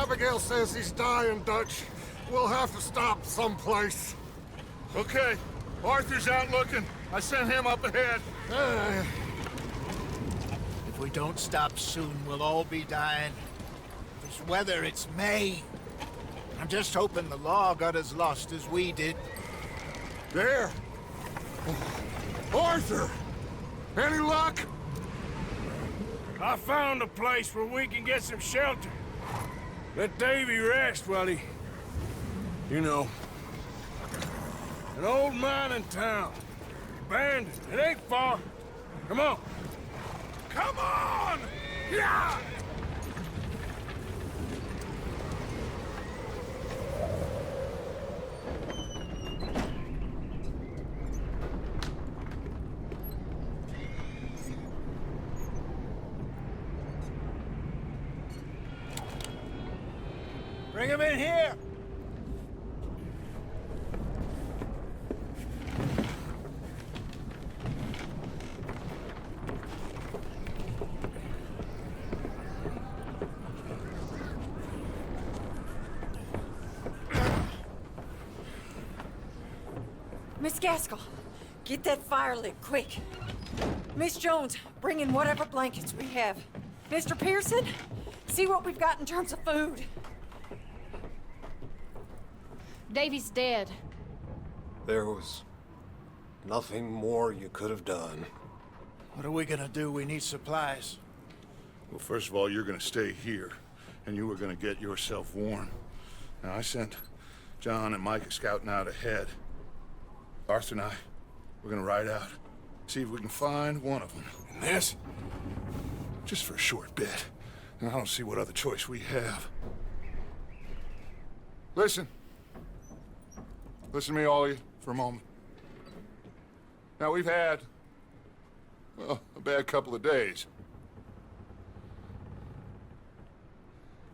Abigail says he's dying, Dutch. We'll have to stop someplace. Okay. Arthur's out looking. I sent him up ahead. If we don't stop soon, we'll all be dying. This weather, it's May. I'm just hoping the law got as lost as we did. There! Arthur! Any luck? I found a place where we can get some shelter. Let Davy rest while he... You know. An old mining town. Abandoned. It ain't far. Come on. Come on! Yeah! Bring him in here! Miss Gaskell, get that fire lit, quick. Miss Jones, bring in whatever blankets we have. Mr. Pearson, see what we've got in terms of food. Davy's dead. There was nothing more you could have done. What are we gonna do? We need supplies. Well, first of all, you're gonna stay here, and you were gonna get yourself warm. Now, I sent John and Micah scouting out ahead. Arthur and I, we're gonna ride out, see if we can find one of them. And this, just for a short bit. And I don't see what other choice we have. Listen. Listen to me, all of you, for a moment. Now, we've had, well, a bad couple of days.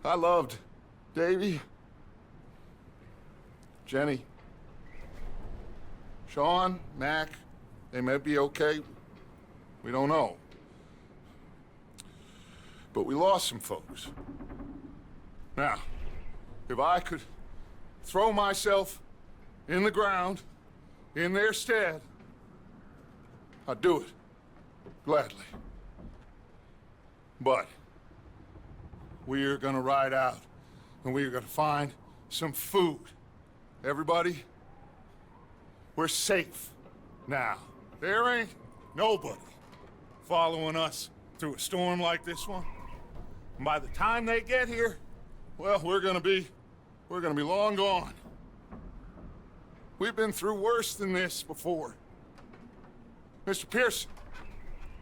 I loved Davy, Jenny, Sean, Mac. They may be okay. We don't know. But we lost some folks. Now, if I could throw myself in the ground, in their stead, I'd do it, gladly. But we are gonna ride out, and we are gonna find some food. Everybody, we're safe now. There ain't nobody following us through a storm like this one. And by the time they get here, well, we're gonna be long gone. We've been through worse than this before. Mr. Pearson,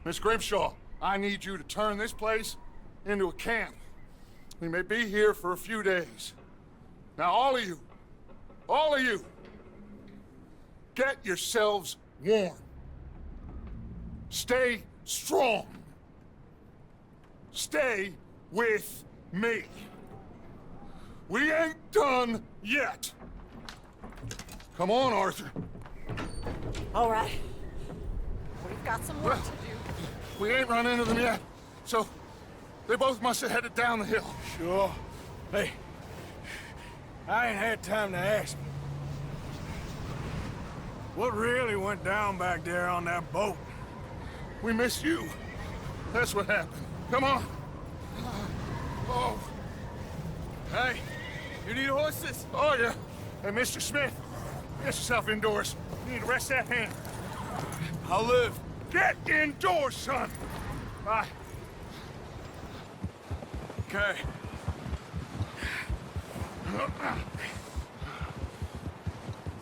Miss Grimshaw, I need you to turn this place into a camp. We may be here for a few days. Now, all of you, get yourselves warm. Stay strong. Stay with me. We ain't done yet. Come on, Arthur. All right. We've got some work to do. We ain't run into them yet, so they both must have headed down the hill. Sure. Hey, I ain't had time to ask. What really went down back there on that boat? We missed you. That's what happened. Come on. Oh. Hey, you need horses? Oh, yeah. Hey, Mr. Smith, get yourself indoors. You need to rest that hand. I'll live. Get indoors, son. Bye. Okay.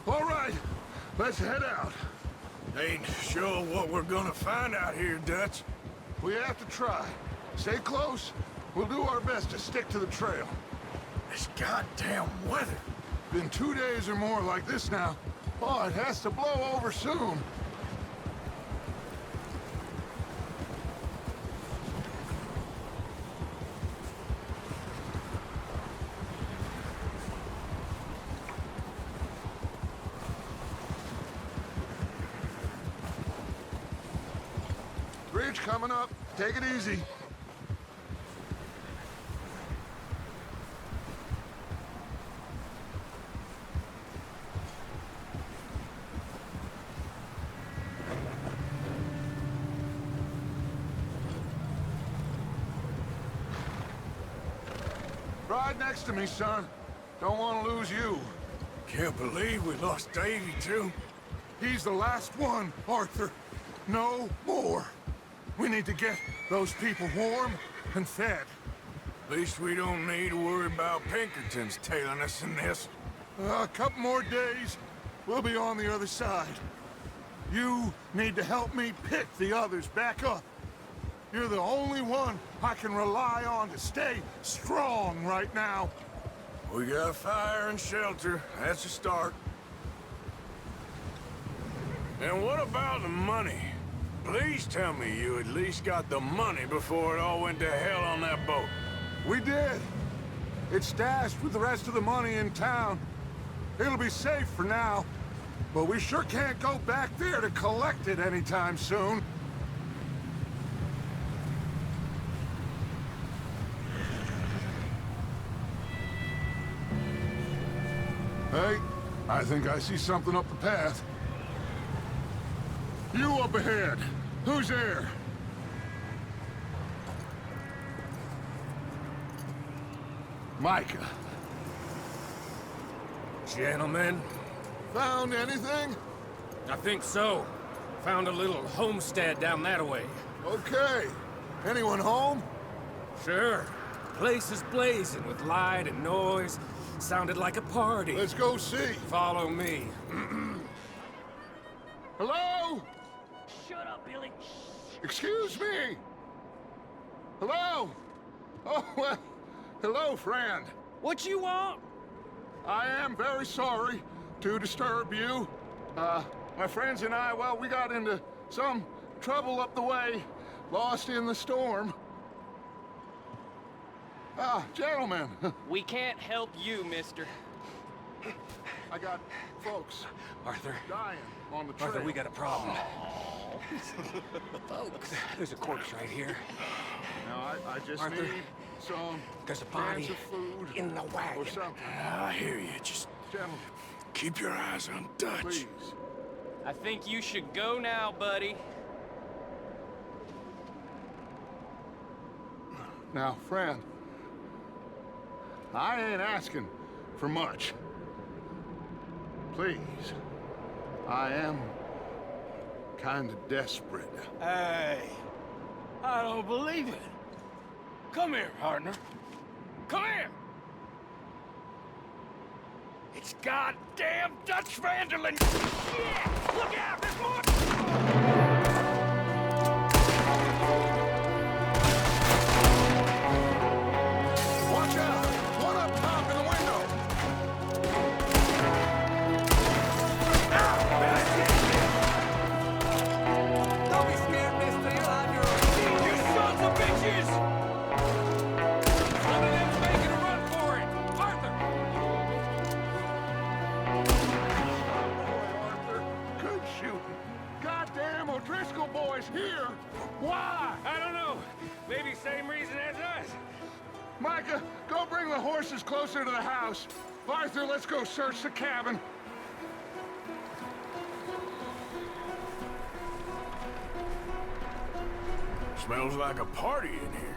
All right, let's head out. Ain't sure what we're gonna find out here, Dutch. We have to try. Stay close. We'll do our best to stick to the trail. This goddamn weather. Been 2 days or more like this now. Oh, it has to blow over soon. Bridge coming up. Take it easy. Ride next to me, son. Don't want to lose you. Can't believe we lost Davy, too. He's the last one, Arthur. No more. We need to get those people warm and fed. At least we don't need to worry about Pinkertons tailing us in this. A couple more days, we'll be on the other side. You need to help me pick the others back up. You're the only one I can rely on to stay strong right now. We got fire and shelter. That's a start. And what about the money? Please tell me you at least got the money before it all went to hell on that boat. We did. It's stashed with the rest of the money in town. It'll be safe for now. But we sure can't go back there to collect it anytime soon. Hey, I think I see something up the path. You up ahead. Who's there? Micah. Gentlemen, Found anything? I think so. Found a little homestead down that way. Okay. Anyone home? Sure. Place is blazing with light and noise. Sounded like a party. Let's go see. Follow me. Hello? Shut up, Billy. Excuse me? Hello? Oh, well, hello, friend. What you want? I am very sorry to disturb you. My friends and I, well, we got into some trouble up the way, lost in the storm. Gentlemen, We can't help you, mister. I got folks Arthur. dying on the trail. Arthur, we got a problem. Folks. There's a corpse right here. Now, I just Arthur, need some There's a body cans of food in the wagon. or something. I hear you. Just Gentlemen, keep your eyes on Dutch. please. I think you should go now, buddy. Now, friend, I ain't asking for much. Please, I am kind of desperate. Hey, I don't believe it. Come here, partner. Come here. It's goddamn Dutch Vanderlyn. Yeah! Look out! There's more! Watch out! One up top in the window! Don't be scared, mister. You'll have your own. You sons of bitches! One of them's making a run for it. Arthur! Boy, Arthur, good shooting. Goddamn O'Driscoll boys here! Why? I don't know. Maybe same reason as us. Micah, go bring the horses closer to the house. Arthur, let's go search the cabin. Smells like a party in here.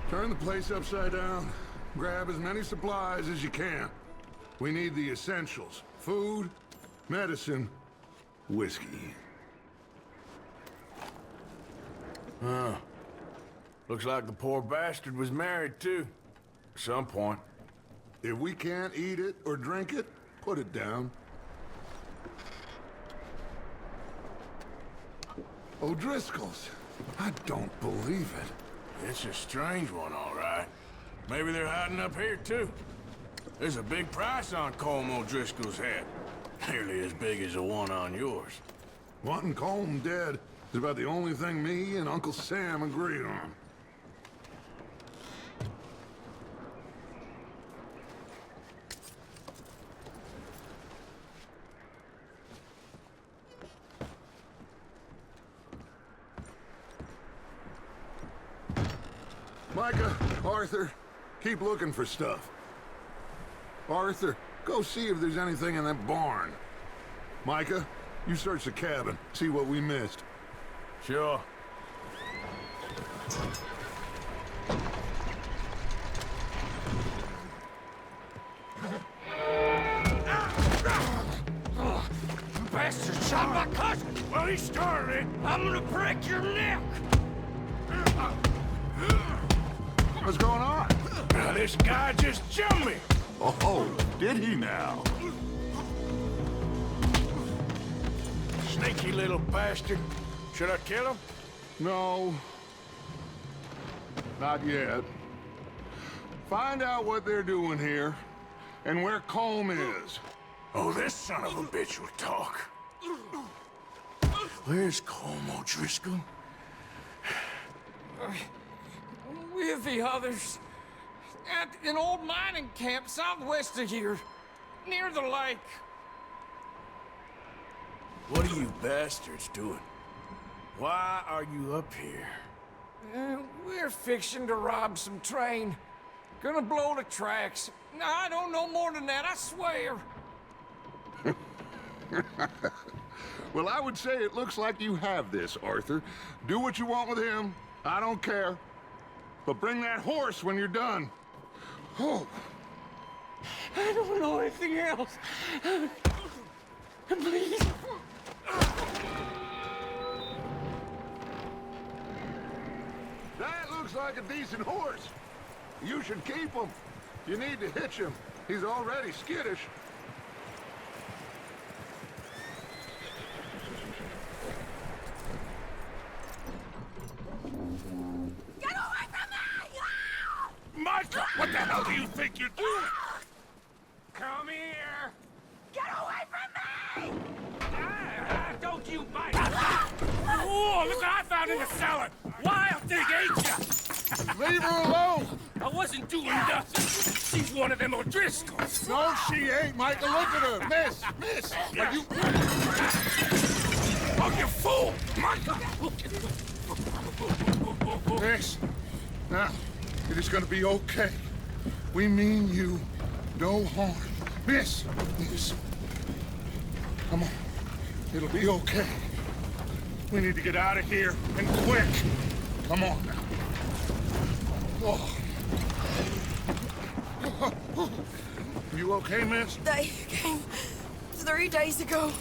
Turn the place upside down. Grab as many supplies as you can. We need the essentials. Food, medicine, whiskey. Looks like the poor bastard was married, too. At some point. If we can't eat it or drink it, put it down. O'Driscoll's. I don't believe it. It's a strange one, all right. Maybe they're hiding up here, too. There's a big price on Colm O'Driscoll's head. Nearly as big as the one on yours. Wanting Colm dead is about the only thing me and Uncle Sam agree on. Micah, Arthur, keep looking for stuff. Arthur, go see if there's anything in that barn. Micah, you search the cabin, see what we missed. Sure. Bastard shot my cousin! Well, he started it. I'm gonna break your neck! What's going on? Now, this guy just jumped me! Oh, did he now? Sneaky little bastard. Should I kill him? No. Not yet. Find out what they're doing here, and where Colm is. Oh, this son of a bitch will talk. Where's Colm O'Driscoll? With the others. At an old mining camp southwest of here. Near the lake. What are you bastards doing? Why are you up here? We're fixing to rob some train. Gonna blow the tracks. No, I don't know more than that, I swear. Well, I would say it looks like you have this, Arthur. Do what you want with him. I don't care. But bring that horse when you're done. Oh. I don't know anything else. Please. That looks like a decent horse. You should keep him. You need to hitch him. He's already skittish. Get away from me! Micah, what the hell do you think you're doing? Come here! Get away from me! Don't you bite! Oh, look what I found in the cellar! Wild thing ate ya! Leave her alone! I wasn't doing nothing. She's one of them O'Driscolls. No, she ain't, Micah. Look at her. Miss, are you... Oh, you fool! Micah! Miss, now, it is gonna be okay. We mean you no harm. Miss, come on. It'll be okay. We need to get out of here, and quick. Come on now. Oh. You okay, miss? They came 3 days ago.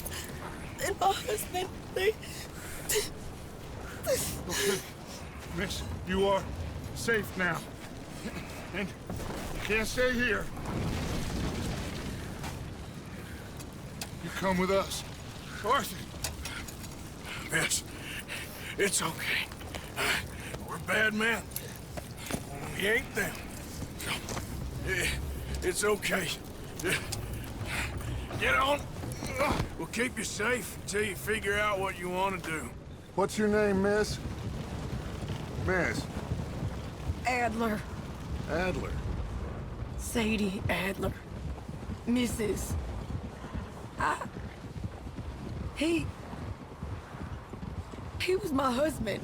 And my husband, they... Okay. Miss, you are safe now. And you can't stay here. You come with us. Arthur. Miss, it's okay. We're bad men. We ain't them. It's okay. Get on. We'll keep you safe until you figure out what you want to do. What's your name, miss? Miss. Adler. Adler. Sadie Adler. Mrs. He was my husband.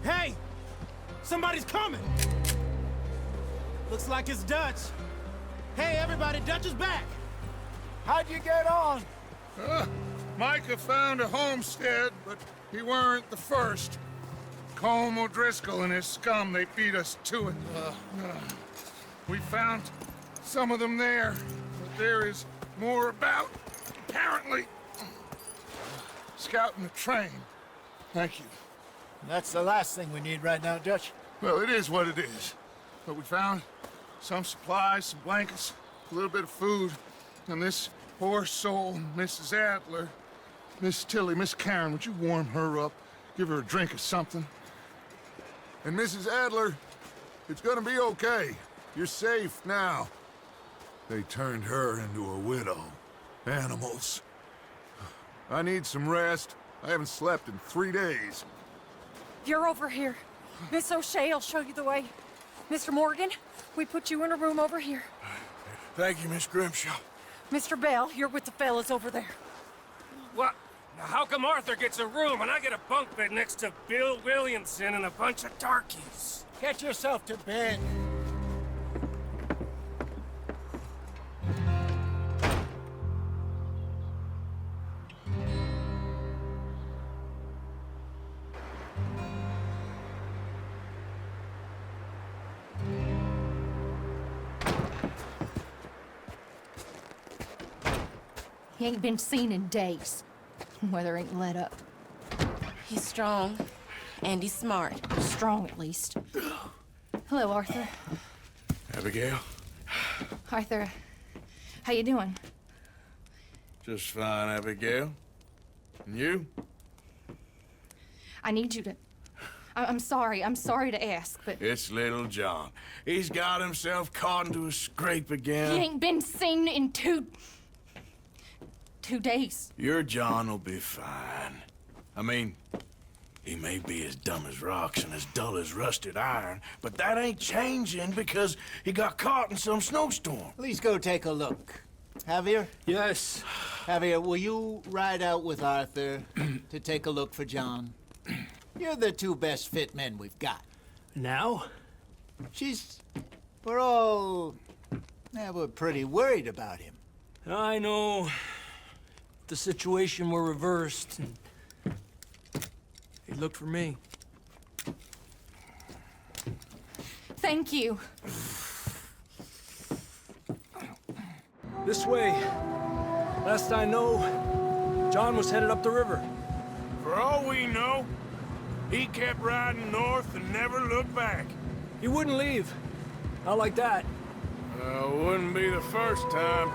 Hey! Somebody's coming! Looks like it's Dutch. Hey, everybody, Dutch is back! How'd you get on? Micah found a homestead, but he weren't the first. Colm O'Driscoll and his scum, they beat us to it. We found some of them there, but there is more about, apparently. Scouting the train. Thank you. That's the last thing we need right now, Dutch. Well, it is what it is. But we found some supplies, some blankets, a little bit of food, and this poor soul, Mrs. Adler, Miss Tilly, Miss Karen, would you warm her up? Give her a drink or something? And Mrs. Adler, it's gonna be okay. You're safe now. They turned her into a widow. Animals. I need some rest. I haven't slept in 3 days. You're over here. Miss O'Shea will show you the way. Mr. Morgan, we put you in a room over here. Thank you, Miss Grimshaw. Mr. Bell, you're with the fellas over there. What? Now, how come Arthur gets a room and I get a bunk bed next to Bill Williamson and a bunch of darkies? Get yourself to bed. He ain't been seen in days. Weather ain't let up. He's strong, and he's smart. Strong, at least. Hello, Arthur. Abigail? Arthur, how you doing? Just fine, Abigail. And you? I need you to... I'm sorry to ask, but... It's little John. He's got himself caught into a scrape again. He ain't been seen in 2 days. Your John will be fine. I mean, he may be as dumb as rocks and as dull as rusted iron, but that ain't changing because he got caught in some snowstorm. Please go take a look. Javier? Yes. Javier, will you ride out with Arthur to take a look for John? You're the 2 best fit men we've got. Now? We're pretty worried about him. I know. The situation were reversed. He looked for me. Thank you. This way. Last I know, John was headed up the river. For all we know, he kept riding north and never looked back. He wouldn't leave. Not like that. Wouldn't be the first time.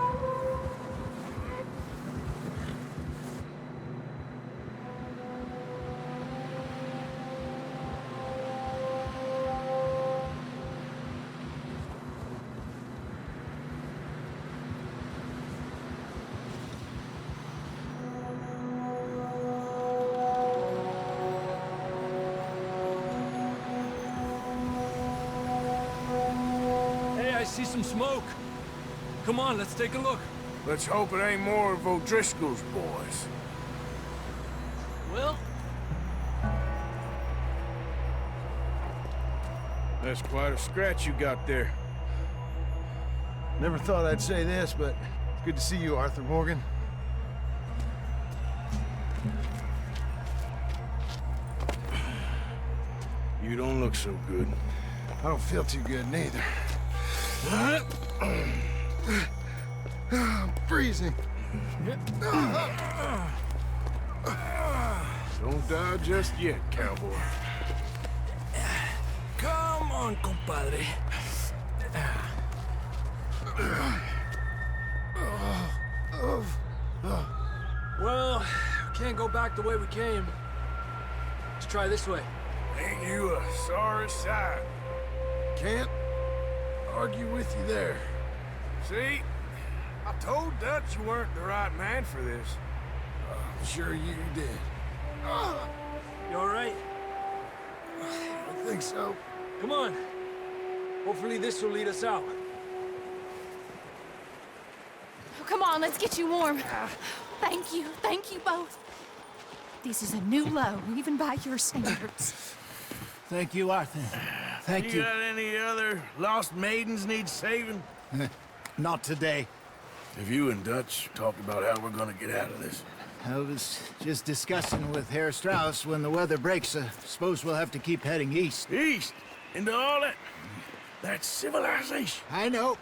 I see some smoke. Come on, let's take a look. Let's hope it ain't more of O'Driscoll's boys. Well, That's quite a scratch you got there. Never thought I'd say this, but it's good to see you, Arthur Morgan. You don't look so good. I don't feel too good, neither. I'm freezing. Don't die just yet, cowboy. come on, compadre. Well, can't go back the way we came. Let's try this way. Ain't you a sorry sight? Can't argue with you there. See? I told Dutch you weren't the right man for this. I'm sure you did. You all right? I think so. Come on. Hopefully this will lead us out. Oh, come on, let's get you warm. Thank you both. This is a new low, even by your standards. Thank you, Arthur. Thank you. You got any other lost maidens need saving? Not today. Have you and Dutch talked about how we're gonna get out of this? I was just discussing with Herr Strauss when the weather breaks. Suppose we'll have to keep heading east. East? Into all that... That's civilization. I know.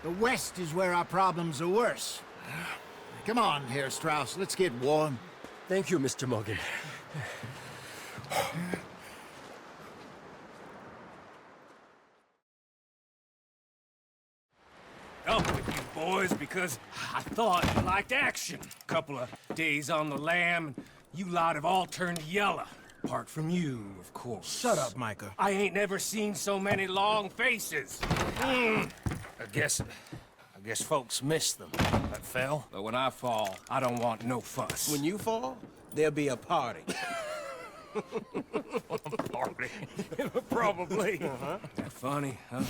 The west is where our problems are worse. Come on, Herr Strauss. Let's get warm. Thank you, Mr. Morgan. Up with you boys because I thought you liked action. Couple of days on the lam, and you lot have all turned yellow. Apart from you, of course. Shut up, Micah. I ain't never seen so many long faces. I guess folks miss them. That fell. But when I fall, I don't want no fuss. When you fall, there'll be a party. Party. Probably. That funny, huh?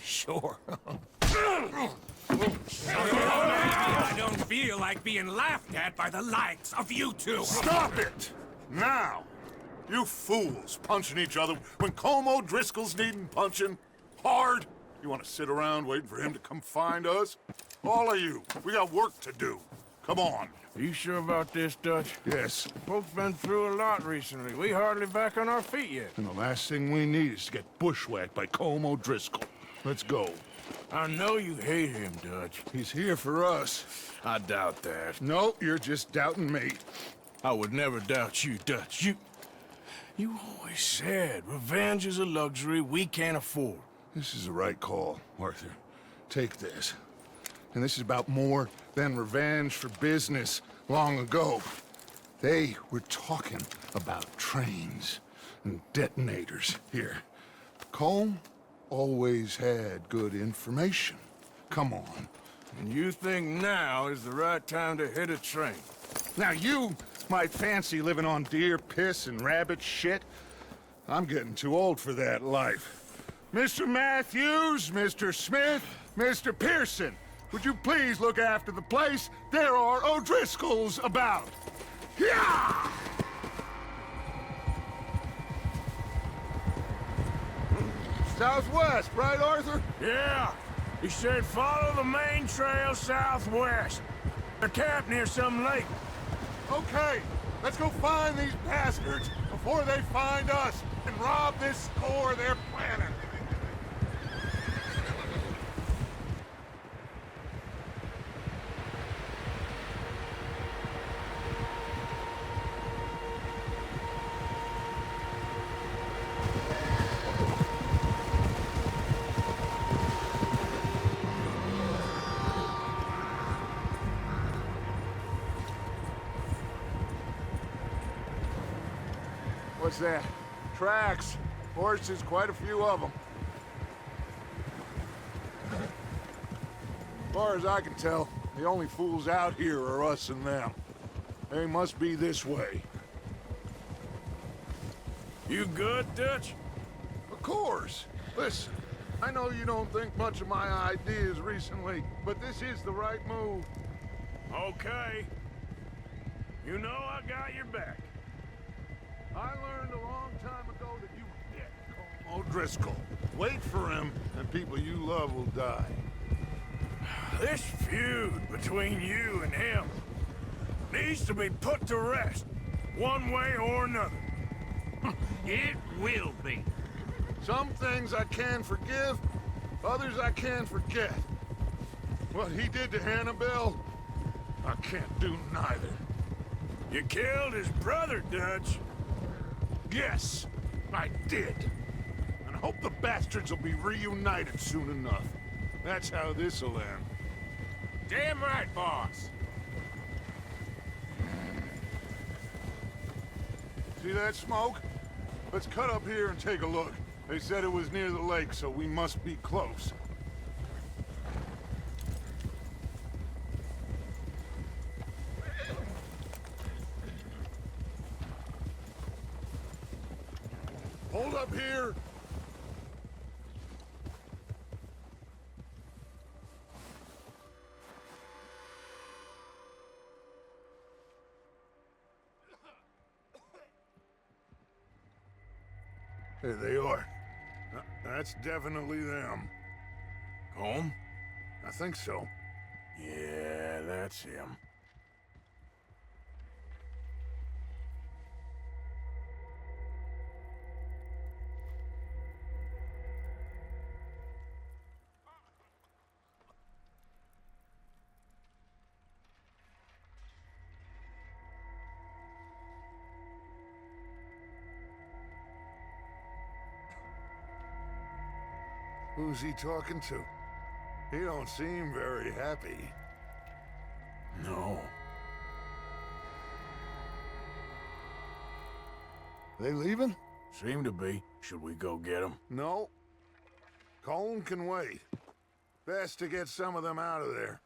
Sure. I don't feel like being laughed at by the likes of you two. Stop it! Now! You fools punching each other when Colm O'Driscoll's needing punching. Hard! You want to sit around waiting for him to come find us? All of you, we got work to do. Come on. You sure about this, Dutch? Yes. Folks been through a lot recently. We hardly back on our feet yet. And the last thing we need is to get bushwhacked by Colm O'Driscoll. Let's go. I know you hate him, Dutch. He's here for us. I doubt that. No, you're just doubting me. I would never doubt you, Dutch. You always said revenge is a luxury we can't afford. This is the right call, Arthur. Take this. And this is about more than revenge for business long ago. They were talking about trains and detonators here. Colm always had good information. Come on. And you think now is the right time to hit a train? Now you might fancy living on deer piss and rabbit shit. I'm getting too old for that life. Mr. Matthews, Mr. Smith, Mr. Pearson, would you please look after the place? There are O'Driscolls about. Yeah! Southwest, right, Arthur? Yeah. He said follow the main trail southwest. They're camped near some lake. Okay, let's go find these bastards before they find us and rob this store they're planning. What's that? Tracks. Horses, quite a few of them. As far as I can tell, the only fools out here are us and them. They must be this way. You good, Dutch? Of course. Listen, I know you don't think much of my ideas recently, but this is the right move. Okay. You know I got your back. I learned a long time ago that you get Colm O'Driscoll. Wait for him, and people you love will die. This feud between you and him needs to be put to rest, one way or another. It will be. Some things I can forgive, others I can't forget. What he did to Annabelle, I can't do neither. You killed his brother, Dutch. Yes, I did. And I hope the bastards will be reunited soon enough. That's how this'll end. Damn right, boss. See that smoke? Let's cut up here and take a look. They said it was near the lake, so we must be close. Hold up here! There they are. That's definitely them. Home? I think so. Yeah, that's him. Who's he talking to? He don't seem very happy. No. They leaving? Seem to be. Should we go get them? No. Colm can wait. Best to get some of them out of there.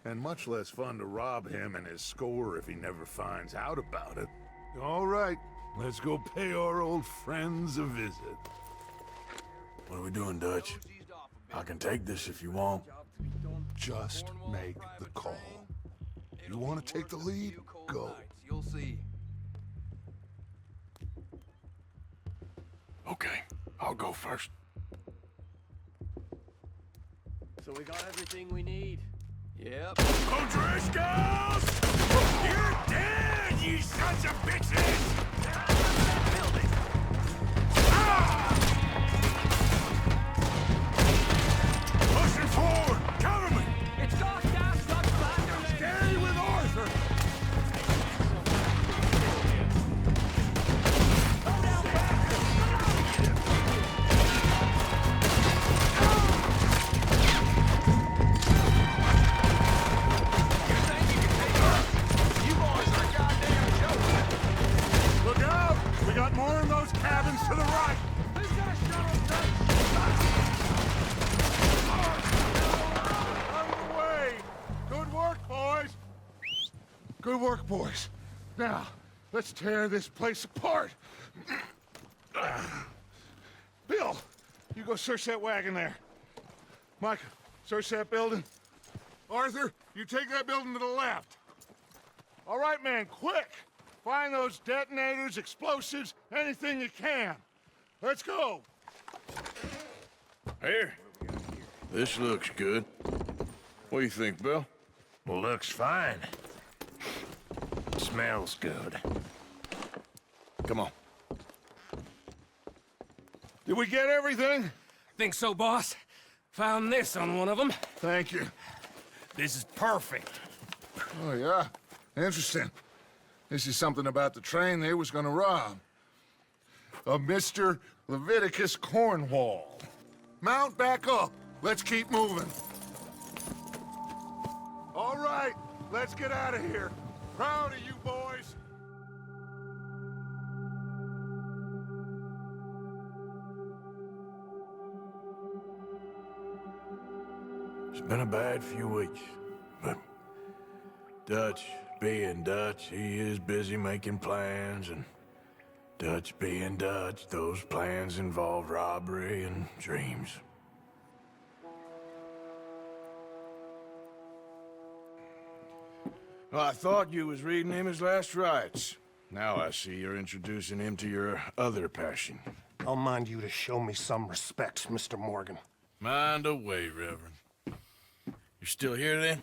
And much less fun to rob him and his score if he never finds out about it. All right, let's go pay our old friends a visit. What are we doing, Dutch? I can take this if you want. Just make the call. You want to take the lead? Go. You'll see. Okay, I'll go first. So we got everything we need. Yep. O'Driscolls! You're dead, you sons of bitches! Pushing forward! Cover me! It's Doc Down stuck back. Stay with Arthur! Look out! We got more in those cabins to the right! Out of the way! Good work, boys! Good work, boys. Now, let's tear this place apart. Bill, you go search that wagon there. Micah, search that building. Arthur, you take that building to the left. All right, man, quick! Find those detonators, explosives, anything you can. Let's go! Here. This looks good. What do you think, Bill? Well, looks fine. Smells good. Come on. Did we get everything? Think so, boss? Found this on one of them. Thank you. This is perfect. Oh, yeah? Interesting. This is something about the train they was gonna rob. A Mr. Leviticus Cornwall. Mount back up. Let's keep moving. All right, let's get out of here. Proud of you boys. It's been a bad few weeks, but Dutch being Dutch, he is busy making plans, and Dutch being Dutch, those plans involve robbery and dreams. Well, I thought you was reading him his last rites. Now I see you're introducing him to your other passion. I'll mind you to show me some respect, Mr. Morgan. Mind away, Reverend. You're still here, then?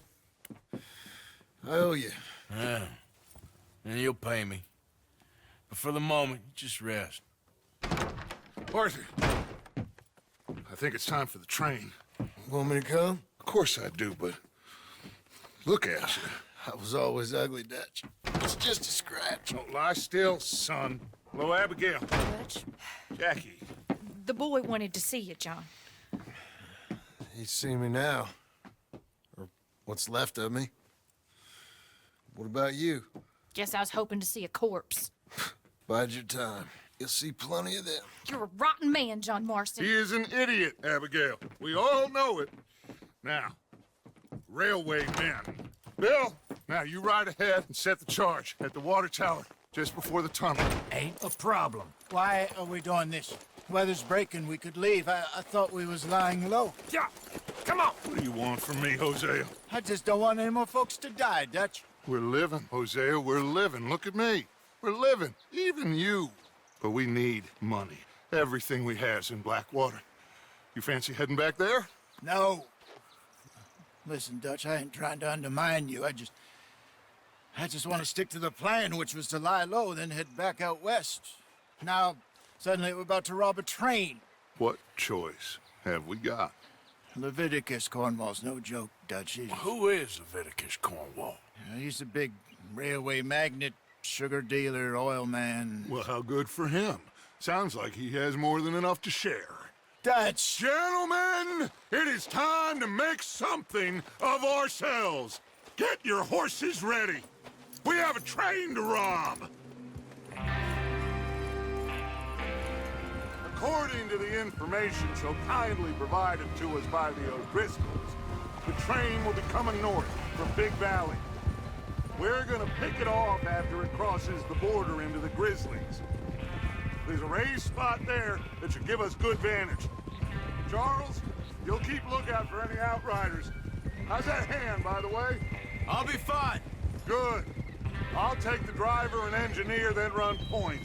I owe you. Yeah. And you'll pay me. But for the moment, just rest. Arthur, I think it's time for the train. Want me to come? Of course I do, but look at you. I was always ugly, Dutch. It's just a scratch. Don't lie still, son. Hello, Abigail. Dutch, Jackie. the boy wanted to see you, John. He's seen me now. Or what's left of me. What about you? Guess I was hoping to see a corpse. Bide your time. You'll see plenty of them. You're a rotten man, John Marston. He is an idiot, Abigail. We all know it. Now, railway men. Bill, now you ride ahead and set the charge at the water tower just before the tunnel. Ain't a problem. Why are we doing this? Weather's breaking, we could leave. I thought we was lying low. Yeah, come on. What do you want from me, Hosea? I just don't want any more folks to die, Dutch. We're living, Hosea, we're living. Look at me. We're living, even you. But we need money. Everything we has in Blackwater. You fancy heading back there? No. Listen, Dutch, I ain't trying to undermine you. I just want to stick to the plan, which was to lie low, then head back out west. Now, suddenly we're about to rob a train. What choice have we got? Leviticus Cornwall's no joke, Dutch. Who is Leviticus Cornwall? He's a big railway magnate, sugar dealer, oil man. Well, how good for him. Sounds like he has more than enough to share. Dutch! Gentlemen, it is time to make something of ourselves. Get your horses ready. We have a train to rob. According to the information so kindly provided to us by the O'Driscolls, the train will be coming north from Big Valley. We're gonna pick it off after it crosses the border into the Grizzlies. There's a raised spot there that should give us good vantage. Charles, you'll keep lookout for any outriders. How's that hand, by the way? I'll be fine. Good. I'll take the driver and engineer, then run point.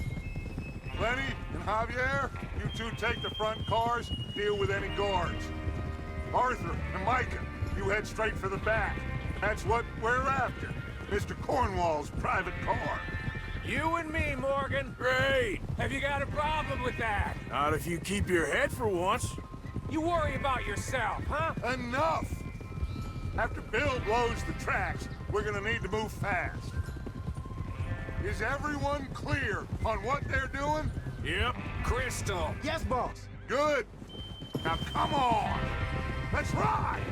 Lenny and Javier, you two take the front cars, deal with any guards. Arthur and Micah, you head straight for the back. That's what we're after. Mr. Cornwall's private car. You and me, Morgan. Great. Have you got a problem with that? Not if you keep your head for once. You worry about yourself, huh? Enough! After Bill blows the tracks, we're gonna need to move fast. Is everyone clear on what they're doing? Yep. Crystal. Yes, boss. Good. Now come on! Let's ride!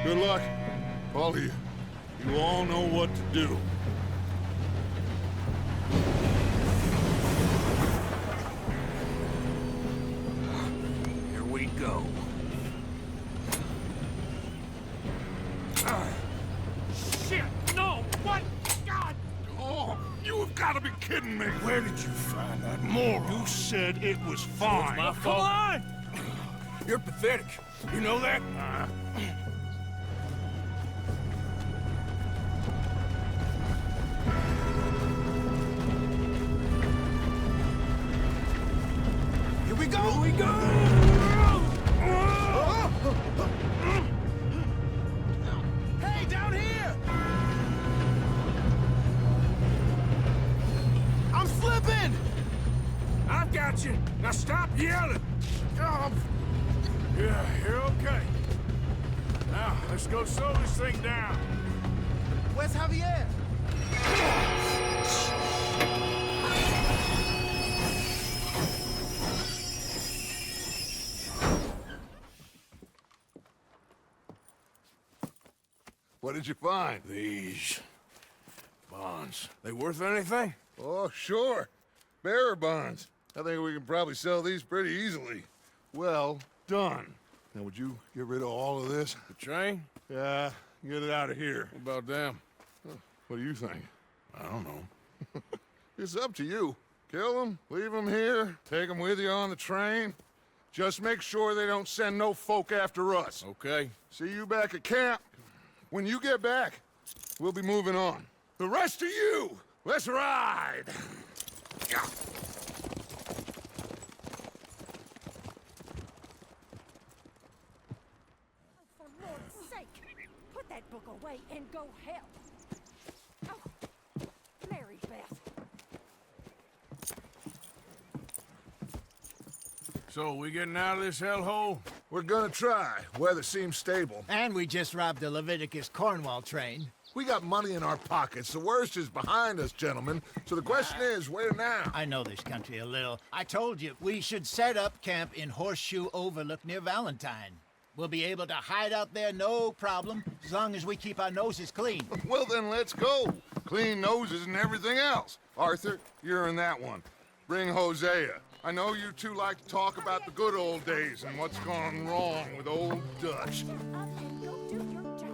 Good luck, all of you. You all know what to do. Here we go. Shit! No! What? God! Oh, you have got to be kidding me. Where did you find that moron? You said it was fine. It's my fault. Come on! You're pathetic. You know that? Here we go! Here we go! Hey, down here! I'm slipping! I've got you. Now stop yelling. Yeah, you're okay. Now, let's go slow this thing down. Where's Javier? What did you find? These bonds. They worth anything? Oh, sure. Bearer bonds. I think we can probably sell these pretty easily. Well done. Now, would you get rid of all of this? The train? Yeah, get it out of here. What about them? What do you think? I don't know. It's up to you. Kill them, leave them here, take them with you on the train. Just make sure they don't send no folk after us. Okay. See you back at camp. When you get back, we'll be moving on. The rest of you, let's ride! For Lord's sake, put that book away and go help. Oh, Mary Beth. So, we getting out of this hellhole? We're gonna try. Weather seems stable. And we just robbed the Leviticus Cornwall train. We got money in our pockets. The worst is behind us, gentlemen. So the question is, where now? I know this country a little. I told you, we should set up camp in Horseshoe Overlook near Valentine. We'll be able to hide out there, no problem, as long as we keep our noses clean. Well, then let's go. Clean noses and everything else. Arthur, you're in that one. Bring Hosea. I know you two like to talk about the good old days and what's gone wrong with old Dutch. Up and go do your job.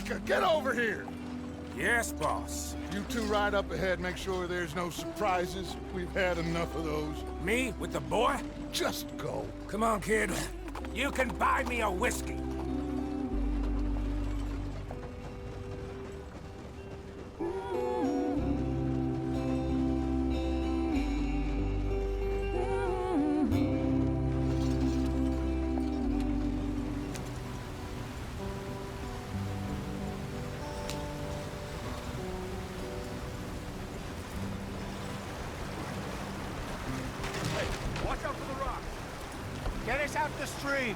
Micah, get over here! Yes, boss. You two ride up ahead, make sure there's no surprises. We've had enough of those. Me with the boy? Just go. Come on, kid. You can buy me a whiskey. Watch out for the rock. Get us out the stream.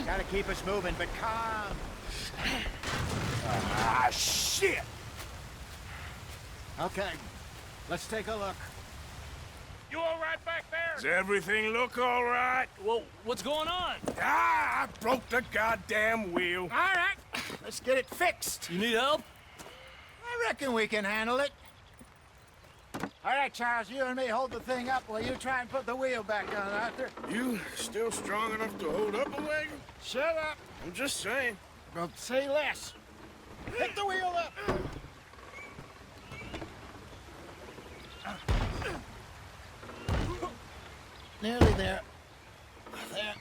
Gotta keep us moving, but calm. Ah, shit! Okay, let's take a look. You all right back there? Does everything look all right? Well, what's going on? Ah, I broke the goddamn wheel. All right, let's get it fixed. You need help? I reckon we can handle it. All right, Charles, you and me hold the thing up while you try and put the wheel back on, Arthur. You still strong enough to hold up a wagon? Shut up. I'm just saying. Don't say less. Pick the wheel up. Nearly there. There.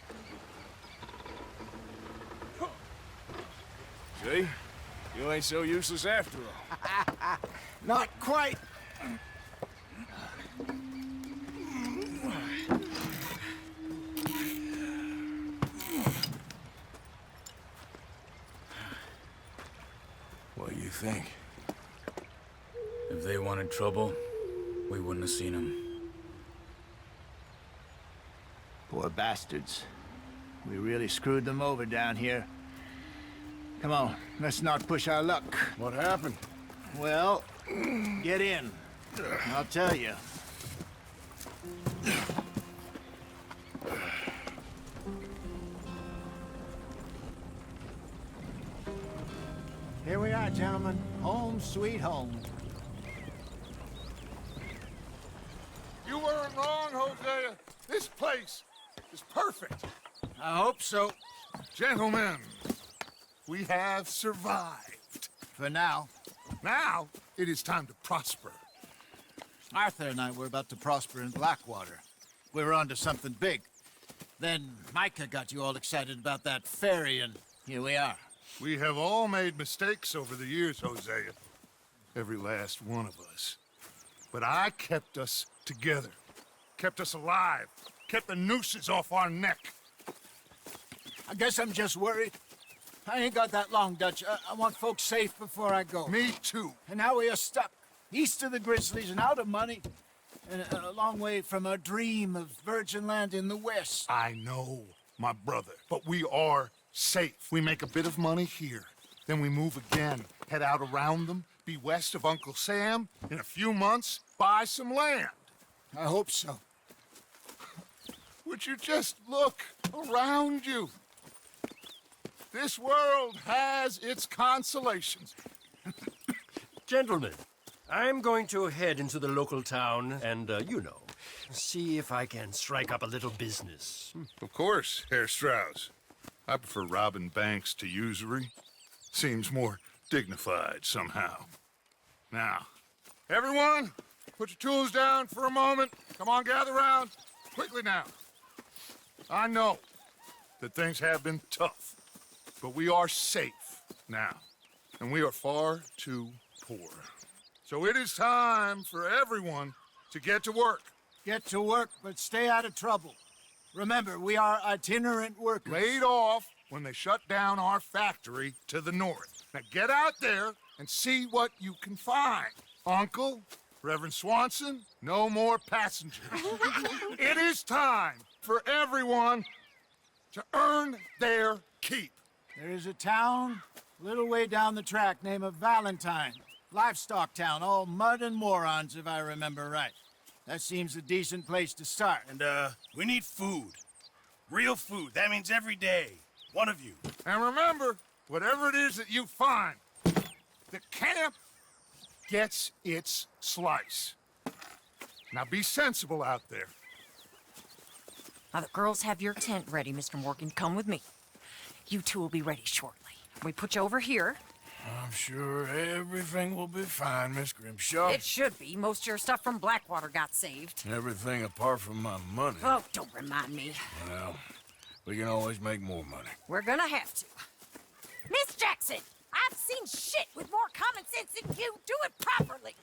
See? You ain't so useless after all. Not quite. What do you think? If they wanted trouble, we wouldn't have seen them. Poor bastards. We really screwed them over down here. Come on, let's not push our luck. What happened? Well, get in. I'll tell you. Here we are, gentlemen. Home sweet home. You weren't wrong, Hosea. This place is perfect. I hope so. Gentlemen, we have survived. For now. Now, it is time to prosper. Arthur and I were about to prosper in Blackwater. We were onto something big. Then Micah got you all excited about that ferry, and here we are. We have all made mistakes over the years, Hosea. Every last one of us. But I kept us together. Kept us alive. Kept the nooses off our neck. I guess I'm just worried. I ain't got that long, Dutch. I want folks safe before I go. Me too. And now we are stuck, east of the Grizzlies and out of money, and a long way from our dream of virgin land in the west. I know, my brother, but we are safe. We make a bit of money here, then we move again, head out around them, be west of Uncle Sam, in a few months, buy some land. I hope so. Would you just look around you? This world has its consolations. Gentlemen, I'm going to head into the local town and, see if I can strike up a little business. Of course, Herr Strauss. I prefer robbing banks to usury. Seems more dignified somehow. Now, everyone, put your tools down for a moment. Come on, gather round. Quickly now. I know that things have been tough, but we are safe now, and we are far too poor. So it is time for everyone to get to work. Get to work, but stay out of trouble. Remember, we are itinerant workers. Laid off when they shut down our factory to the north. Now get out there and see what you can find. Uncle, Reverend Swanson, no more passengers. It is time for everyone to earn their keep. There is a town a little way down the track named Valentine. Livestock town, all mud and morons, if I remember right. That seems a decent place to start. And, we need food. Real food. That means every day. One of you. And remember, whatever it is that you find, the camp gets its slice. Now be sensible out there. Now the girls have your tent ready, Mr. Morgan. Come with me. You two will be ready shortly. We put you over here. I'm sure everything will be fine, Miss Grimshaw. It should be. Most of your stuff from Blackwater got saved. Everything apart from my money. Oh, don't remind me. Well, we can always make more money. We're gonna have to. Miss Jackson, I've seen shit with more common sense than you. Do it properly.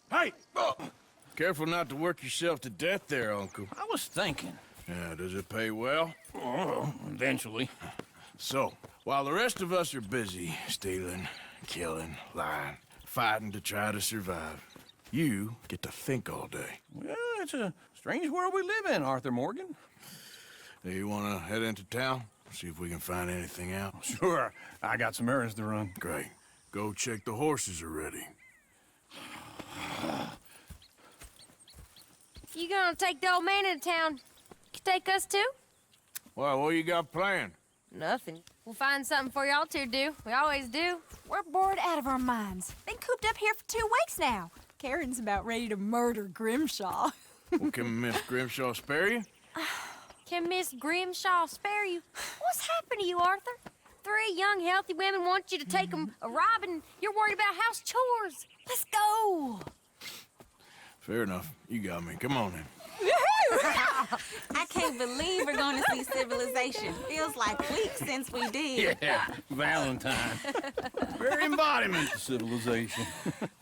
Hey! Oh. Careful not to work yourself to death there, Uncle. I was thinking. Yeah, does it pay well? Oh, eventually. So, while the rest of us are busy stealing, killing, lying, fighting to try to survive, you get to think all day. Well, it's a strange world we live in, Arthur Morgan. Do you want to head into town? See if we can find anything out? Sure. I got some errands to run. Great. Go check the horses are ready. You gonna take the old man into town? You take us too? Well, what you got planned? Nothing. We'll find something for y'all to do. We always do. We're bored out of our minds. Been cooped up here for 2 weeks now. Karen's about ready to murder Grimshaw. Well, can Miss Grimshaw spare you? Can Miss Grimshaw spare you? What's happened to you, Arthur? 3 young, healthy women want you to take them a robbing. You're worried about house chores. Let's go. Fair enough. You got me. Come on then. I can't believe we're going to see civilization. Feels like weeks since we did. Yeah, Valentine. Very embodiment of civilization.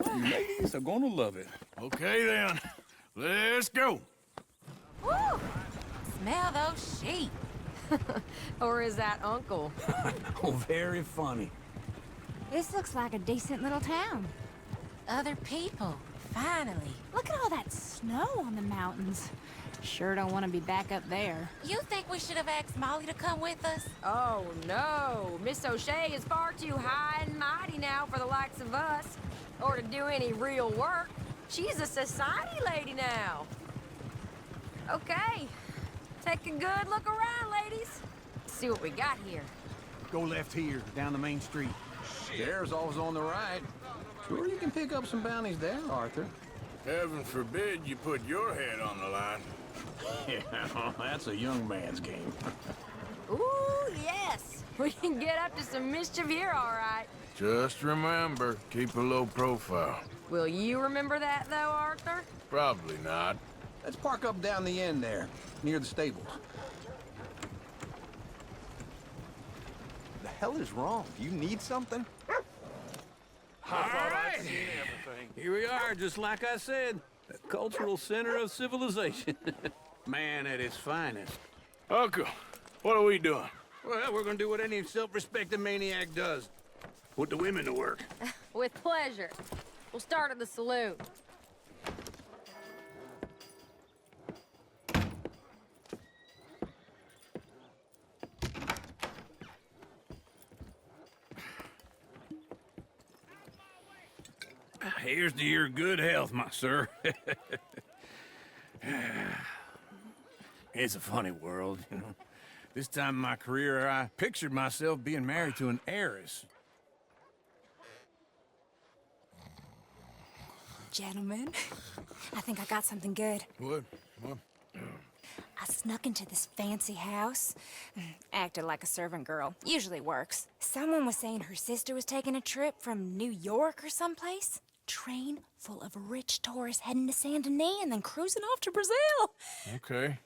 You ladies are gonna love it. Okay then. Let's go. Woo! Smell those sheep. Or is that Uncle? Oh, very funny. This looks like a decent little town. Other people, finally. Look at all that snow on the mountains. Sure don't want to be back up there. You think we should have asked Molly to come with us? Oh, no. Miss O'Shea is far too high and mighty now for the likes of us. Or to do any real work. She's a society lady now. Okay. Take a good look around, ladies. See what we got here. Go left here, down the main street. There's always on the right. Sure you can pick up some bounties there, Arthur. Heaven forbid you put your head on the line. Yeah, that's a young man's game. Ooh, yes. We can get up to some mischief here, all right. Just remember, keep a low profile. Will you remember that, though, Arthur? Probably not. Let's park up down the end there, near the stables. The hell is wrong? Do you need something? All right. Here we are, just like I said. The cultural center of civilization. Man at its finest. Uncle, what are we doing? Well, we're gonna do what any self-respecting maniac does. Put the women to work. With pleasure. We'll start at the saloon. Here's to your good health, my sir. It's a funny world, you know. This time in my career, I pictured myself being married to an heiress. Gentlemen, I think I got something good. What? I snuck into this fancy house. Acted like a servant girl. Usually works. Someone was saying her sister was taking a trip from New York or someplace. Train full of rich tourists heading to Saint Denis and then cruising off to Brazil. Okay.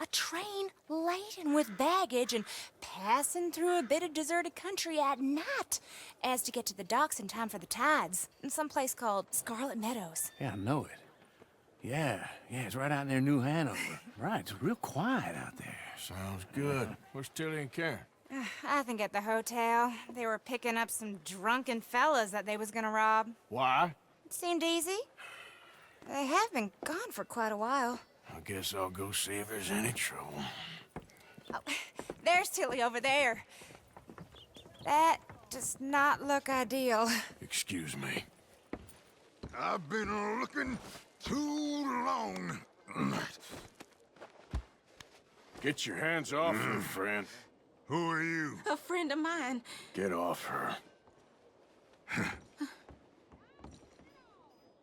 A train laden with baggage and passing through a bit of deserted country at night as to get to the docks in time for the tides in some place called Scarlet Meadows. Yeah, I know it. Yeah, it's right out near New Hanover. Right, it's real quiet out there. Sounds good. Where's Tilly and Karen? I think at the hotel. They were picking up some drunken fellas that they was gonna rob. Why? It seemed easy. They have been gone for quite a while. I guess I'll go see if there's any trouble. Oh, there's Tilly over there. That does not look ideal. Excuse me. I've been looking too long. Get your hands off her, friend. Who are you? A friend of mine. Get off her.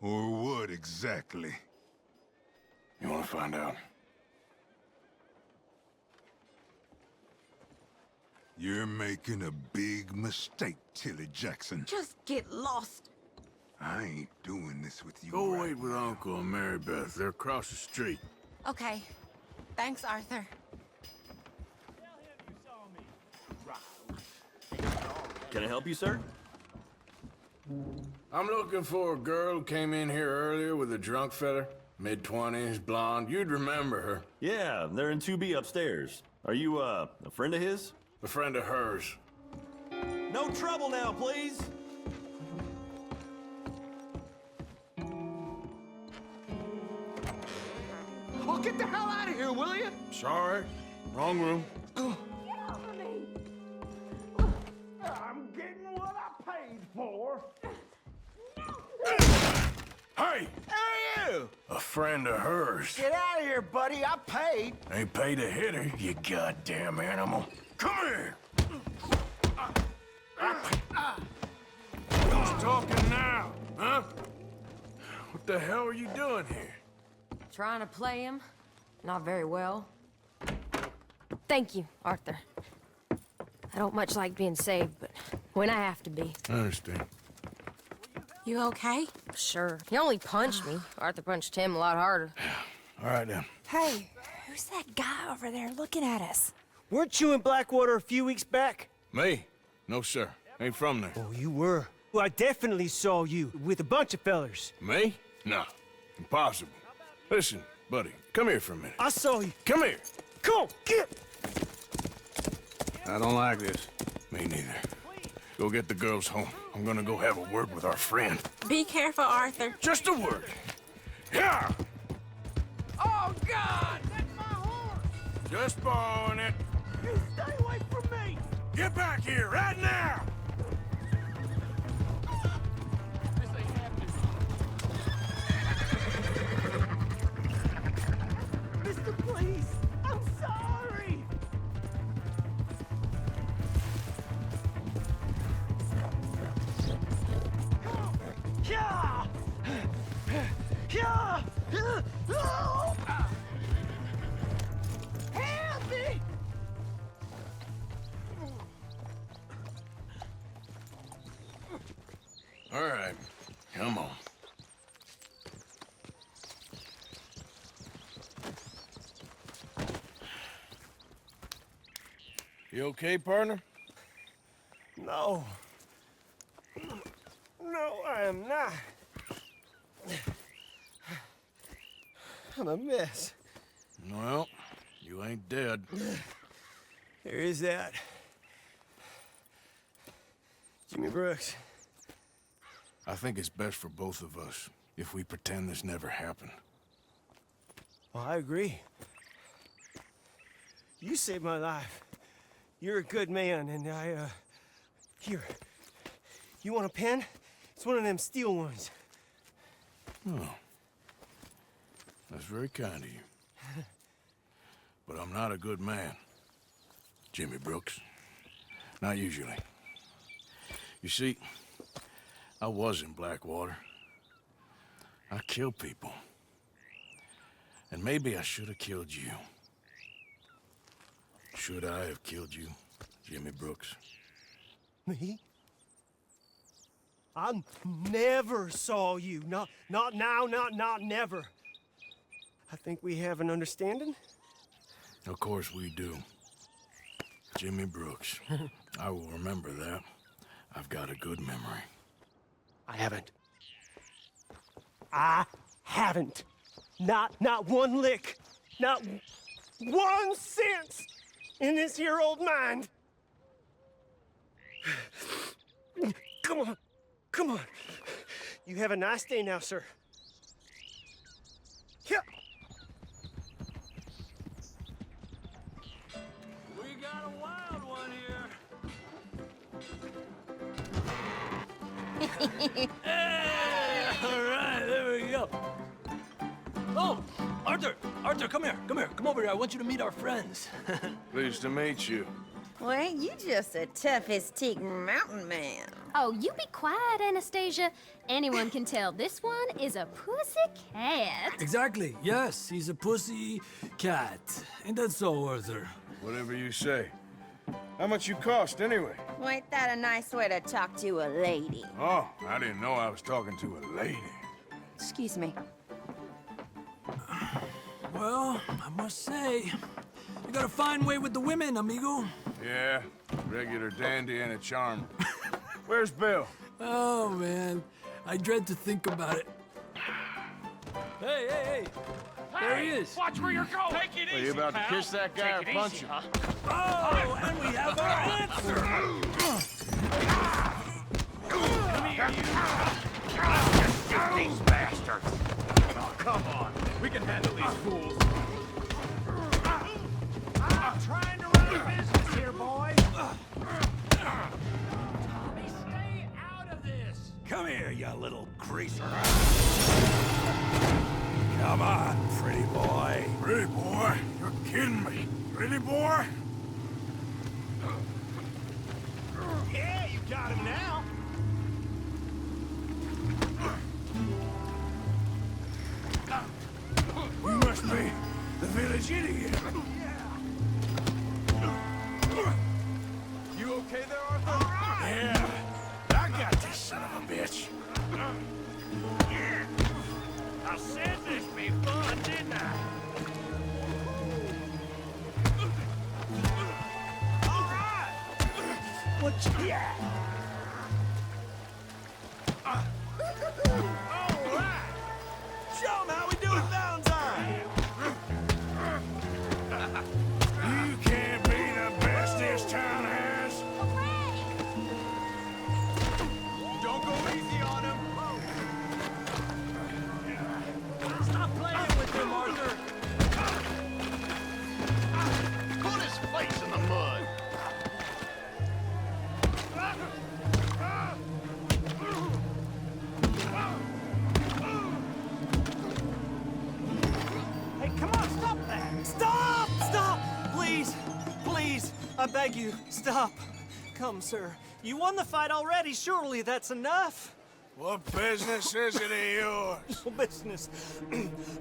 Or what exactly? You want to find out? You're making a big mistake, Tilly Jackson. Just get lost. I ain't doing this with you. Go wait with Uncle and Mary Beth. They're across the street. Okay. Thanks, Arthur. Can I help you, sir? I'm looking for a girl who came in here earlier with a drunk fella. Mid-20s, blonde. You'd remember her. Yeah, they're in 2B upstairs. Are you, a friend of his? A friend of hers. No trouble now, please! Oh, get the hell out of here, will you? Sorry. Wrong room. Oh. I'm getting what I paid for. Hey! Who are you? A friend of hers. Get out of here, buddy. I paid. Ain't paid to hit her, you goddamn animal. Come here! Who's talking now, huh? What the hell are you doing here? Trying to play him? Not very well. Thank you, Arthur. I don't much like being saved, but when I have to be. I understand. You okay? Sure. He only punched me. Arthur punched him a lot harder. All right, then. Hey, who's that guy over there looking at us? Weren't you in Blackwater a few weeks back? Me? No, sir. Ain't from there. Oh, you were. Well, I definitely saw you with a bunch of fellers. Me? No. Impossible. Listen, buddy, come here for a minute. I saw you. Come here. Come on, get! I don't like this. Me neither. Go get the girls home. I'm gonna go have a word with our friend. Be careful, Arthur. Just a word. Yeah! Oh, God! That's my horse! Just borrowing it. You stay away from me! Get back here right now! Mister, please! I'm sorry! Yeah! Yeah! Oh! Help me! All right, come on. You okay, partner? No. No, I am not. I'm a mess. Well, you ain't dead. There is that. Jimmy Brooks. I think it's best for both of us if we pretend this never happened. Well, I agree. You saved my life. You're a good man, and here. You want a pen? It's one of them steel ones. Oh. That's very kind of you. But I'm not a good man, Jimmy Brooks. Not usually. You see, I was in Blackwater. I killed people. And maybe I should have killed you. Should I have killed you, Jimmy Brooks? Me? I never saw you. Not now, not never. I think we have an understanding. Of course we do. Jimmy Brooks. I will remember that. I've got a good memory. I haven't. I haven't. Not one lick. Not 1 cent in this here old mind. Come on. You have a nice day now, sir. Yeah. We got a wild one here. Hey, all right, there we go. Oh, Arthur! Arthur, come here. Come here. Come over here. I want you to meet our friends. Pleased to meet you. Well, ain't you just the toughest teak mountain man? Oh, you be quiet, Anastasia. Anyone can tell this one is a pussy cat. Exactly. Yes, he's a pussy cat. Ain't that so, Arthur? Whatever you say. How much you cost, anyway? Well, ain't that a nice way to talk to a lady? Oh, I didn't know I was talking to a lady. Excuse me. Well, I must say, you got a fine way with the women, amigo. Yeah, regular dandy and a charmer. Where's Bill? Oh, man. I dread to think about it. Hey, hey, hey! There he is. Watch where you're going. Take it easy, Are you about to kiss that guy or punch him? Oh, and we have our answer! Come here, you. Get these bastards. Oh, come on. We can handle these fools. I'm trying to run a business here, boy. Tommy, stay out of this. Come here, you little greaser. Come on, pretty boy. Pretty boy? You're kidding me. Pretty boy? Yeah, you got him now. You must be the village idiot. You okay there, Arthur? Yeah, I got this son of a bitch. I said this be fun, didn't I? All right. What you got? All right. Show 'em how we do it, Valentine. You can't be the best this town has. Don't go easy on him. Stop playing with him, Arthur. Put his face in the mud. Hey, come on, stop that! Stop! Stop! Please! Please! I beg you, stop! Come, sir. You won the fight already. Surely that's enough. What business is it of yours? No business.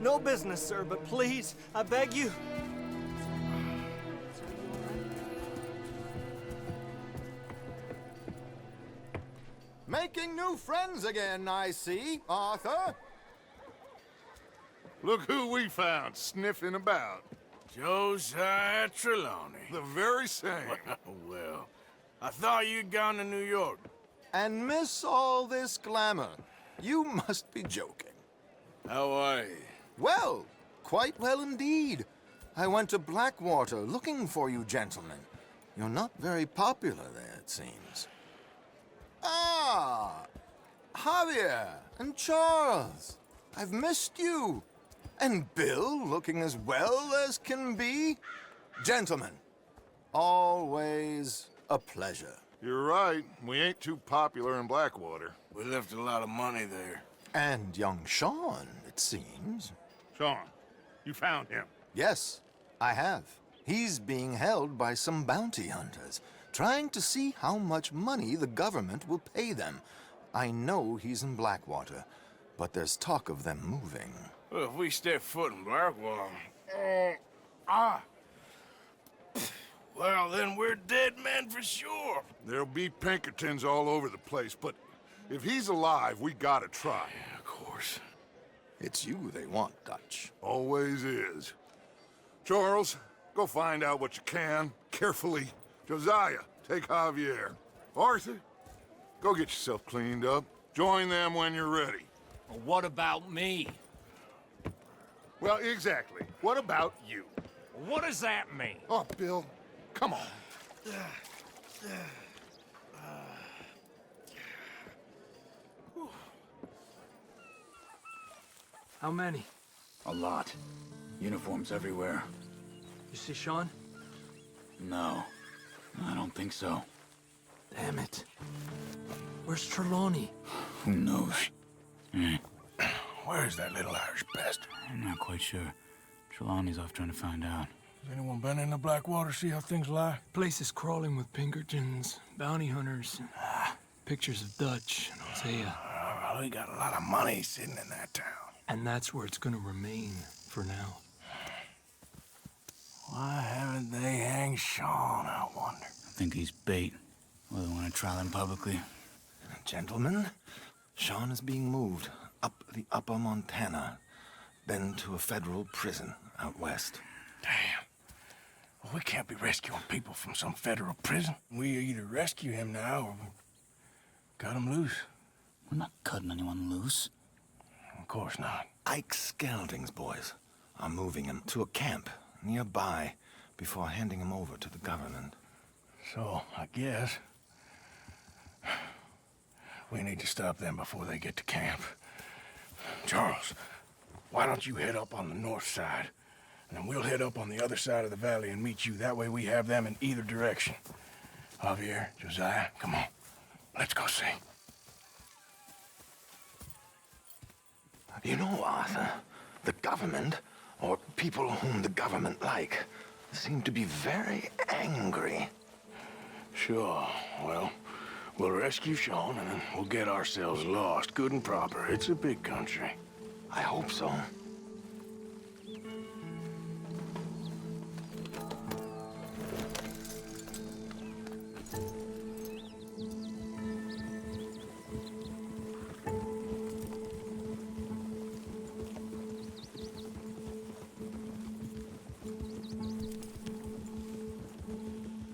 No business, sir, but please, I beg you. Making new friends again, I see, Arthur. Look who we found sniffing about. Josiah Trelawney. The very same. Well, I thought you'd gone to New York. And miss all this glamour. You must be joking. How are you? Well, quite well indeed. I went to Blackwater looking for you gentlemen. You're not very popular there, it seems. Ah, Javier and Charles. I've missed you. And Bill looking as well as can be. Gentlemen, always a pleasure. You're right. We ain't too popular in Blackwater. We left a lot of money there. And young Sean, it seems. Sean, you found him? Yes, I have. He's being held by some bounty hunters, trying to see how much money the government will pay them. I know he's in Blackwater, but there's talk of them moving. Well, if we step foot in Blackwater... Well, then we're dead men for sure. There'll be Pinkertons all over the place, but if he's alive, we gotta try. Yeah, of course. It's you they want, Dutch. Always is. Charles, go find out what you can, carefully. Josiah, take Javier. Arthur, go get yourself cleaned up. Join them when you're ready. Well, what about me? Well, exactly. What about you? What does that mean? Oh, Bill, come on. How many? A lot. Uniforms everywhere. You see Sean? No, I don't think so. Damn it. Where's Trelawney? Who knows? Where's that little Irish bastard? I'm not quite sure. Trelawney's off trying to find out. Has anyone been in the Blackwater, see how things lie? Place is crawling with Pinkertons, bounty hunters, pictures of Dutch and Hosea. Well, we got a lot of money sitting in that town. And that's where it's gonna remain for now. Why haven't they hanged Sean, I wonder? I think he's bait. Well, they want to trial him publicly. Gentlemen, Sean is being moved up the upper Montana, then to a federal prison out west. Damn. Well, we can't be rescuing people from some federal prison. We either rescue him now or we cut him loose. We're not cutting anyone loose. Of course not. Ike Skelding's boys are moving him to a camp nearby before handing him over to the government. So, I guess we need to stop them before they get to camp. Charles, why don't you head up on the north side, and then we'll head up on the other side of the valley and meet you. That way we have them in either direction. Javier, Josiah, come on. Let's go see. You know, Arthur, the government, or people whom the government like, seem to be very angry. Sure. Well, we'll rescue Sean, and then we'll get ourselves lost, good and proper. It's a big country. I hope so.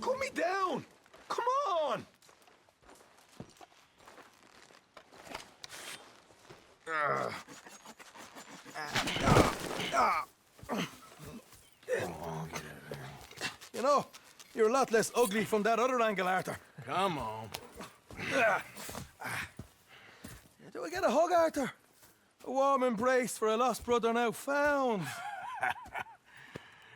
Cool me down! Come on! You know, you're a lot less ugly from that other angle, Arthur. Come on. Do we get a hug, Arthur? A warm embrace for a lost brother now found.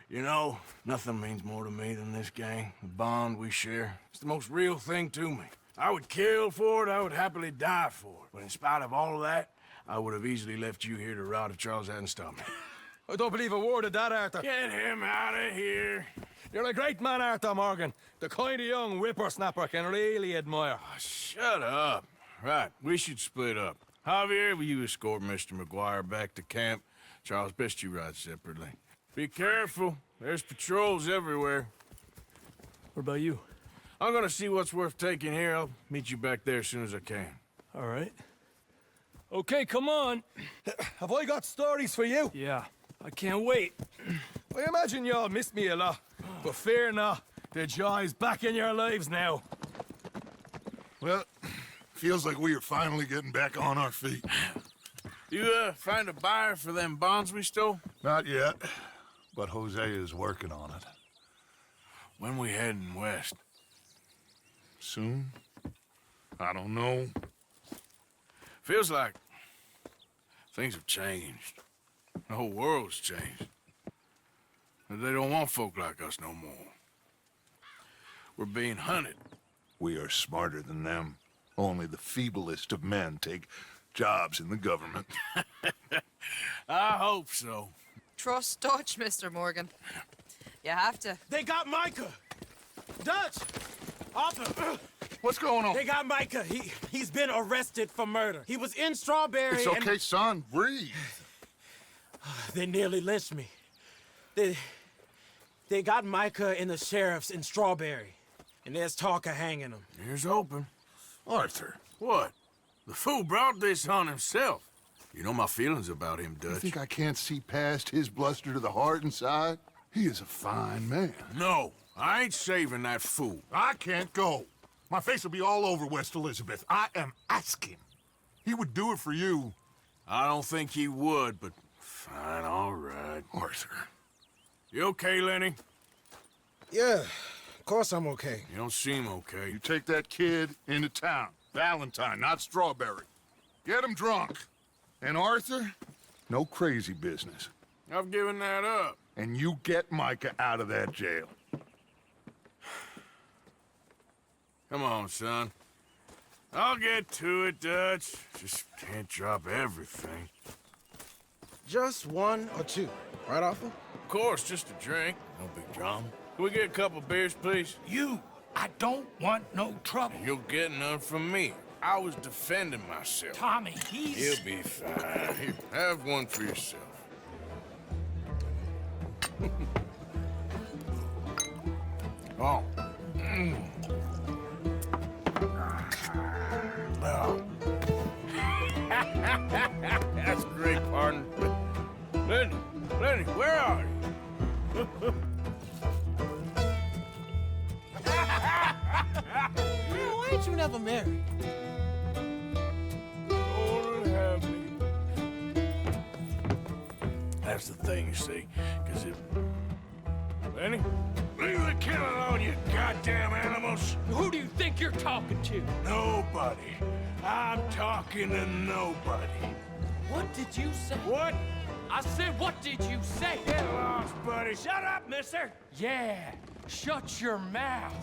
You know, nothing means more to me than this gang, the bond we share. It's the most real thing to me. I would kill for it, I would happily die for it. But in spite of all of that, I would have easily left you here to rot if Charles hadn't stopped me. I don't believe a word of that, Arthur. Get him out of here. You're a great man, Arthur Morgan. The kind of young whippersnapper can really admire. Oh, shut up. Right, we should split up. Javier, will you escort Mr. McGuire back to camp? Charles, best you ride separately. Be careful. There's patrols everywhere. What about you? I'm gonna see what's worth taking here. I'll meet you back there as soon as I can. All right. Okay, come on. Have I got stories for you? Yeah, I can't wait. I imagine y'all missed me a lot, but fear not. The joy's back in your lives now. Well, feels like we are finally getting back on our feet. You, find a buyer for them bonds we stole? Not yet, but Hosea is working on it. When we heading west? Soon? I don't know. Feels like things have changed. The whole world's changed. They don't want folk like us no more. We're being hunted. We are smarter than them. Only the feeblest of men take jobs in the government. I hope so. Trust Dutch, Mr. Morgan. You have to. They got Micah! Dutch! Arthur! What's going on? They got Micah. He's been arrested for murder. He was in Strawberry. It's okay, son. Breathe. They nearly lynched me. They got Micah and the sheriffs in Strawberry. And there's talk of hanging him. Here's hoping. Arthur. What? The fool brought this on himself. You know my feelings about him, Dutch. You think I can't see past his bluster to the heart inside? He is a fine man. No, I ain't saving that fool. I can't go. My face will be all over West Elizabeth. I am asking. He would do it for you. I don't think he would, but fine, all right. Arthur. You okay, Lenny? Yeah, of course I'm okay. You don't seem okay. You take that kid into town. Valentine, not Strawberry. Get him drunk. And Arthur, no crazy business. I've given that up. And you get Micah out of that jail. Come on, son. I'll get to it, Dutch. Just can't drop everything. Just one or two, right, Arthur? Of course, just a drink. No big drama. Can we get a couple beers, please? I don't want no trouble. You'll get none from me. I was defending myself. Tommy, he's... He'll be fine. Here, have one for yourself. Oh. Oh. That's great, partner. Linde, where are you? Why ain't you never married? Lord have me. That's the thing, you see, because it... Lenny? Leave the killing alone, you goddamn animals! Who do you think you're talking to? Nobody. I'm talking to nobody. What did you say? What? I said, what did you say? Get lost, buddy. Shut up, mister! Yeah, shut your mouth.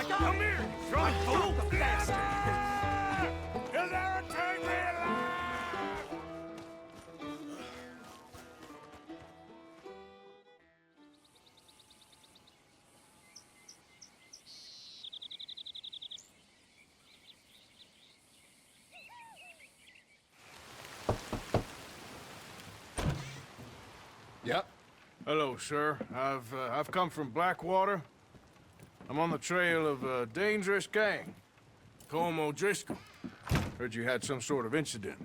Come here, drunk fool! Bastard! You'll never take me alive! Yep. Hello, sir. I've come from Blackwater. I'm on the trail of a dangerous gang. Colm O'Driscoll. Heard you had some sort of incident.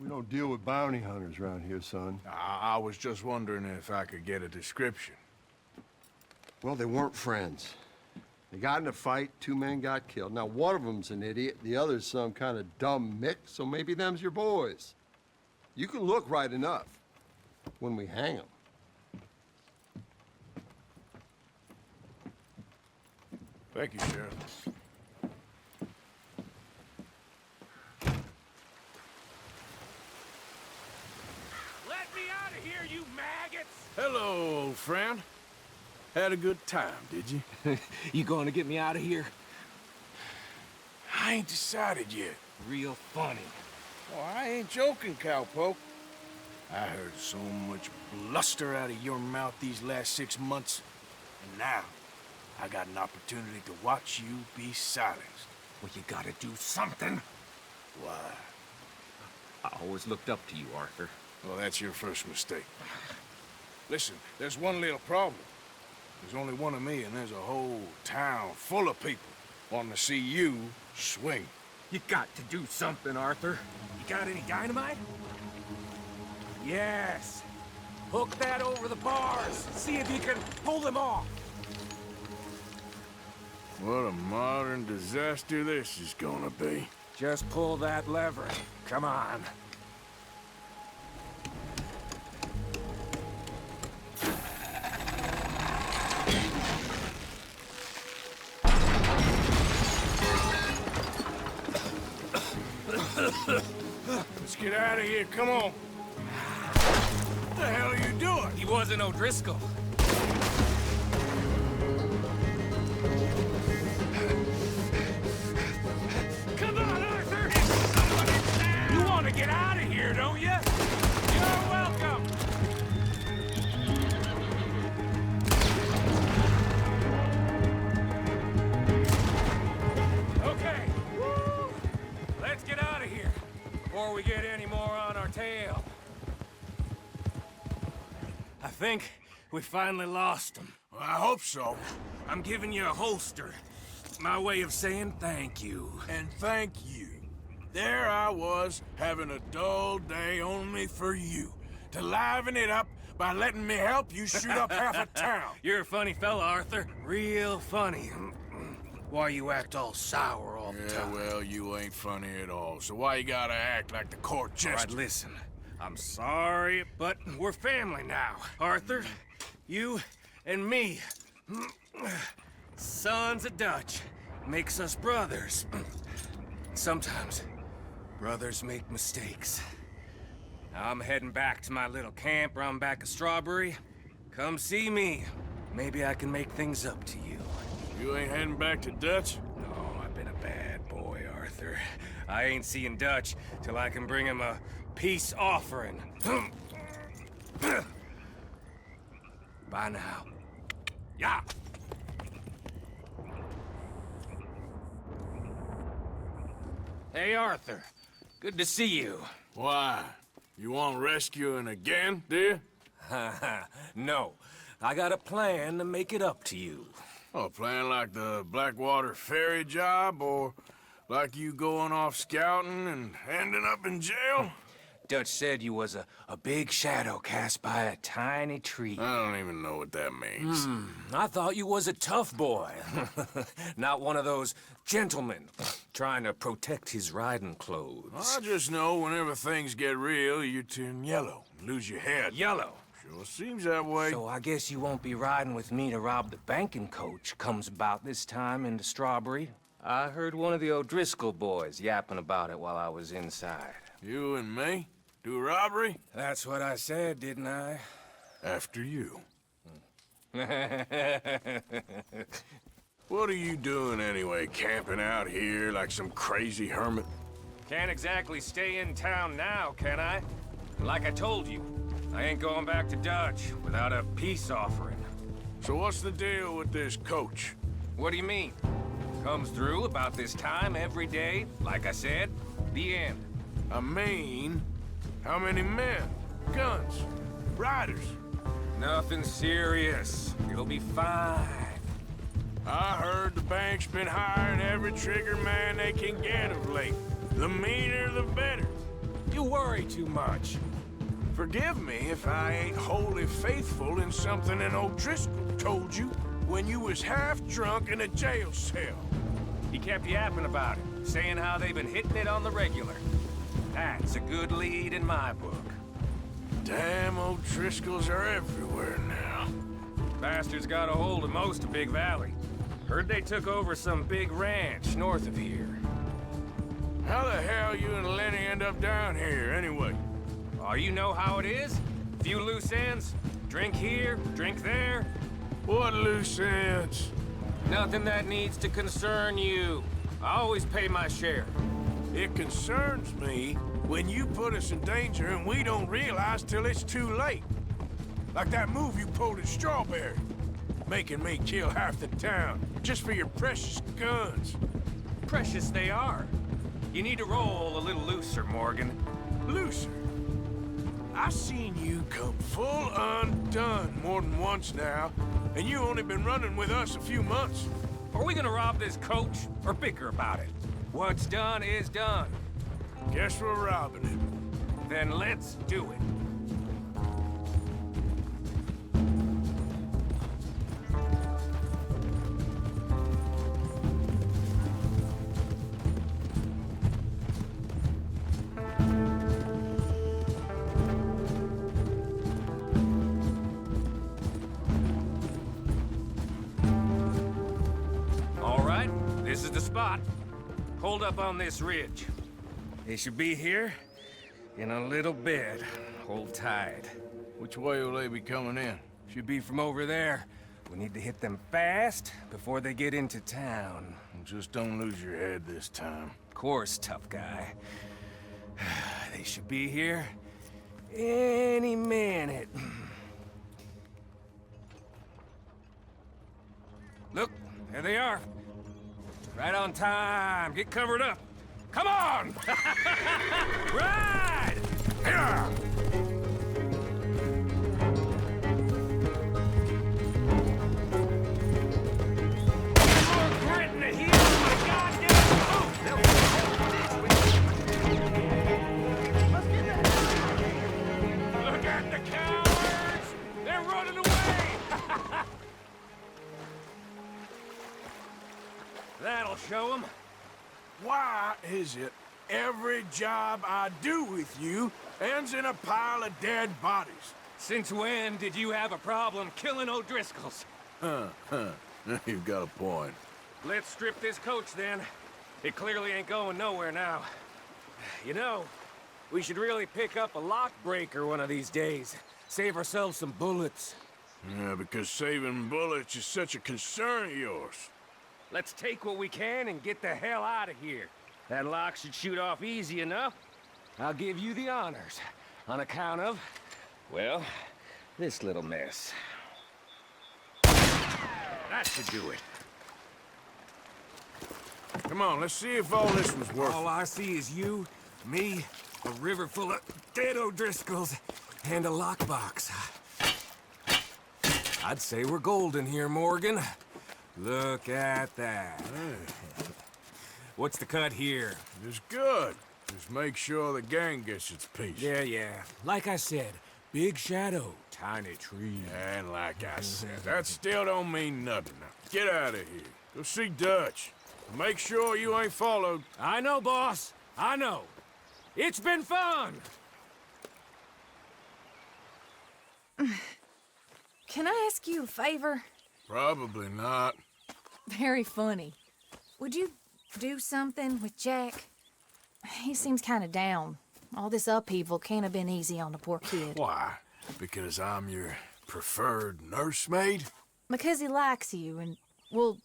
We don't deal with bounty hunters around here, son. I was just wondering if I could get a description. Well, they weren't friends. They got in a fight, 2 men got killed. Now, one of them's an idiot, the other's some kind of dumb mix, so maybe them's your boys. You can look right enough when we hang them. Thank you, Sheriff. Let me out of here, you maggots! Hello, old friend. Had a good time, did you? You going to get me out of here? I ain't decided yet. Real funny. Oh, I ain't joking, cowpoke. I heard so much bluster out of your mouth these last 6 months, and now I got an opportunity to watch you be silenced. Well, you gotta do something. Why? I always looked up to you, Arthur. Well, that's your first mistake. Listen, there's one little problem. There's only one of me, and there's a whole town full of people wanting to see you swing. You got to do something, Arthur. You got any dynamite? Yes. Hook that over the bars. See if you can pull them off. What a modern disaster this is gonna be. Just pull that lever. Come on. Let's get out of here, come on. What the hell are you doing? He wasn't O'Driscoll. Come on, Arthur! You want to get out of here, don't you? You're welcome! Okay. Woo! Let's get out of here before we get any more on our tail. I think we finally lost him. Well, I hope so. I'm giving you a holster. My way of saying thank you. And thank you. There I was, having a dull day only for you. To liven it up by letting me help you shoot up half a town. You're a funny fella, Arthur. Real funny. Why you act all sour all the time? Well, you ain't funny at all. So why you gotta act like the court jester? All right, listen. I'm sorry, but we're family now. Arthur, you and me, sons of Dutch, makes us brothers. Sometimes, brothers make mistakes. I'm heading back to my little camp around back of Strawberry. Come see me. Maybe I can make things up to you. You ain't heading back to Dutch? No, I've been a bad boy, Arthur. I ain't seeing Dutch till I can bring him a peace offering. Bye now. Yeah. Hey, Arthur. Good to see you. Why? You want rescuing again, dear? No. I got a plan to make it up to you. Oh, a plan like the Blackwater ferry job, or like you going off scouting and ending up in jail? Dutch said you was a big shadow cast by a tiny tree. I don't even know what that means. I thought you was a tough boy. Not one of those gentlemen trying to protect his riding clothes. I just know whenever things get real, you turn yellow, lose your head. Yellow? Sure seems that way. So I guess you won't be riding with me to rob the banking coach comes about this time into Strawberry. I heard one of the O'Driscoll boys yapping about it while I was inside. You and me? Do a robbery? That's what I said, didn't I? After you. What are you doing anyway, camping out here like some crazy hermit? Can't exactly stay in town now, can I? Like I told you, I ain't going back to Dutch without a peace offering. So what's the deal with this coach? What do you mean? Comes through about this time every day, like I said. The end. I mean, how many men? Guns? Riders? Nothing serious. It'll be fine. I heard the bank's been hiring every trigger man they can get of late. The meaner, the better. You worry too much. Forgive me if I ain't wholly faithful in something an O'Driscoll told you when you was half drunk in a jail cell. He kept yapping about it, saying how they've been hitting it on the regular. That's a good lead in my book. Damn O'Driscolls are everywhere now. Bastards got a hold of most of Big Valley. Heard they took over some big ranch north of here. How the hell you and Lenny end up down here, anyway? Oh, you know how it is? Few loose ends. Drink here, drink there. What loose ends? Nothing that needs to concern you. I always pay my share. It concerns me when you put us in danger and we don't realize till it's too late. Like that move you pulled in Strawberry. Making me kill half the town, just for your precious guns. Precious they are. You need to roll a little looser, Morgan. Looser? I've seen you come full undone more than once now, and you only been running with us a few months. Are we gonna rob this coach, or bicker about it? What's done is done. Guess we're robbing it. Then let's do it. This is the spot. Hold up on this ridge. They should be here in a little bit. Hold tight. Which way will they be coming in? Should be from over there. We need to hit them fast before they get into town. Just don't lose your head this time. Of course, tough guy. They should be here any minute. Look, there they are. Right on time. Get covered up. Come on! Ride! Here! More grit in the heels of my goddamn Look at the cowards! They're running away! That'll show them. Why is it every job I do with you ends in a pile of dead bodies? Since when did you have a problem killing O'Driscolls? You've got a point. Let's strip this coach then. It clearly ain't going nowhere now. You know, we should really pick up a lock breaker one of these days. Save ourselves some bullets. Yeah, because saving bullets is such a concern of yours. Let's take what we can and get the hell out of here. That lock should shoot off easy enough. I'll give you the honors. On account of, well, this little mess. That should do it. Come on, let's see if all this was worth it. All I see is you, me, a river full of dead O'Driscolls, and a lockbox. I'd say we're golden here, Morgan. Look at that. What's the cut here? It's good. Just make sure the gang gets its piece. Yeah. Like I said, big shadow, tiny tree. And like I said, that still don't mean nothing now. Get out of here. Go see Dutch. Make sure you ain't followed. I know, boss. I know. It's been fun. Can I ask you a favor? Probably not. Very funny. Would you do something with Jack? He seems kind of down. All this upheaval can't have been easy on the poor kid. Why? Because I'm your preferred nursemaid? Because he likes you and, well,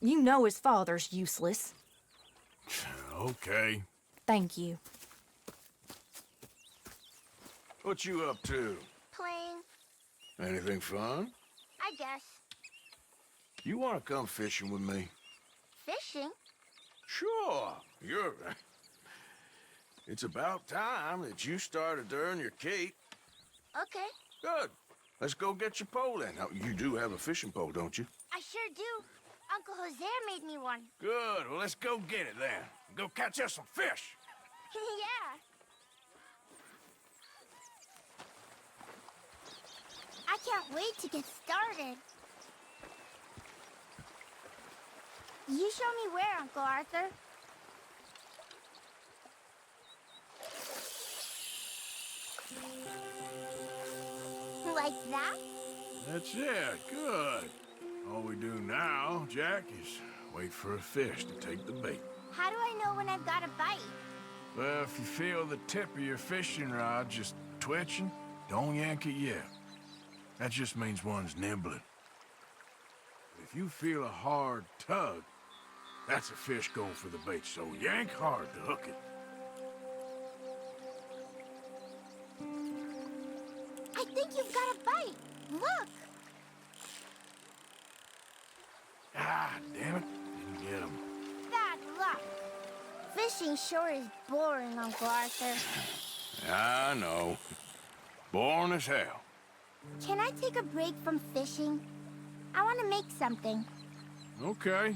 you know his father's useless. Okay. Thank you. What you up to? Playing, Anything fun? I guess. You want to come fishing with me? Fishing? Sure. It's about time that you started to earn your keep. Okay. Good. Let's go get your pole then. Now, you do have a fishing pole, don't you? I sure do. Uncle Jose made me one. Good. Well, let's go get it then. Go catch us some fish. Yeah. I can't wait to get started. You show me where, Uncle Arthur. Like that? That's it. Good. All we do now, Jack, is wait for a fish to take the bait. How do I know when I've got a bite? Well, if you feel the tip of your fishing rod just twitching, don't yank it yet. That just means one's nibbling. If you feel a hard tug, that's a fish going for the bait, so yank hard to hook it. I think you've got a bite. Look! Ah, damn it. Didn't get him. Bad luck. Fishing sure is boring, Uncle Arthur. I know. Boring as hell. Can I take a break from fishing? I want to make something. Okay.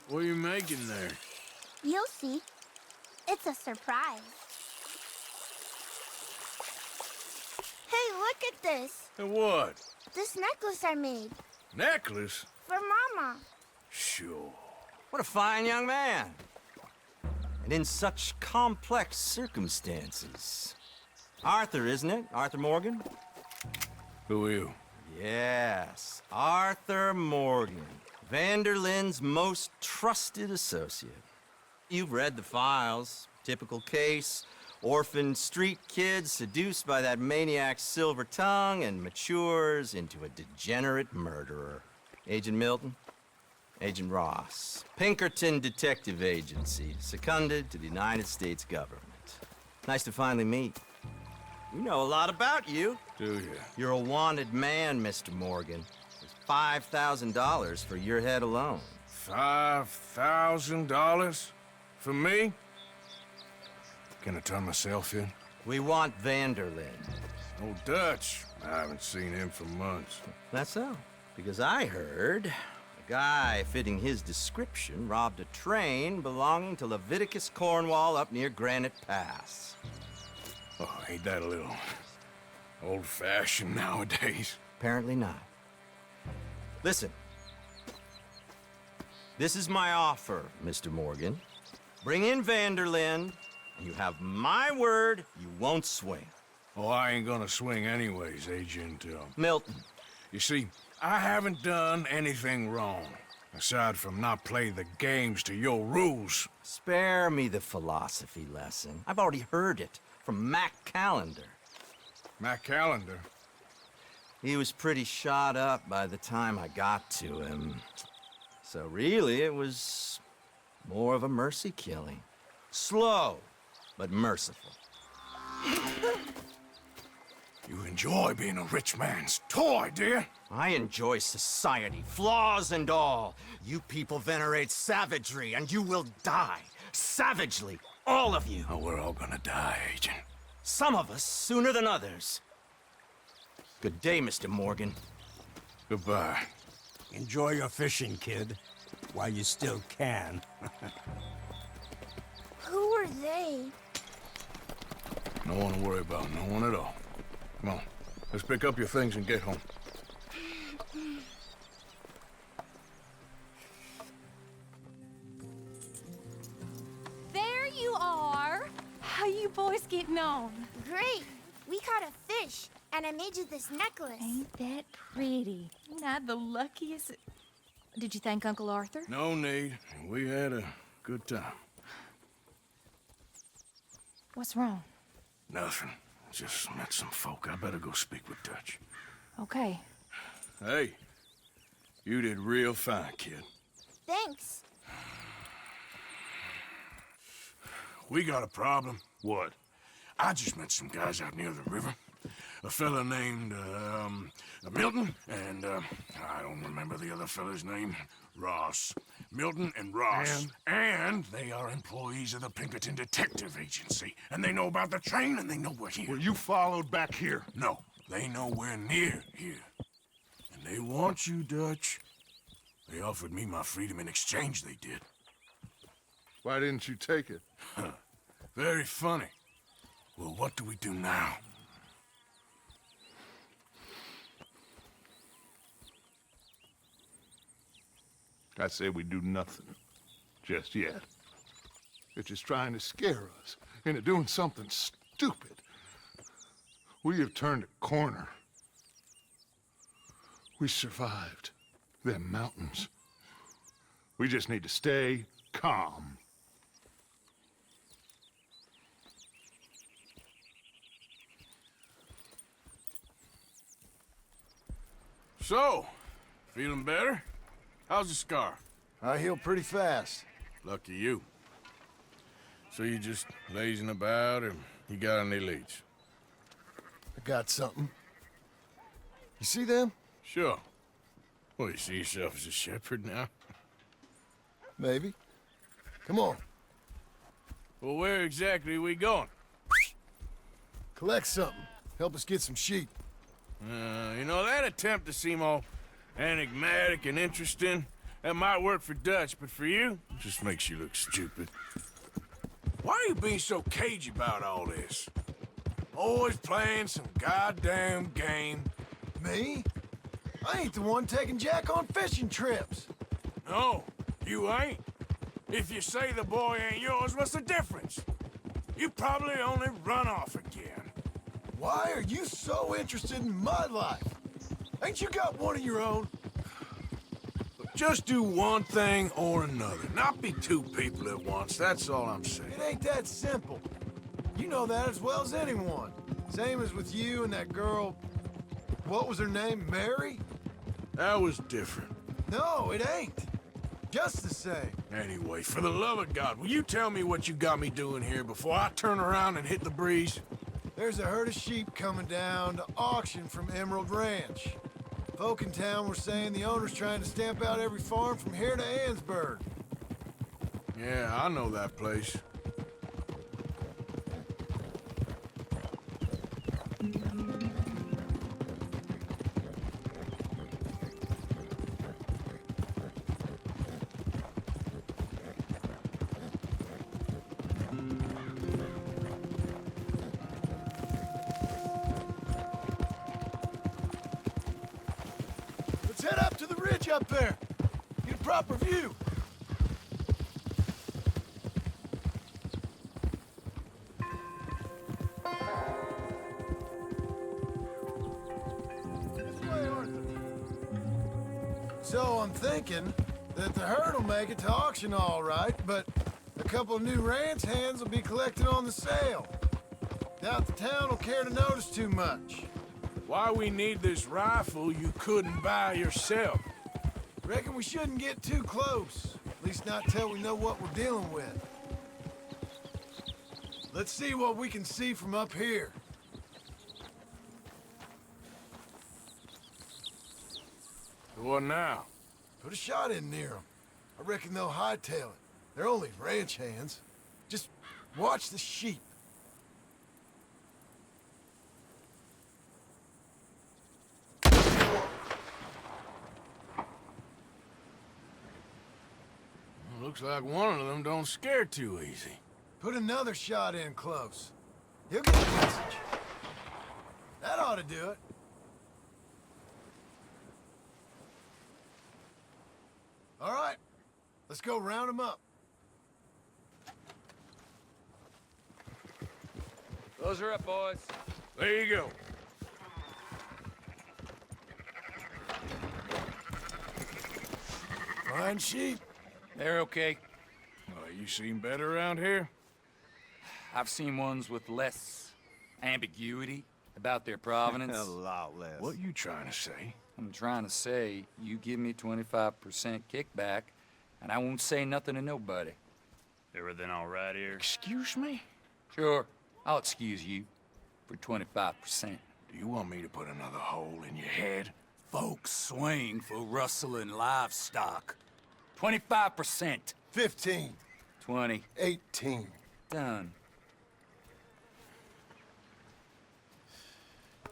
What are you making there? You'll see. It's a surprise. Hey, look at this. What? This necklace I made. Necklace? For Mama. Sure. What a fine young man. And in such complex circumstances. Arthur, isn't it? Arthur Morgan? Who are you? Yes, Arthur Morgan. Vanderlyn's most trusted associate. You've read the files. Typical case. Orphaned street kid seduced by that maniac's silver tongue and matures into a degenerate murderer. Agent Milton? Agent Ross. Pinkerton Detective Agency, seconded to the United States government. Nice to finally meet. We know a lot about you. Do you? You're a wanted man, Mr. Morgan. There's $5,000 for your head alone. $5,000? For me? Can I turn myself in? We want Vanderlyn. Oh, Dutch. I haven't seen him for months. That's so. Because I heard a guy fitting his description robbed a train belonging to Leviticus Cornwall up near Granite Pass. Oh, ain't that a little old-fashioned nowadays? Apparently not. Listen. This is my offer, Mr. Morgan. Bring in Vanderlyn, You have my word you won't swing. Oh, I ain't gonna swing anyways, Agent, Milton. You see, I haven't done anything wrong, aside from not playing the games to your rules. Spare me the philosophy lesson. I've already heard it from Mac Callender. Mac Callender? He was pretty shot up by the time I got to him. So really, it was more of a mercy killing. Slow, but merciful. You enjoy being a rich man's toy, do you? I enjoy society, flaws and all. You people venerate savagery, and you will die. Savagely, all of you. Oh, we're all gonna die, Agent. Some of us sooner than others. Good day, Mr. Morgan. Goodbye. Enjoy your fishing, kid, while you still can. Who are they? No one to worry about, no one at all. Come on, let's pick up your things and get home. There you are. How you boys getting on? Great. We caught a fish, and I made you this necklace. Ain't that pretty? Not the luckiest. Did you thank Uncle Arthur? No need. We had a good time. What's wrong? Nothing. Just met some folk. I better go speak with Dutch. Okay. Hey, you did real fine, kid. Thanks. We got a problem. What? I just met some guys out near the river. A fella named, Milton, and, I don't remember the other fella's name. Ross. Milton and Ross. And they are employees of the Pinkerton Detective Agency. And they know about the train, and they know we're here. Were you followed back here? No, they know we're near here. And they want you, Dutch. They offered me my freedom in exchange, they did. Why didn't you take it? Very funny. Well, what do we do now? I say we do nothing. Just yet. They're just trying to scare us into doing something stupid. We have turned a corner. We survived them mountains. We just need to stay calm. So, feeling better? How's the scar? I heal pretty fast. Lucky you. So you just lazing about, or you got any leads? I got something. You see them? Sure. Well, you see yourself as a shepherd now? Maybe. Come on. Well, where exactly are we going? Collect something. Help us get some sheep. You know, that attempt to seem all enigmatic and interesting, that might work for Dutch, but for you, it just makes you look stupid. Why are you being so cagey about all this? Always playing some goddamn game. Me? I ain't the one taking Jack on fishing trips. No, you ain't. If you say the boy ain't yours, what's the difference? You probably only run off again. Why are you so interested in my life? Ain't you got one of your own? Just do one thing or another. Not be two people at once, that's all I'm saying. It ain't that simple. You know that as well as anyone. Same as with you and that girl... What was her name? Mary? That was different. No, it ain't. Just the same. Anyway, for the love of God, will you tell me what you got me doing here before I turn around and hit the breeze? There's a herd of sheep coming down to auction from Emerald Ranch. Folk in town were saying the owner's trying to stamp out every farm from here to Ansburg. Yeah, I know that place. Let's head up to the ridge up there. Get a proper view. I'm thinking that the herd will make it to auction all right, but a couple of new ranch hands will be collected on the sale. Doubt the town will care to notice too much. Why we need this rifle you couldn't buy yourself? Reckon we shouldn't get too close. At least not till we know what we're dealing with. Let's see what we can see from up here. What now? Put a shot in near them. I reckon they'll hightail it. They're only ranch hands. Just watch the sheep. Looks like one of them don't scare too easy. Put another shot in close. He'll get the message. That ought to do it. All right, let's go round them up. Those are up, boys. There you go. Fine sheep. They're okay. Well, you seen better around here? I've seen ones with less ambiguity about their provenance. A lot less. What you trying to say? I'm trying to say, you give me 25% kickback, and I won't say nothing to nobody. Everything all right here? Excuse me? Sure, I'll excuse you for 25%. Do you want me to put another hole in your head? Folks swing for rustling livestock. 25%. 15. 20. 18. Done.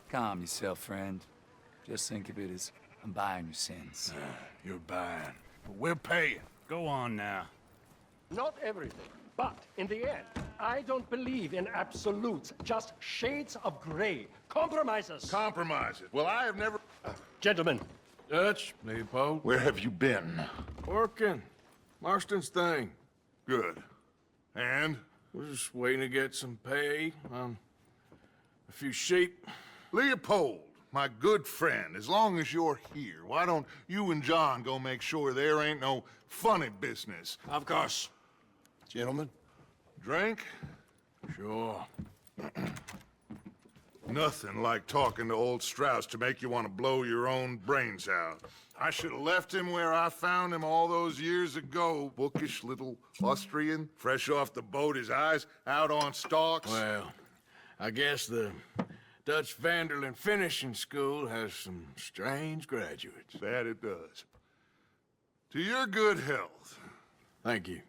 Calm yourself, friend. Just think of it as I'm buying your sins. You're buying, but we're paying. Go on now. Not everything, but in the end, I don't believe in absolutes, just shades of gray. Compromises. Compromises. Well, I have never... Gentlemen. Dutch, Leopold. Where have you been? Working. Marston's thing. Good. And? We're just waiting to get some pay on a few sheep. Leopold, my good friend, as long as you're here, why don't you and John go make sure there ain't no funny business? Of course. Gentlemen. Drink? Sure. Nothing like talking to old Strauss to make you want to blow your own brains out. I should have left him where I found him all those years ago. Bookish little Austrian, fresh off the boat, his eyes out on stalks. Well, I guess the Dutch Vanderlyn Finishing School has some strange graduates. That it does. To your good health. Thank you.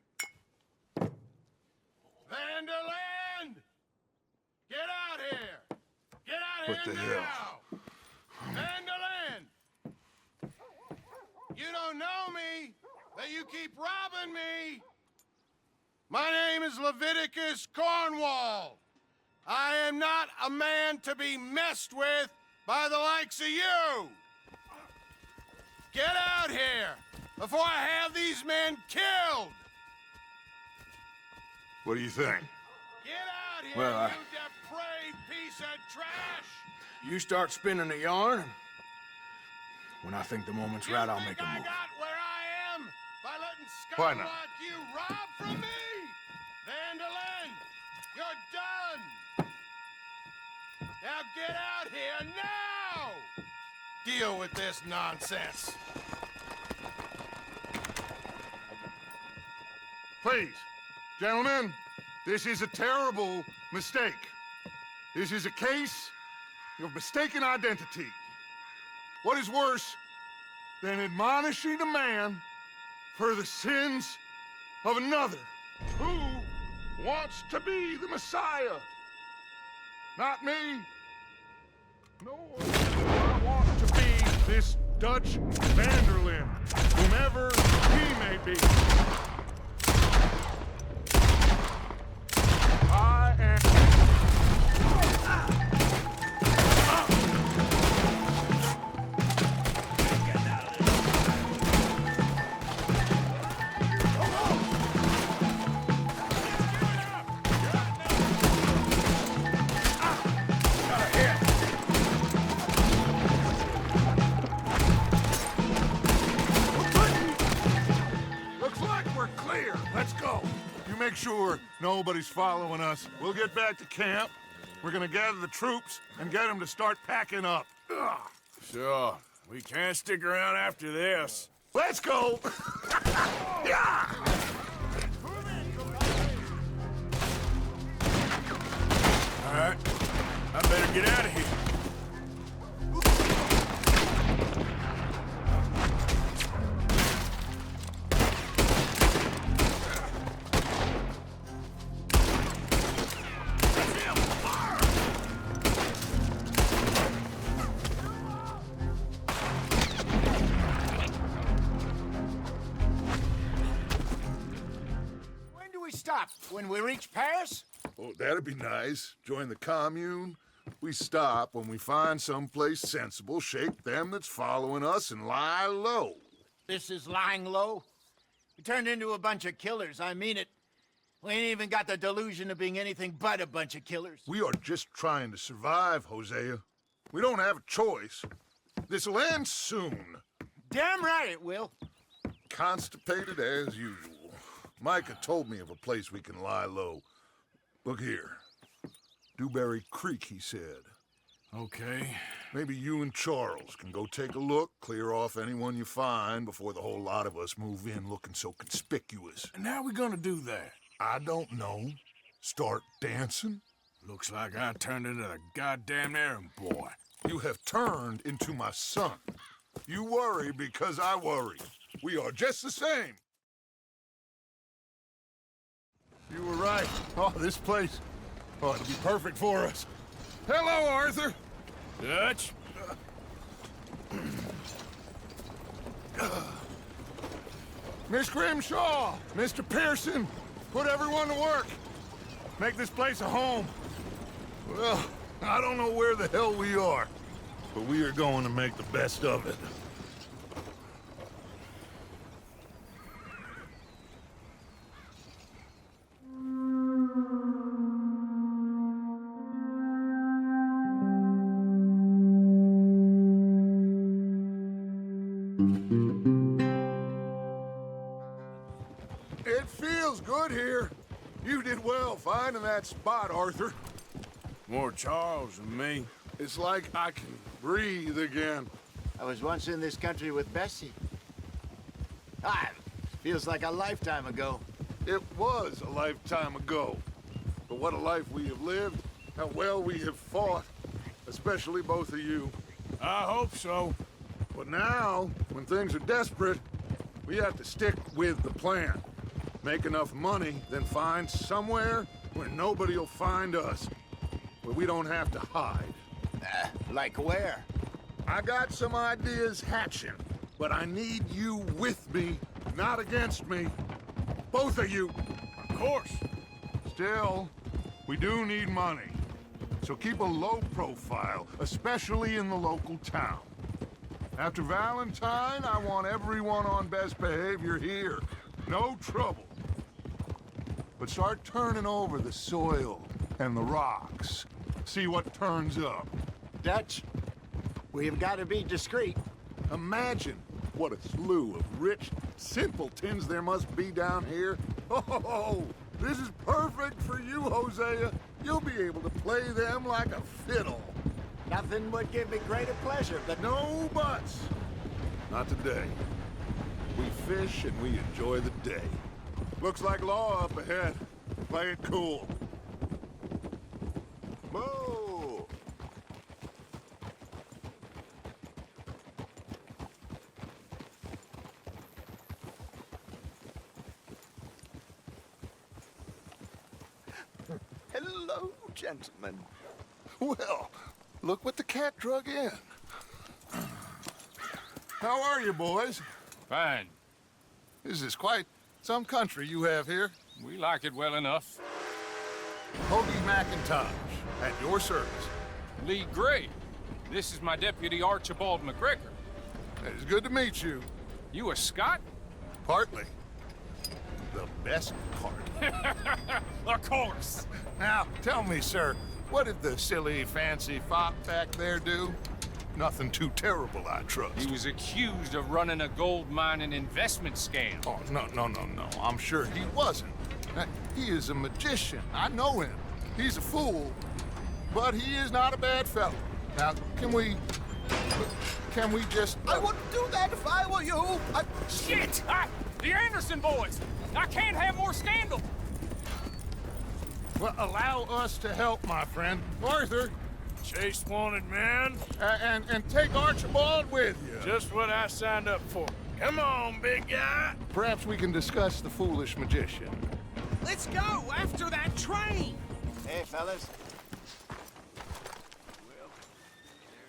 Vanderland! Get out here! Get out What here the now! hell? Vanderland! You don't know me, but you keep robbing me! My name is Leviticus Cornwall. I am not a man to be messed with by the likes of you! Get out here before I have these men killed! What do you think? Get out here, Well, you depraved piece of trash! You start spinning the yarn, and when I think the moment's right, I'll make a I move. got where I am by letting Why scum not? like you rob from me! Vanderlyn, you're done! Now get out here now! Deal with this nonsense. Please, gentlemen, this is a terrible mistake. This is a case of mistaken identity. What is worse than admonishing a man for the sins of another who wants to be the Messiah? Not me. No, I want to be this Dutch Vanderlyn, whomever he may be. I am... make sure nobody's following us. We'll get back to camp. We're gonna gather the troops and get them to start packing up. Ugh. Sure. We can't stick around after this. Let's go! Yeah! All right. I better get out of here. When do we stop? When we reach Paris? Oh, that'd be nice. Join the commune. We stop when we find someplace sensible, shake them that's following us, and lie low. This is lying low? We turned into a bunch of killers, I mean it. We ain't even got the delusion of being anything but a bunch of killers. We are just trying to survive, Hosea. We don't have a choice. This'll end soon. Damn right it will. Constipated as usual. Micah told me of a place we can lie low. Look here. Dewberry Creek, he said. Okay. Maybe you and Charles can go take a look, clear off anyone you find before the whole lot of us move in looking so conspicuous. And how we gonna do that? I don't know. Start dancing? Looks like I turned into the goddamn errand boy. You have turned into my son. You worry because I worry. We are just the same. You were right. Oh, this place ought to be perfect for us. Hello, Arthur. Dutch? Miss Grimshaw, Mr. Pearson, put everyone to work. Make this place a home. Well, I don't know where the hell we are, but we are going to make the best of it. It feels good here. You did well finding that spot, Arthur. More Charles than me. It's like I can breathe again. I was once in this country with Bessie. Feels like a lifetime ago. It was a lifetime ago. But what a life we have lived. How well we have fought. Especially both of you. I hope so. But now, when things are desperate, we have to stick with the plan. Make enough money, then find somewhere where nobody will find us. Where we don't have to hide. Like where? I got some ideas hatching, but I need you with me, not against me. Both of you. Of course. Still, we do need money. So keep a low profile, especially in the local town. After Valentine, I want everyone on best behavior here. No trouble. But start turning over the soil and the rocks. See what turns up. Dutch, we've got to be discreet. Imagine what a slew of rich simpletons there must be down here. Oh, this is perfect for you, Hosea. You'll be able to play them like a fiddle. Nothing would give me greater pleasure, but No buts. Not today. We fish and we enjoy the day. Looks like law up ahead. Play it cool. Moo! Hello, gentlemen. Well, look what the cat drug in. How are you, boys? Fine. This is quite some country you have here. We like it well enough. Hoagie McIntosh, at your service. Lee Gray. This is my deputy Archibald McGregor. It's good to meet you. You a Scot? Partly. The best part. Of course. Now, tell me, sir, what did the silly, fancy fop back there do? Nothing too terrible, I trust. He was accused of running a gold mine and investment scam. Oh, no. I'm sure he wasn't. He is a magician. I know him. He's a fool, but he is not a bad fellow. Now, can we just... I wouldn't do that if I were you. Shit! The Anderson boys! I can't have more scandal! Well, allow us to help, my friend. Arthur! Chase wanted man. And take Archibald with you. Just what I signed up for. Come on, big guy. Perhaps we can discuss the foolish magician. Let's go after that train. Hey, fellas.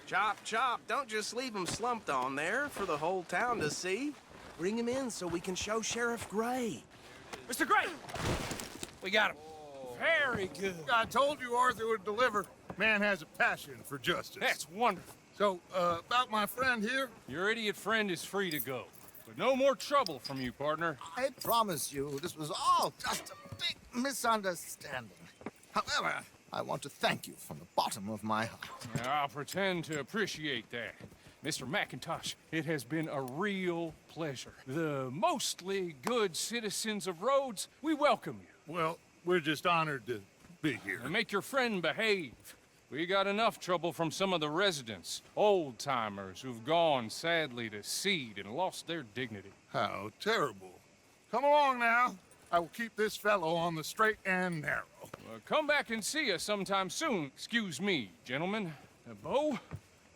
Chop, chop. Don't just leave him slumped on there for the whole town to see. Bring him in so we can show Sheriff Gray. Mr. Gray! We got him. Very good. I told you Arthur would deliver. Man has a passion for justice. That's wonderful. So, about my friend here? Your idiot friend is free to go. But no more trouble from you, partner. I promise you, this was all just a big misunderstanding. However, I want to thank you from the bottom of my heart. I'll pretend to appreciate that. Mr. McIntosh, it has been a real pleasure. The mostly good citizens of Rhodes, we welcome you. Well, we're just honored to be here. And make your friend behave. We got enough trouble from some of the residents, old-timers who've gone, sadly, to seed and lost their dignity. How terrible. Come along now. I will keep this fellow on the straight and narrow. Come back and see us sometime soon. Excuse me, gentlemen. Bo,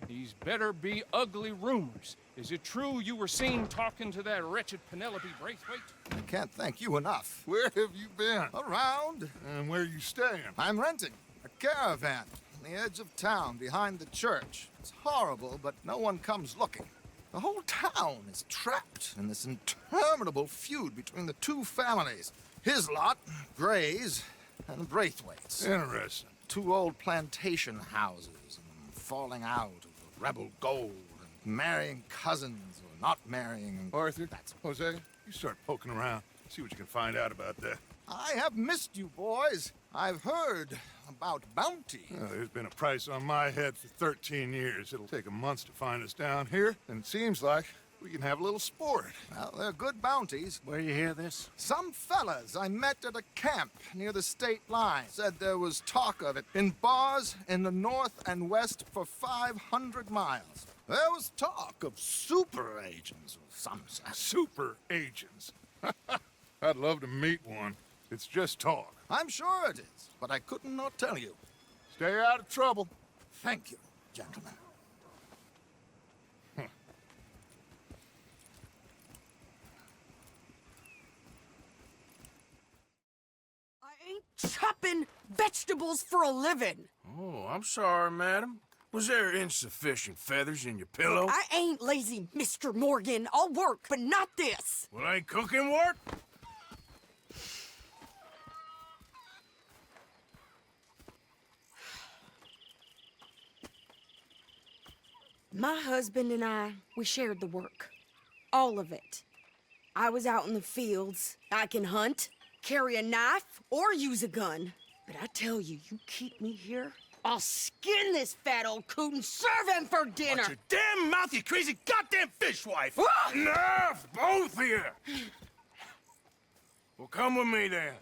these better be ugly rumors. Is it true you were seen talking to that wretched Penelope Braithwaite? I can't thank you enough. Where have you been? Around. And where are you staying? I'm renting a caravan on the edge of town behind the church. It's horrible, but no one comes looking. The whole town is trapped in this interminable feud between the two families. His lot, Gray's, and the Braithwaites. Interesting. Two old plantation houses, and falling out over rebel gold, and marrying cousins or not marrying. And Arthur, Jose, you start poking around. See what you can find out about that. I have missed you, boys. I've heard about bounty. There's been a price on my head for 13 years. It'll take a month to find us down here, and it seems like we can have a little sport. Well, they're good bounties. Where you hear this? Some fellas I met at a camp near the state line said there was talk of it in bars in the north and west for 500 miles. There was talk of super agents of some sort. Super agents? I'd love to meet one. It's just talk. I'm sure it is, but I couldn't not tell you. Stay out of trouble. Thank you, gentlemen. Chopping vegetables for a living. Oh, I'm sorry, madam. Was there insufficient feathers in your pillow? I ain't lazy, Mr. Morgan. I'll work, but not this. Well, ain't cooking work? My husband and I, we shared the work. All of it. I was out in the fields. I can hunt, carry a knife, or use a gun. But I tell you, you keep me here, I'll skin this fat old coot and serve him for dinner. Watch your damn mouth, you crazy goddamn fishwife! Enough, both of you! Well, come with me then.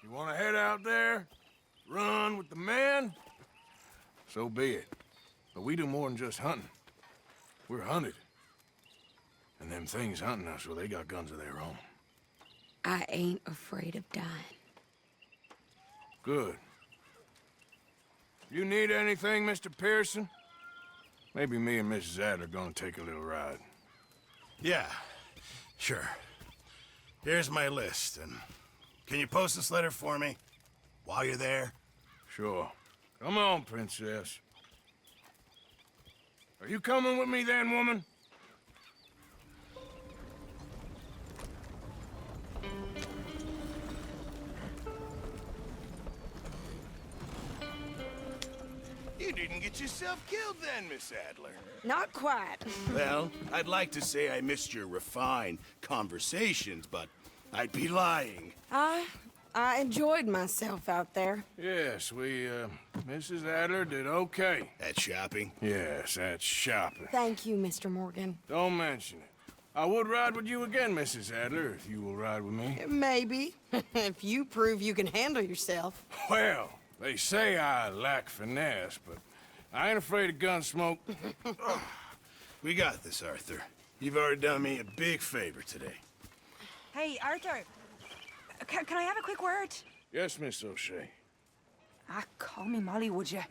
You want to head out there, run with the men? So be it. But we do more than just hunting. We're hunted. And them things hunting us, well, they got guns of their own. I ain't afraid of dying. Good. You need anything, Mr. Pearson? Maybe me and Mrs. Adler gonna take a little ride. Yeah, sure. Here's my list, and can you post this letter for me while you're there? Sure. Come on, princess. Are you coming with me then, woman? You didn't get yourself killed then, Miss Adler. Not quite. Well, I'd like to say I missed your refined conversations, but I'd be lying. I enjoyed myself out there. Yes, Mrs. Adler did okay. At shopping? Yes, at shopping. Thank you, Mr. Morgan. Don't mention it. I would ride with you again, Mrs. Adler, if you will ride with me. Maybe. If you prove you can handle yourself. Well, they say I lack finesse, but I ain't afraid of gun smoke. We got this, Arthur. You've already done me a big favor today. Hey, Arthur. Can I have a quick word? Yes, Miss O'Shea. Call me Molly, would you?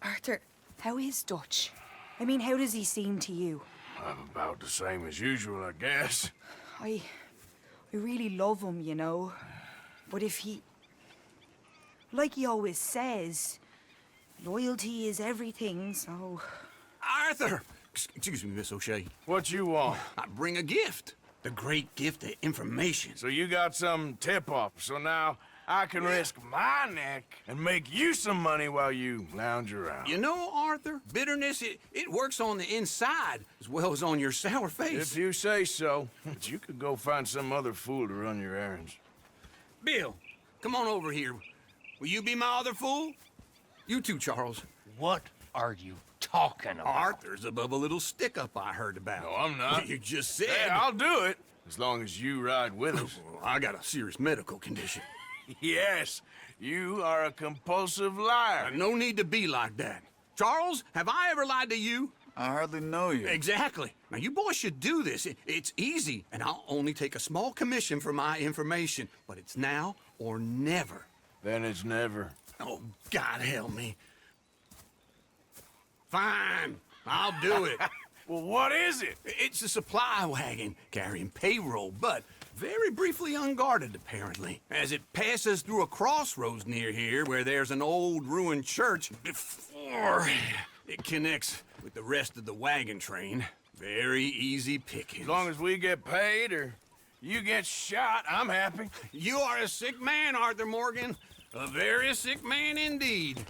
Arthur, how is Dutch? I mean, how does he seem to you? I'm about the same as usual, I guess. I really love him, you know. But if he... Like he always says, loyalty is everything, so... Arthur! Excuse me, Miss O'Shea. What you want? I bring a gift. The great gift of information. So you got some tip-off, so now I can risk my neck and make you some money while you lounge around. You know, Arthur, bitterness, it works on the inside as well as on your sour face. If you say so. But you could go find some other fool to run your errands. Bill, come on over here. Will you be my other fool? You too, Charles. What are you talking about? Arthur's above a little stick-up I heard about. No, I'm not. You just said... Hey, I'll do it, as long as you ride with us. I got a serious medical condition. Yes, you are a compulsive liar. No need to be like that. Charles, have I ever lied to you? I hardly know you. Exactly. Now, you boys should do this. It's easy, and I'll only take a small commission for my information. But it's now or never. Then it's never. Oh, God help me. Fine, I'll do it. Well, what is it? It's a supply wagon carrying payroll, but very briefly unguarded, apparently. As it passes through a crossroads near here where there's an old ruined church before it connects with the rest of the wagon train. Very easy pickings. As long as we get paid or you get shot, I'm happy. You are a sick man, Arthur Morgan. A very sick man indeed.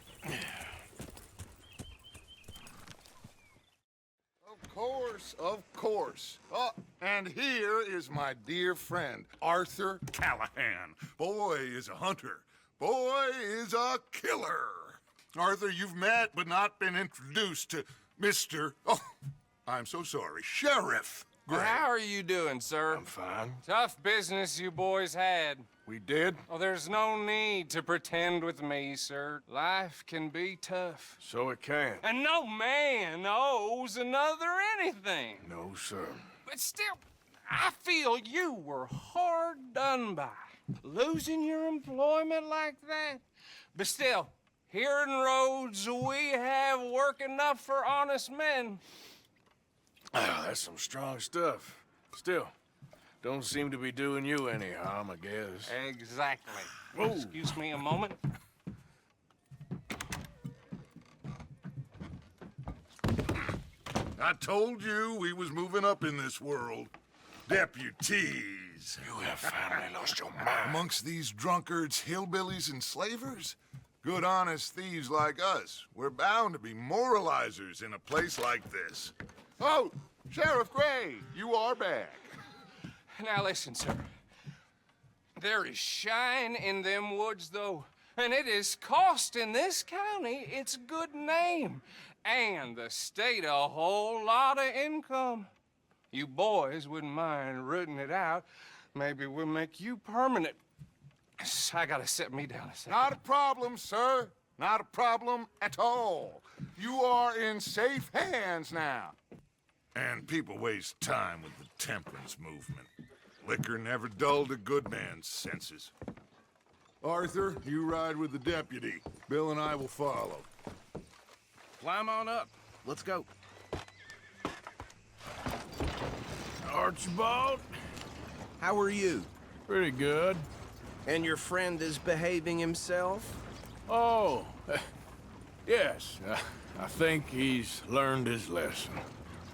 Of course. Oh, and here is my dear friend, Arthur Callahan. Boy is a hunter. Boy is a killer. Arthur, you've met but not been introduced to Mr. Oh, I'm so sorry, Sheriff Gray. How are you doing, sir? I'm fine. Tough business you boys had. We did? Oh, there's no need to pretend with me, sir. Life can be tough. So it can. And no man owes another anything. No, sir. But still, I feel you were hard done by. Losing your employment like that. But still, here in Rhodes, we have work enough for honest men. Oh, that's some strong stuff. Still, don't seem to be doing you any harm, I guess. Exactly. Whoa. Excuse me a moment. I told you we was moving up in this world. Deputies. You have finally lost your mind. Amongst these drunkards, hillbillies, and slavers? Good, honest thieves like us. We're bound to be moralizers in a place like this. Oh, Sheriff Gray, you are back. Now listen, sir. There is shine in them woods, though, and it is costing this county its good name and the state a whole lot of income. You boys wouldn't mind rooting it out. Maybe we'll make you permanent. I gotta sit me down a second. Not a problem, sir. Not a problem at all. You are in safe hands now. And people waste time with the temperance movement. Liquor never dulled a good man's senses. Arthur, you ride with the deputy. Bill and I will follow. Climb on up. Let's go. Archibald? How are you? Pretty good. And your friend is behaving himself? Oh, yes. I think he's learned his lesson.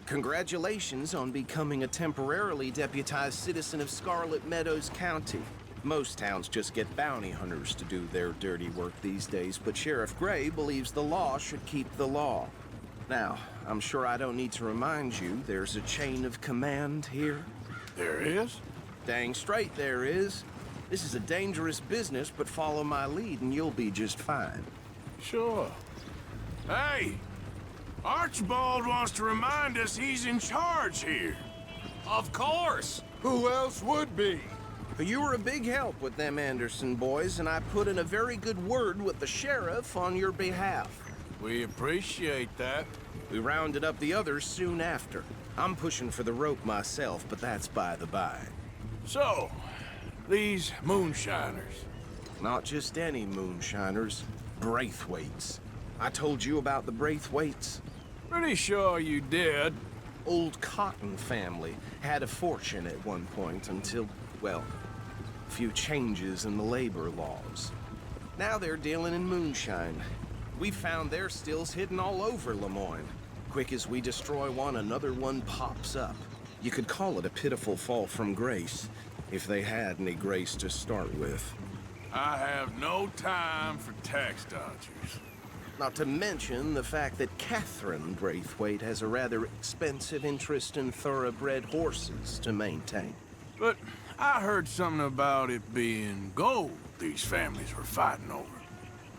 Congratulations on becoming a temporarily deputized citizen of Scarlet Meadows County. Most towns just get bounty hunters to do their dirty work these days, but Sheriff Gray believes the law should keep the law. Now, I'm sure I don't need to remind you there's a chain of command here. There is? Dang straight there is. This is a dangerous business, but follow my lead and you'll be just fine. Sure. Hey! Archibald wants to remind us he's in charge here. Of course. Who else would be? You were a big help with them Anderson boys, and I put in a very good word with the sheriff on your behalf. We appreciate that. We rounded up the others soon after. I'm pushing for the rope myself, but that's by the by. So, these moonshiners. Not just any moonshiners, Braithwaites. I told you about the Braithwaites? Pretty sure you did. Old Cotton family had a fortune at one point until, well, a few changes in the labor laws. Now they're dealing in moonshine. We found their stills hidden all over Lemoyne. Quick as we destroy one, another one pops up. You could call it a pitiful fall from grace, if they had any grace to start with. I have no time for tax dodgers. Not to mention the fact that Catherine Braithwaite has a rather expensive interest in thoroughbred horses to maintain. But I heard something about it being gold these families were fighting over.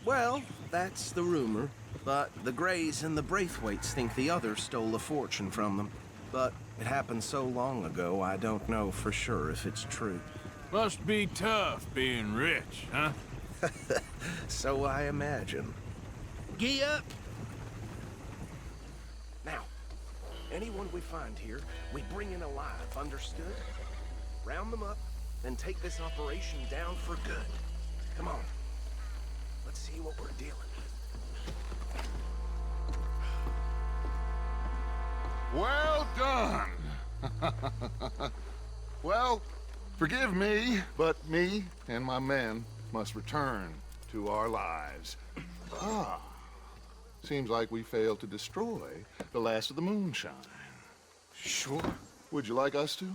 Well, that's the rumor. But the Greys and the Braithwaites think the others stole a fortune from them. But it happened so long ago, I don't know for sure if it's true. Must be tough being rich, huh? So I imagine. Gee up! Now, anyone we find here, we bring in alive, understood? Round them up, then take this operation down for good. Come on. Let's see what we're dealing with. Well done. Well, forgive me, but me and my men must return to our lives. Ah. Seems like we failed to destroy the last of the moonshine. Sure. Would you like us to?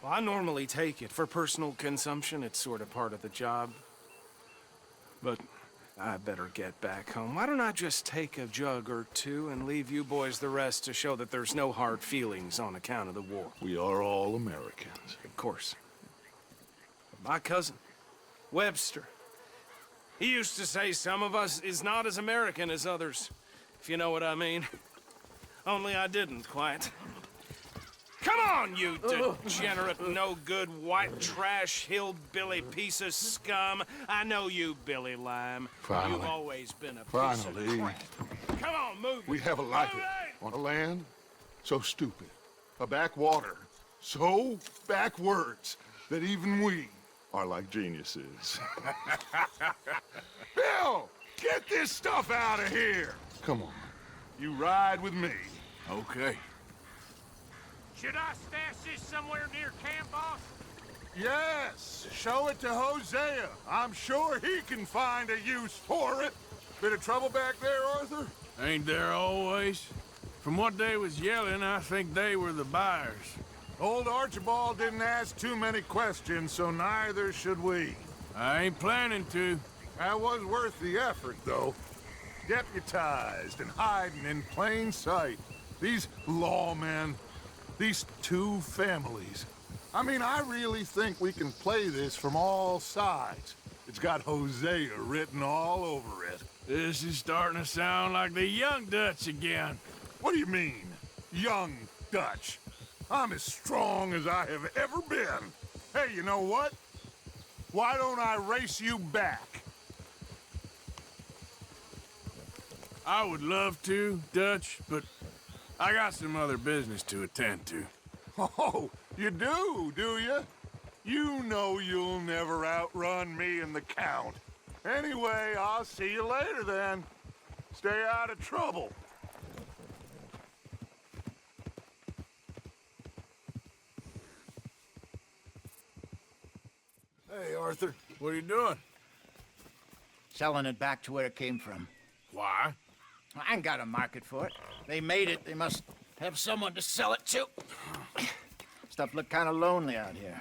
Well, I normally take it. For personal consumption, it's sort of part of the job. But I better get back home. Why don't I just take a jug or two and leave you boys the rest to show that there's no hard feelings on account of the war? We are all Americans. Of course. But my cousin, Webster, he used to say some of us is not as American as others, if you know what I mean. Only I didn't quite. Come on, you degenerate, no-good, white trash, hillbilly piece of scum. I know you, Billy Lime. Finally. You've always been a piece of Finally. crap. Come on, move. We have a life on a land so stupid, a backwater so backwards that even we are like geniuses. Bill, get this stuff out of here. Come on, you ride with me. Okay. Should I stash this somewhere near camp, boss? Yes, show it to Hosea. I'm sure he can find a use for it. Bit of trouble back there, Arthur? Ain't there always? From what they was yelling, I think they were the buyers. Old Archibald didn't ask too many questions, so neither should we. I ain't planning to. That was worth the effort, though. Deputized and hiding in plain sight. These lawmen, these two families. I mean, I really think we can play this from all sides. It's got Hosea written all over it. This is starting to sound like the Young Dutch again. What do you mean, Young Dutch? I'm as strong as I have ever been. Hey, you know what? Why don't I race you back? I would love to, Dutch, but I got some other business to attend to. Oh, you do you? You know you'll never outrun me and the Count. Anyway, I'll see you later then. Stay out of trouble. Hey, Arthur, what are you doing? Selling it back to where it came from. Why? I ain't got a market for it. They made it. They must have someone to sell it to. Stuff look kind of lonely out here.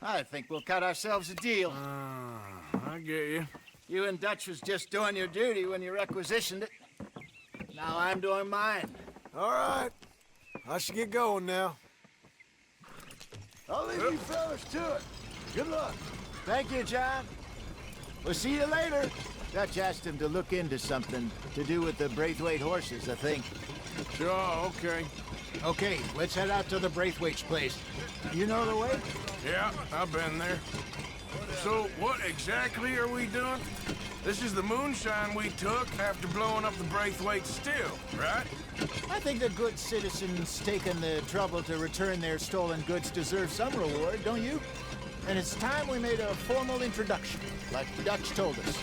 I think we'll cut ourselves a deal. I get you. You and Dutch was just doing your duty when you requisitioned it. Now I'm doing mine. All right. I should get going now. I'll leave you fellas to it. Good luck. Thank you, John. We'll see you later. Dutch asked him to look into something to do with the Braithwaite horses, I think. Sure, okay. Okay, let's head out to the Braithwaite's place. You know the way? Yeah, I've been there. So, what exactly are we doing? This is the moonshine we took after blowing up the Braithwaite still, right? I think the good citizens taking the trouble to return their stolen goods deserve some reward, don't you? And it's time we made a formal introduction, like Dutch told us.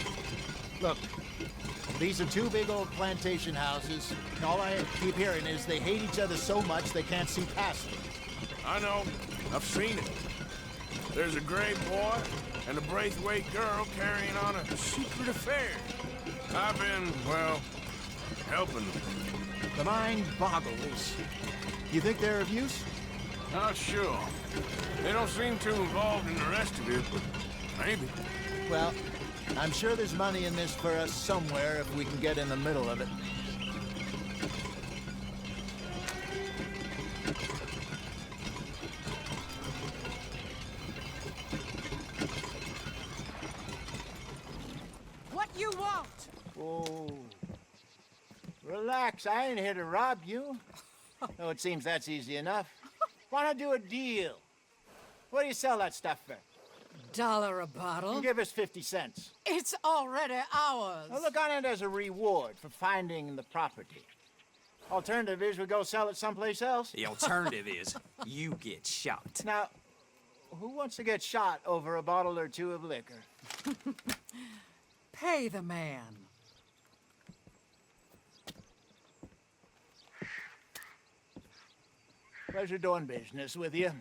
Look, these are two big old plantation houses, and all I keep hearing is they hate each other so much they can't see past them. I know. I've seen it. There's a gray boy and a Braithwaite girl carrying on a secret affair. I've been, well, helping them. The mind boggles. You think they're of use? Not sure. They don't seem too involved in the rest of it, but maybe. Well, I'm sure there's money in this for us somewhere if we can get in the middle of it. What you want? Oh. Relax, I ain't here to rob you. Oh, it seems that's easy enough. Why not do a deal? What do you sell that stuff for? $1 a bottle? You give us 50 cents. It's already ours. Now look on it as a reward for finding the property. Alternative is we go sell it someplace else. The alternative is you get shot. Now, who wants to get shot over a bottle or two of liquor? Pay the man. Pleasure doing business with you.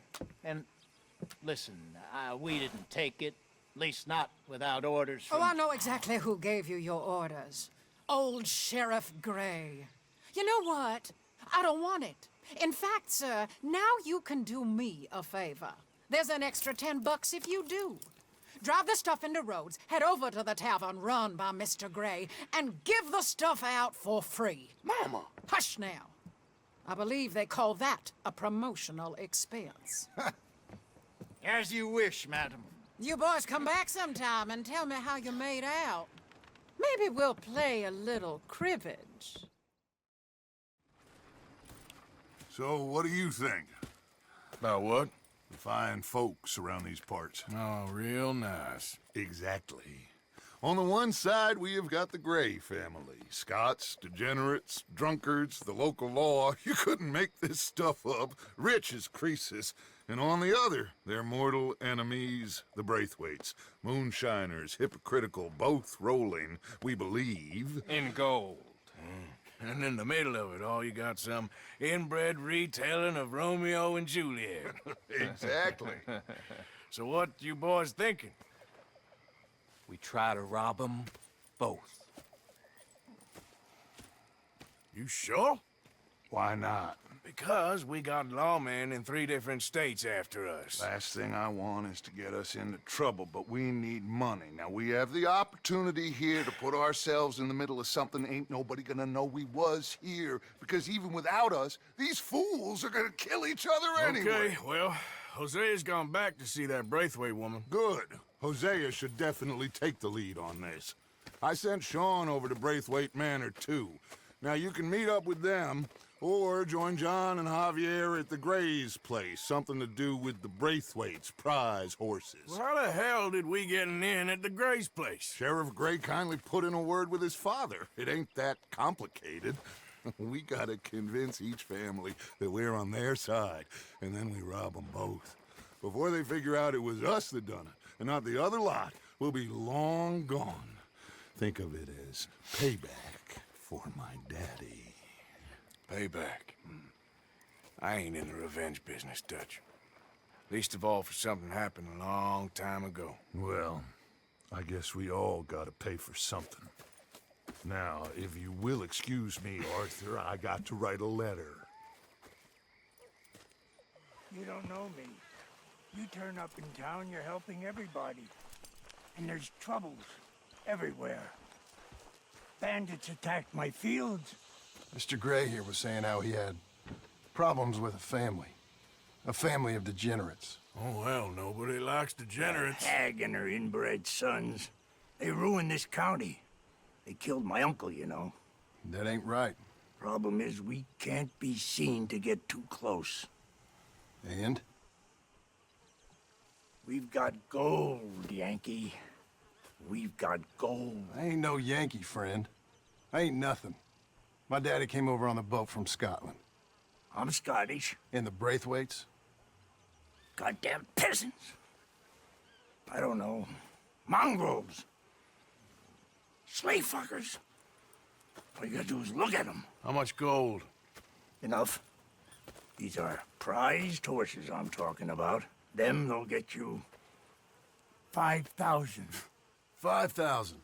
And listen, we didn't take it. At least not without orders from... Oh, I know exactly who gave you your orders. Old Sheriff Gray. You know what? I don't want it. In fact, sir, now you can do me a favor. There's an extra $10 if you do. Drive the stuff into Rhodes, head over to the tavern run by Mr. Gray, and give the stuff out for free. Mama! Hush now. I believe they call that a promotional expense. As you wish, madam. You boys come back sometime and tell me how you made out. Maybe we'll play a little cribbage. So, what do you think? About what? The fine folks around these parts. Oh, real nice. Exactly. On the one side, we have got the Gray family. Scots, degenerates, drunkards, the local law. You couldn't make this stuff up. Rich as Croesus. And on the other, their mortal enemies, the Braithwaites. Moonshiners, hypocritical, both rolling, we believe. In gold. And in the middle of it all, you got some inbred retelling of Romeo and Juliet. Exactly. So what you boys thinking? We try to rob them both. You sure? Why not? Because we got lawmen in 3 different states after us. Last thing I want is to get us into trouble, but we need money. Now, we have the opportunity here to put ourselves in the middle of something ain't nobody gonna know we was here, because even without us, these fools are gonna kill each other anyway. Okay, well, Hosea's gone back to see that Braithwaite woman. Good. Hosea should definitely take the lead on this. I sent Sean over to Braithwaite Manor, too. Now, you can meet up with them, or join John and Javier at the Gray's place. Something to do with the Braithwaite's prize horses. Well, how the hell did we get in at the Gray's place? Sheriff Gray kindly put in a word with his father. It ain't that complicated. We gotta convince each family that we're on their side, and then we rob them both. Before they figure out it was us that done it, and not the other lot, we'll be long gone. Think of it as payback for my daddy. Payback. I ain't in the revenge business, Dutch. Least of all for something happened a long time ago. Well, I guess we all gotta pay for something. Now, if you will excuse me, Arthur, I got to write a letter. You don't know me. You turn up in town, you're helping everybody. And there's troubles everywhere. Bandits attacked my fields. Mr. Gray here was saying how he had problems with a family of degenerates. Oh, well, nobody likes degenerates. That hag and her inbred sons. They ruined this county. They killed my uncle, you know. That ain't right. Problem is, we can't be seen to get too close. And? We've got gold, Yankee. We've got gold. I ain't no Yankee, friend. I ain't nothing. My daddy came over on the boat from Scotland. I'm Scottish. In the Braithwaites? Goddamn peasants. I don't know. Mongrels. Slave fuckers. All you gotta do is look at them. How much gold? Enough. These are prized horses I'm talking about. Them, they'll get you 5,000. 5,000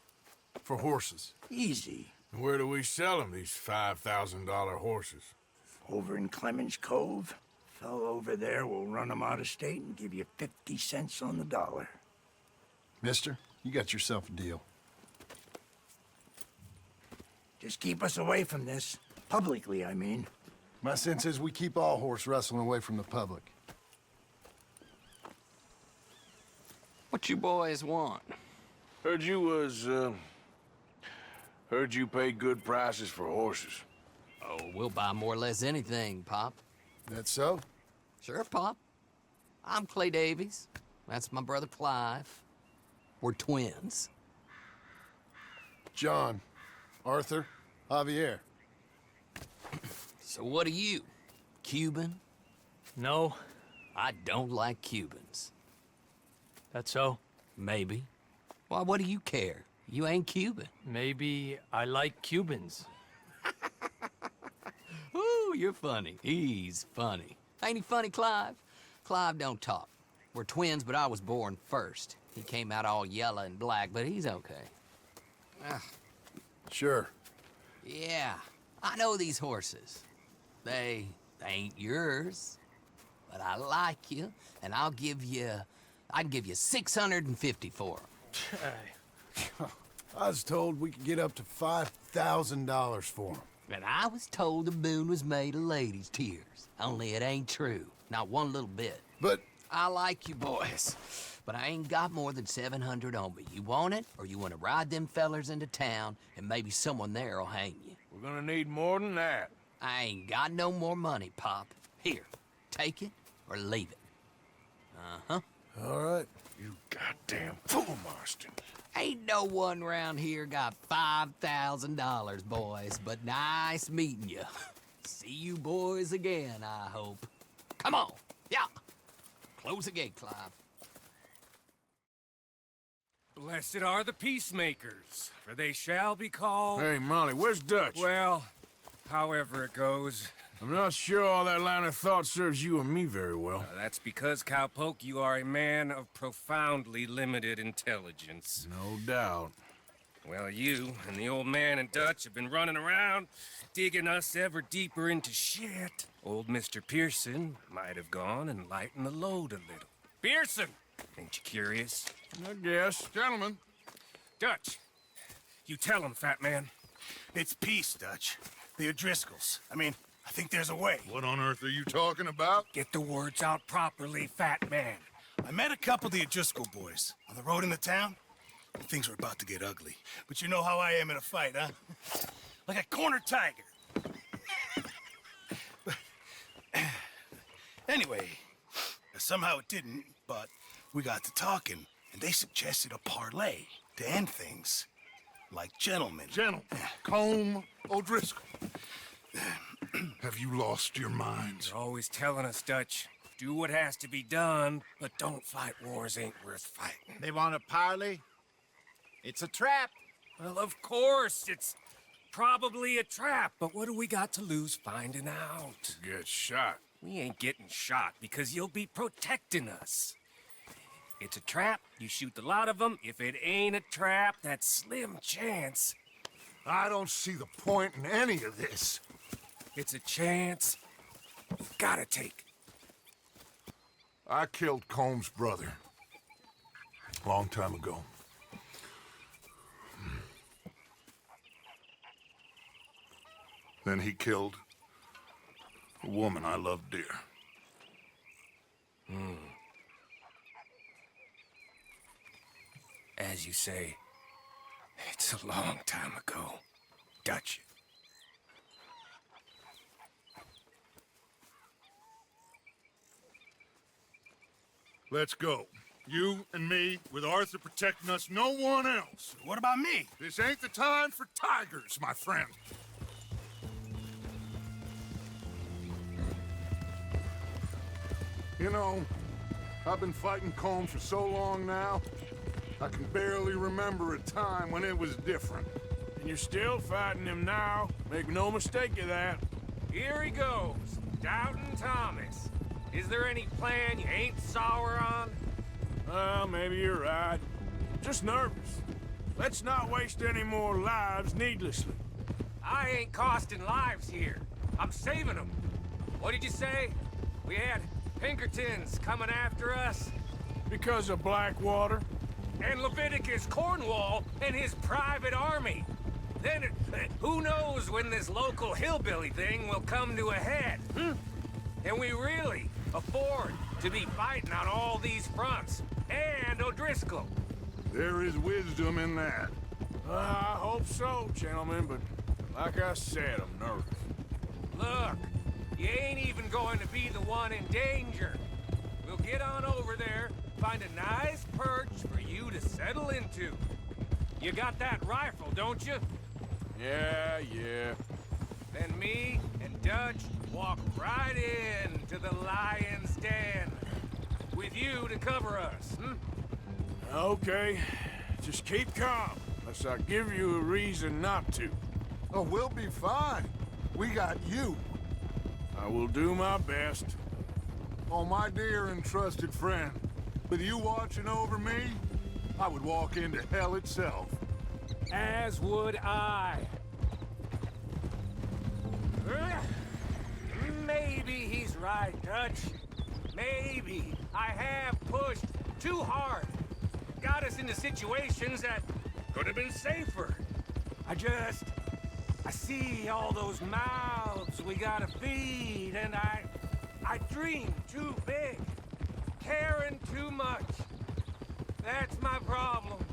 for horses. Easy. And where do we sell them, these $5,000 horses? Over in Clemens Cove. Fellow over there will run them out of state and give you 50 cents on the dollar. Mister, you got yourself a deal. Just keep us away from this. Publicly, I mean. My sense is we keep all horse wrestling away from the public. What you boys want? Heard you paid good prices for horses. Oh, we'll buy more or less anything, Pop. That so? Sure, Pop. I'm Clay Davies. That's my brother Clive. We're twins. John, Arthur, Javier. So what are you? Cuban? No. I don't like Cubans. That's so? Maybe. Why, what do you care? You ain't Cuban. Maybe I like Cubans. Ooh, you're funny. He's funny. Ain't he funny, Clive? Clive don't talk. We're twins, but I was born first. He came out all yellow and black, but he's okay. Sure. Yeah, I know these horses. They ain't yours, but I like you, and I can give you 650 for them. I was told we could get up to $5,000 for them. And I was told the moon was made of ladies' tears. Only it ain't true. Not one little bit. But I like you boys, but I ain't got more than 700 on me. You want it, or you want to ride them fellers into town, and maybe someone there'll hang you? We're gonna need more than that. I ain't got no more money, Pop. Here, take it or leave it. Uh-huh. All right. You goddamn fool, Marston. Ain't no one round here got $5,000, boys, but nice meeting you. See you boys again, I hope. Come on, yeah. Close the gate, Clive. Blessed are the peacemakers, for they shall be called... Hey, Molly, where's Dutch? Well, however it goes. I'm not sure all that line of thought serves you and me very well. That's because, Cowpoke, you are a man of profoundly limited intelligence. No doubt. Well, you and the old man and Dutch have been running around, digging us ever deeper into shit. Old Mr. Pearson might have gone and lightened the load a little. Pearson! Ain't you curious? I guess. Gentlemen. Dutch, you tell him, fat man. It's peace, Dutch. The O'Driscolls. I think there's a way. What on earth are you talking about? Get the words out properly, fat man. I met a couple of the O'Driscoll boys on the road into town. Things were about to get ugly. But you know how I am in a fight, huh? Like a cornered tiger. Anyway, somehow it didn't, but we got to talking, and they suggested a parlay to end things. Like gentlemen. Gentlemen. Combe O'Driscoll. Have you lost your minds? You're always telling us, Dutch. Do what has to be done, but don't fight wars ain't worth fighting. They want a parley? It's a trap. Well, of course, it's probably a trap, but what do we got to lose finding out? Get shot. We ain't getting shot because you'll be protecting us. It's a trap, you shoot the lot of them. If it ain't a trap, that's slim chance. I don't see the point in any of this. It's a chance you gotta take. I killed Combs' brother. Long time ago. Then he killed a woman I loved dear. As you say, it's a long time ago, Dutch. Let's go. You and me, with Arthur protecting us, no one else. What about me? This ain't the time for tigers, my friend. You know, I've been fighting Colm for so long now, I can barely remember a time when it was different. And you're still fighting him now. Make no mistake of that. Here he goes, Doubting Thomas. Is there any plan you ain't sour on? Well, maybe you're right. Just nervous. Let's not waste any more lives needlessly. I ain't costing lives here. I'm saving them. What did you say? We had Pinkertons coming after us? Because of Blackwater? And Leviticus Cornwall and his private army. Then, who knows when this local hillbilly thing will come to a head, Can we really afford to be fighting on all these fronts? And O'Driscoll? There is wisdom in that. I hope so, gentlemen, but like I said, I'm nervous. Look, you ain't even going to be the one in danger. We'll get on over there, find a nice perch for you to settle into. You got that rifle, don't you? Yeah. Then me and Dutch walk right in to the lion's den. With you to cover us, Okay. Just keep calm, unless I give you a reason not to. Oh, we'll be fine. We got you. I will do my best. Oh, my dear and trusted friend, with you watching over me, I would walk into hell itself. As would I. Maybe he's right, Dutch. Maybe I have pushed too hard. Got us into situations that could have been safer. I see all those mouths we gotta feed, and I dream too big. Caring too much. That's my problem.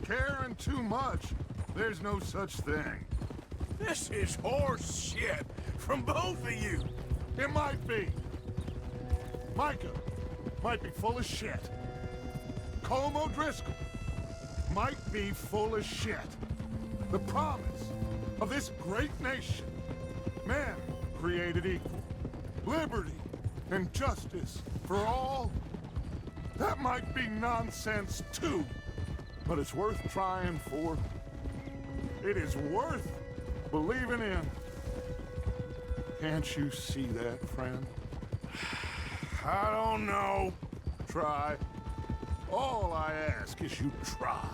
Caring too much? There's no such thing. This is horse shit from both of you. It might be. Micah might be full of shit. Colm O'Driscoll might be full of shit. The promise of this great nation. Men created equal. Liberty and justice for all. That might be nonsense too, but it's worth trying for. It is worth believing in. Can't you see that, friend? I don't know. Try. All I ask is you try.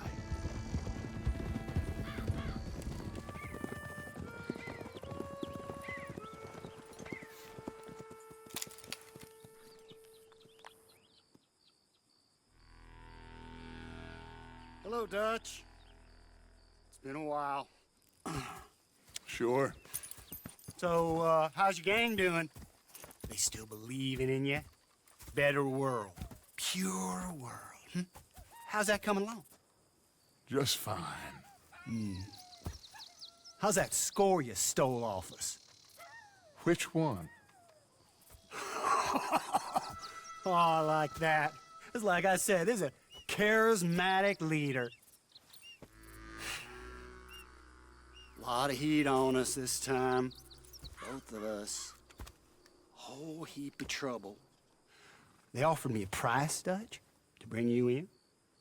Hello, Dutch. It's been a while. Sure. So, how's your gang doing? They still believing in you? Better world. Pure world. How's that coming along? Just fine. How's that score you stole off us? Which one? Oh, I like that. It's like I said, this is a charismatic leader. Lot of heat on us this time. Both of us. Whole heap of trouble. They offered me a price, Dutch, to bring you in.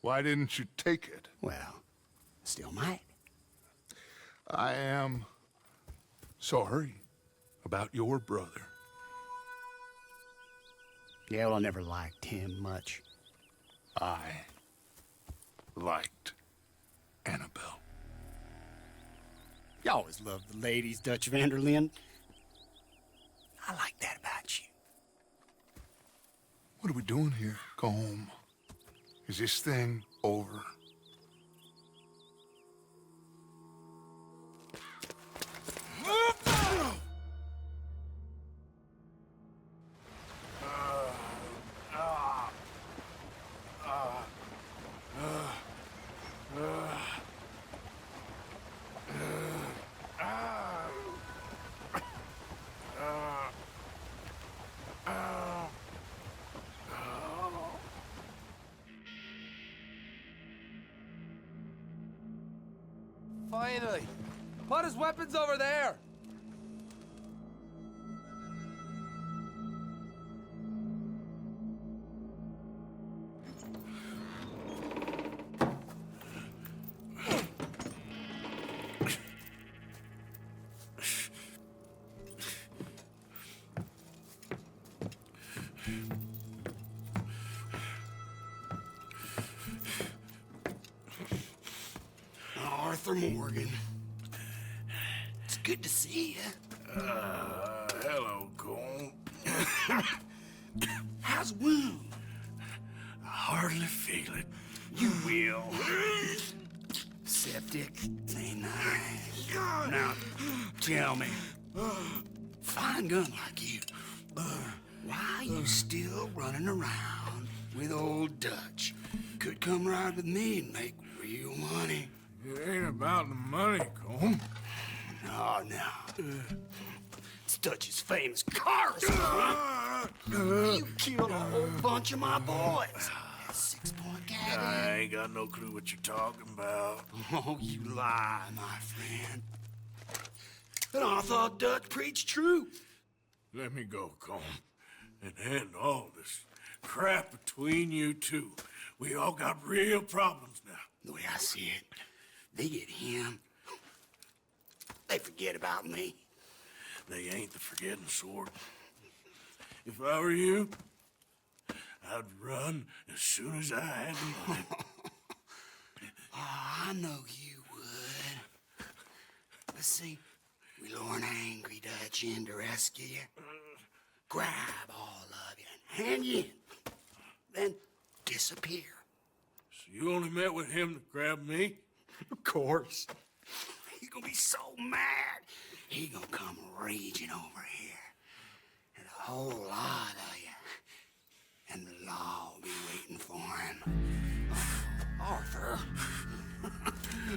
Why didn't you take it? Well, still might. I am sorry about your brother. Yeah, well, I never liked him much. I liked Annabelle. You always loved the ladies, Dutch van der Linde. I like that about you. What are we doing here? Go home. Is this thing over? finally. Put his weapons over there. Arthur Morgan. It's good to see you. Hello, Cole. How's the wound? I hardly feel it. You will. Septic. Ain't nice. Now, tell me, fine gun like you, why are you still running around with old Dutch? Could come right with me and make real money. It ain't about the money, Cole. No. It's Dutch's famous car. You killed a whole bunch of my boys. 6-point gag. I ain't got no clue what you're talking about. Oh, you lie, my friend. But I thought Dutch preached truth. Let me go, Cole, and end all this crap between you two. We all got real problems now. The way I see it, they get him. They forget about me. They ain't the forgetting sort. If I were you, I'd run as soon as I had the money. Oh, I know you would. Let's see, we lure an angry Dutch in to rescue you. Grab all of you and hand you in. Then disappear. So you only met with him to grab me? Of course. He's gonna be so mad. He gonna come raging over here. And a whole lot of you. And the law will be waiting for him. Arthur.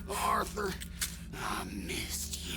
Arthur, I missed you.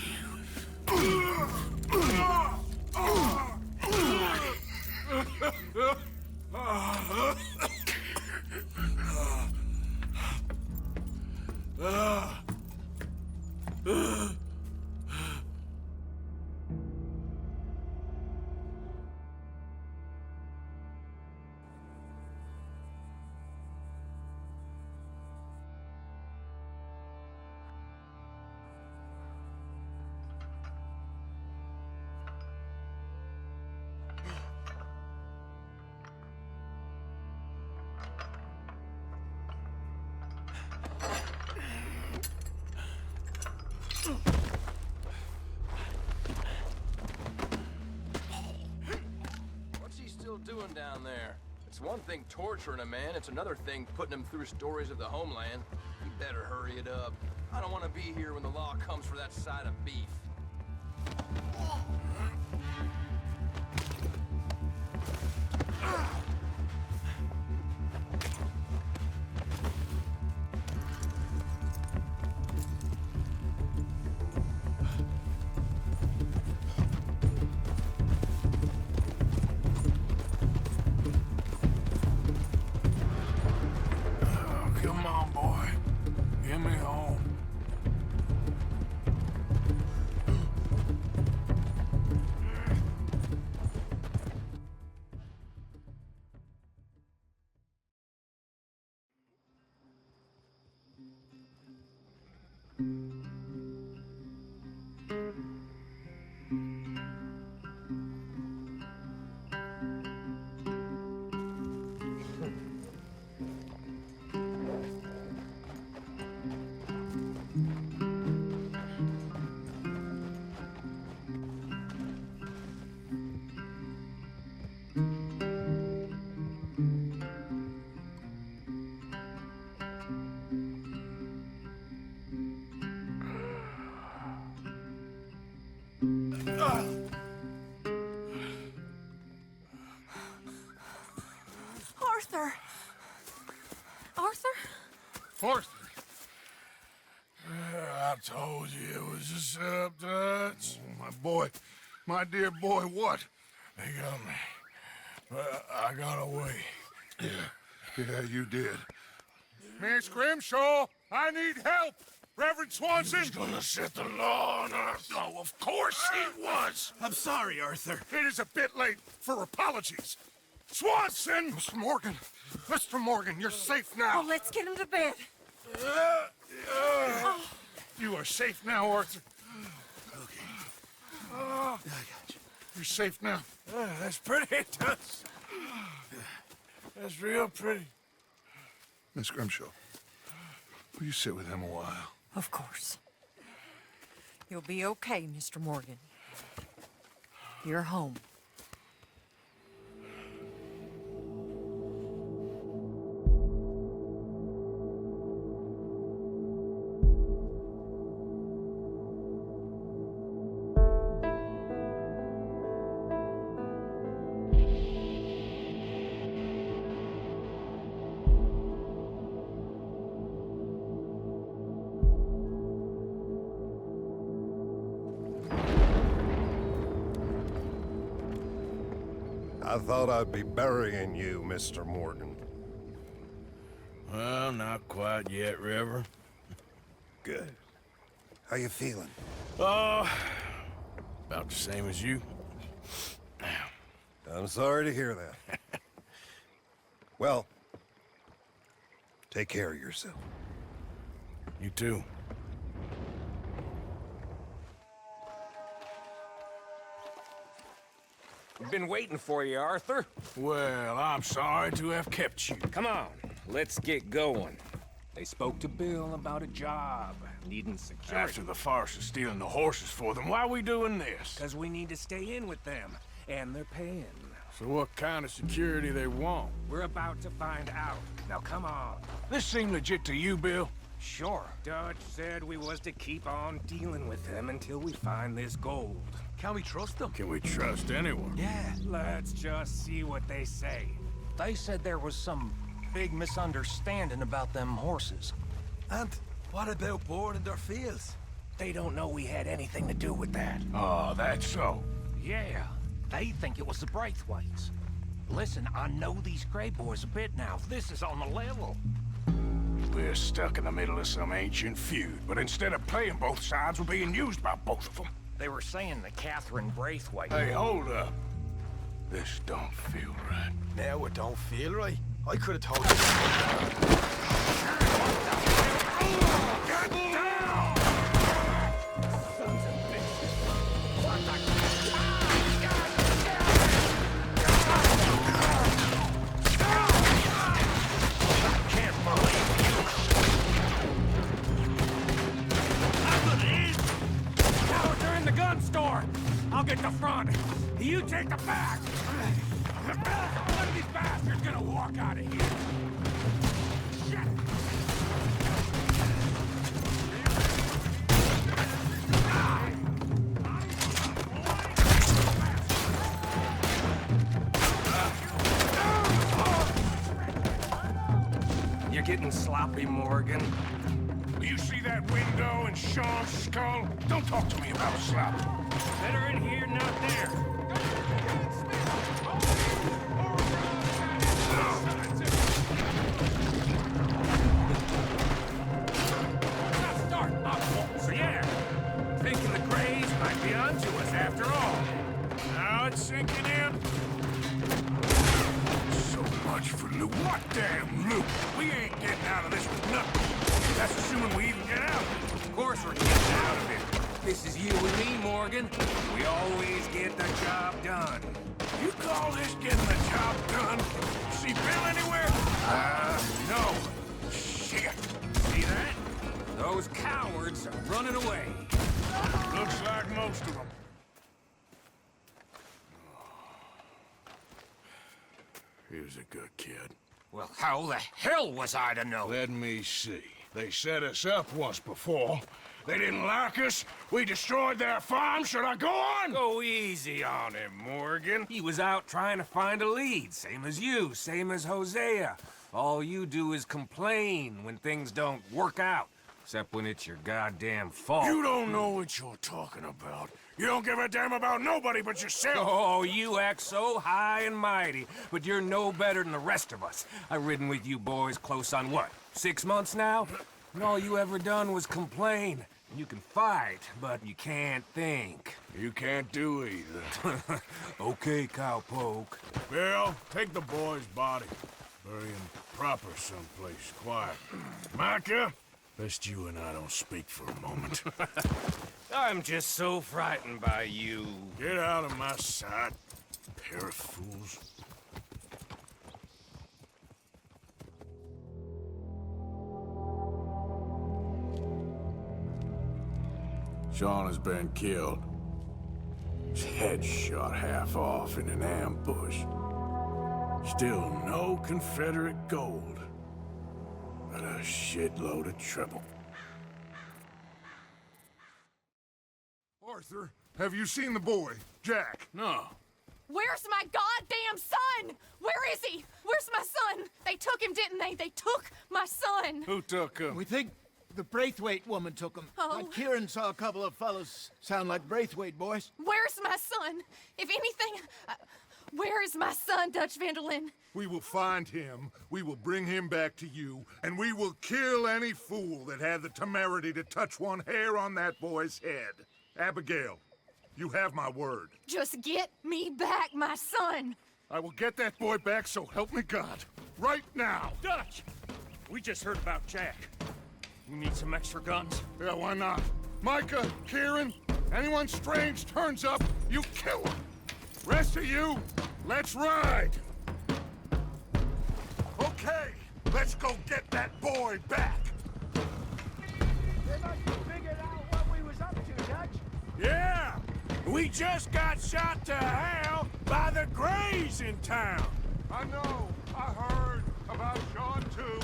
What's he still doing down there? It's one thing torturing a man, it's another thing putting him through stories of the homeland. You better hurry it up. I don't want to be here when the law comes for that side of beef. Come on, boy. Get me home. Arthur! Arthur? Forster. I told you it was a setup, Dutch. My boy, my dear boy, what? They got me. But I got away. Yeah, you did. Miss Grimshaw, I need help! Reverend Swanson? He's gonna set the law on Earth. Oh, of course he was. I'm sorry, Arthur. It is a bit late for apologies. Swanson! Mr. Morgan. Mr. Morgan, you're safe now. Oh, let's get him to bed. You are safe now, Arthur. Okay. I got you. You're safe now. That's pretty, Dutch. That's real pretty. Miss Grimshaw, will you sit with him a while? Of course. You'll be okay, Mr. Morgan. You're home. I thought I'd be burying you, Mr. Morgan. Well, not quite yet, River. Good. How you feeling? Oh, about the same as you. I'm sorry to hear that. Well, take care of yourself. You too. We've been waiting for you, Arthur. Well, I'm sorry to have kept you. Come on, let's get going. They spoke to Bill about a job, needing security. After the farce of stealing the horses for them, why are we doing this? Because we need to stay in with them, and they're paying. So what kind of security they want? We're about to find out. Now come on. This seem legit to you, Bill? Sure. Dutch said we was to keep on dealing with them until we find this gold. Can we trust them? Can we trust anyone? Yeah. Let's just see what they say. They said there was some big misunderstanding about them horses. And what about boarding their fields? They don't know we had anything to do with that. Oh, that's so. Yeah, they think it was the Braithwaites. Listen, I know these Grey boys a bit now. This is on the level. We're stuck in the middle of some ancient feud, but instead of playing both sides, we're being used by both of them. They were saying that Catherine Braithwaite... Hey, hold up. This don't feel right. Now it don't feel right. I could have told you. Get down! Sons of bitches. What the... I can't believe you. Now they're in the gun store. I'll get the front. You take the back. One of these bastards gonna walk out of here. Shit. You're getting sloppy, Morgan. You see that window in Sean's skull? Don't talk to me about slop. Better in here, not there. So yeah, thinking the Greys might be onto us after all. Now it's sinking in. So much for loot. What damn loot? We ain't getting out of this with nothing. That's assuming we even get out. Of course we're getting out of it. This is you and me, Morgan. We always get the job done. You call this getting the job done? See Bill anywhere? No. Shit. See that? Those cowards are running away. Looks like most of them. He was a good kid. Well, how the hell was I to know? Let me see. They set us up once before. They didn't like us. We destroyed their farm. Should I go on? Go easy on him, Morgan. He was out trying to find a lead. Same as you, same as Hosea. All you do is complain when things don't work out. Except when it's your goddamn fault. You don't know what you're talking about. You don't give a damn about nobody but yourself. Oh, you act so high and mighty, but you're no better than the rest of us. I've ridden with you boys close on what, 6 months now? And all you ever done was complain. You can fight, but you can't think. You can't do either. Okay, cowpoke. Bill, take the boy's body. Bury him proper someplace quiet. Micah, best you and I don't speak for a moment. I'm just so frightened by you. Get out of my sight, pair of fools. Sean has been killed. His head shot half off in an ambush. Still no Confederate gold, but a shitload of trouble. Arthur, have you seen the boy, Jack? No. Where's my goddamn son? Where is he? Where's my son? They took him, didn't they? They took my son. Who took him? We think the Braithwaite woman took him. Oh. Kieran saw a couple of fellows sound like Braithwaite boys. Where's my son? If anything, where is my son, Dutch Vanderlyn? We will find him, we will bring him back to you, and we will kill any fool that had the temerity to touch one hair on that boy's head. Abigail, you have my word. Just get me back my son. I will get that boy back, so help me God. Right now. Dutch! We just heard about Jack. You need some extra guns? Yeah, why not? Micah, Kieran, anyone strange turns up, you kill him. Rest of you, let's ride. Okay, let's go get that boy back. They must have figured out what we was up to, Dutch. Yeah! We just got shot to hell by the Greys in town. I know. I heard about Sean, too.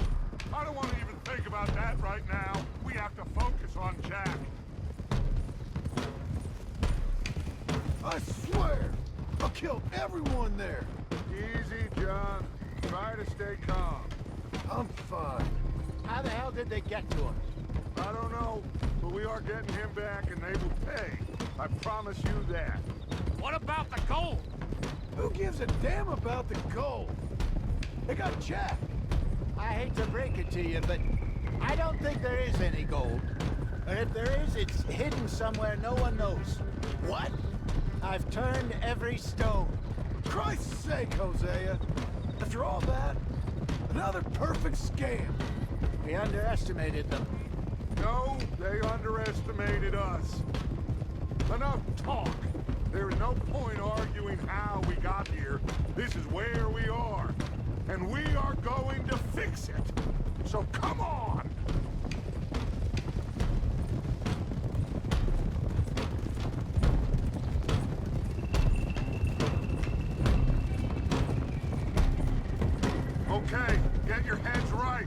I don't want to even think about that right now. We have to focus on Jack. I swear, I'll kill everyone there. Easy, John. Try to stay calm. I'm fine. How the hell did they get to him? I don't know, but we are getting him back and they will pay. I promise you that. What about the gold? Who gives a damn about the gold? They got Jack. I hate to break it to you, but I don't think there is any gold. Or if there is, it's hidden somewhere no one knows. What? I've turned every stone. Christ's sake, Hosea. After all that, another perfect scam. We underestimated them. No, they underestimated us. Enough talk. There is no point arguing how we got here. This is where we are. And we are going to fix it. So come on! Okay, get your heads right.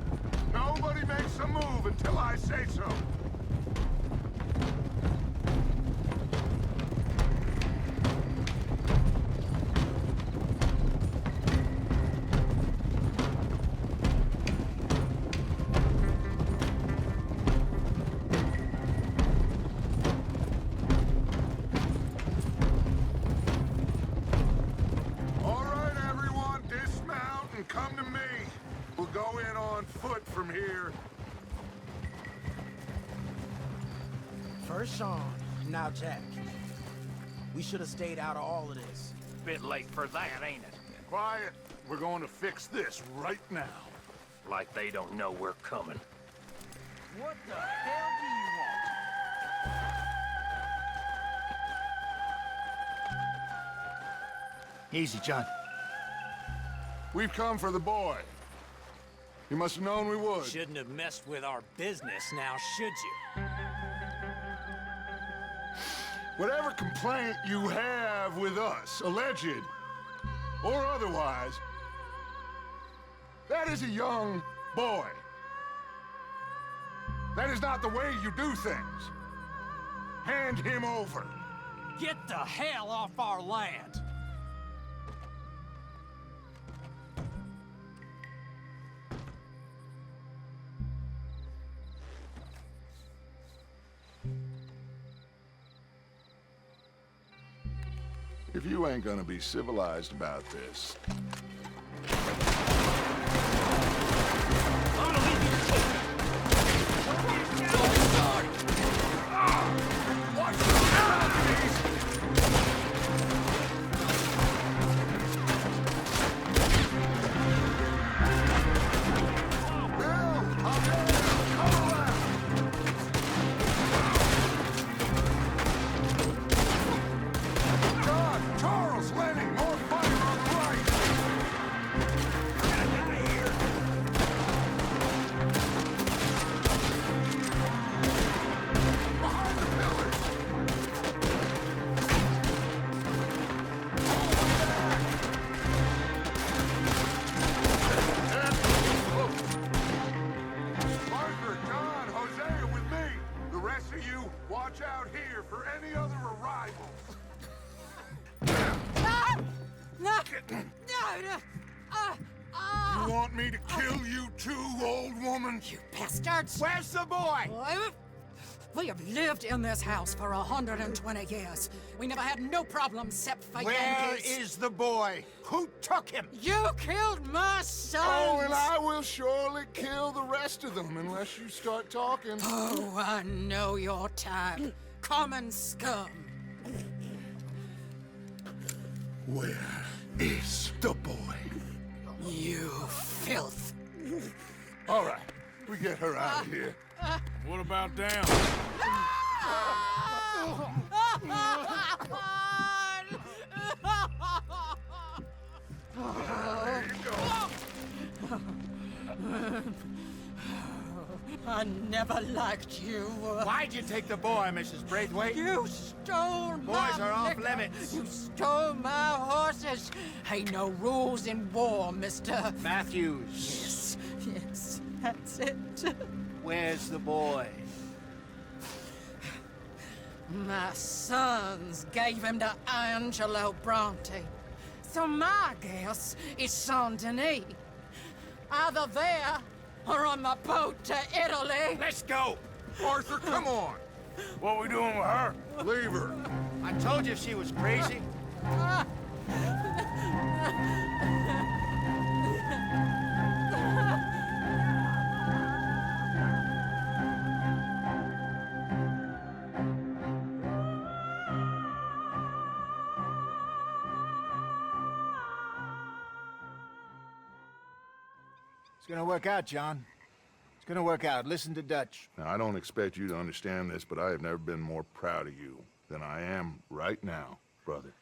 Nobody makes a move until I say so. All right, everyone, dismount and come to me. We'll go in on foot from here. First Sean, now Jack. We should have stayed out of all of this. Bit late for that, ain't it? Quiet. We're going to fix this right now. Like they don't know we're coming. What the hell do you want? Easy, John. We've come for the boy. You must have known we would. Shouldn't have messed with our business now, should you? Whatever complaint you have with us, alleged or otherwise, that is a young boy. That is not the way you do things. Hand him over. Get the hell off our land! If you ain't gonna be civilized about this. I'm gonna leave you to it. watch out here for any other arrivals. No! You want me to kill you too, old woman? You bastards! Where's the boy? We have lived in this house for 120 years. We never had no problems except for Where Yankees. is the boy? Who took him? You killed my son! Oh, and I will surely kill the rest of them unless you start talking. Oh, I know your type. Common scum. Where is the boy? You filth. All right, we get her out of here. What about down? I never liked you. Why'd you take the boy, Mrs. Braithwaite? You stole my Boys are off liquor. limits. You stole my horses. Ain't no rules in war, mister. Matthews. Yes, that's it. Where's the boy? My sons gave him to Angelo Bronte. So my guess is Saint Denis. Either there or on the boat to Italy. Let's go! Arthur, come on. What we doing with her? Leave her. I told you she was crazy. It's gonna work out, John. It's gonna work out. Listen to Dutch. Now, I don't expect you to understand this, but I have never been more proud of you than I am right now, brother.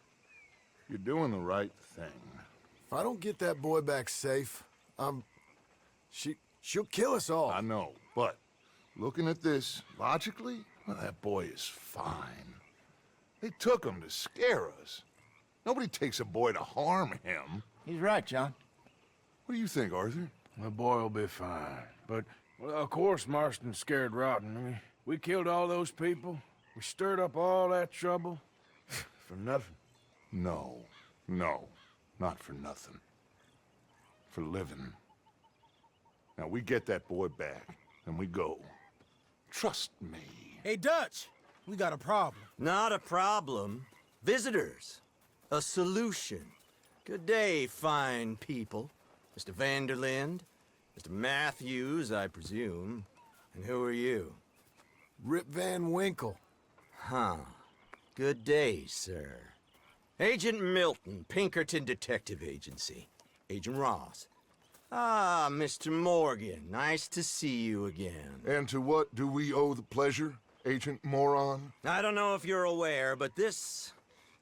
You're doing the right thing. If I don't get that boy back safe, she'll kill us all. I know, but looking at this logically, well, that boy is fine. They took him to scare us. Nobody takes a boy to harm him. He's right, John. What do you think, Arthur? The boy will be fine. But, well, of course Marston's scared rotten. I mean, we killed all those people. We stirred up all that trouble. For nothing. No, not for nothing. For living. Now, we get that boy back, and we go. Trust me. Hey, Dutch, we got a problem. Not a problem. Visitors. A solution. Good day, fine people. Mr. Vanderlinde, Mr. Matthews, I presume. And who are you? Rip Van Winkle. Huh. Good day, sir. Agent Milton, Pinkerton Detective Agency. Agent Ross. Ah, Mr. Morgan, nice to see you again. And to what do we owe the pleasure, Agent Moron? I don't know if you're aware, but this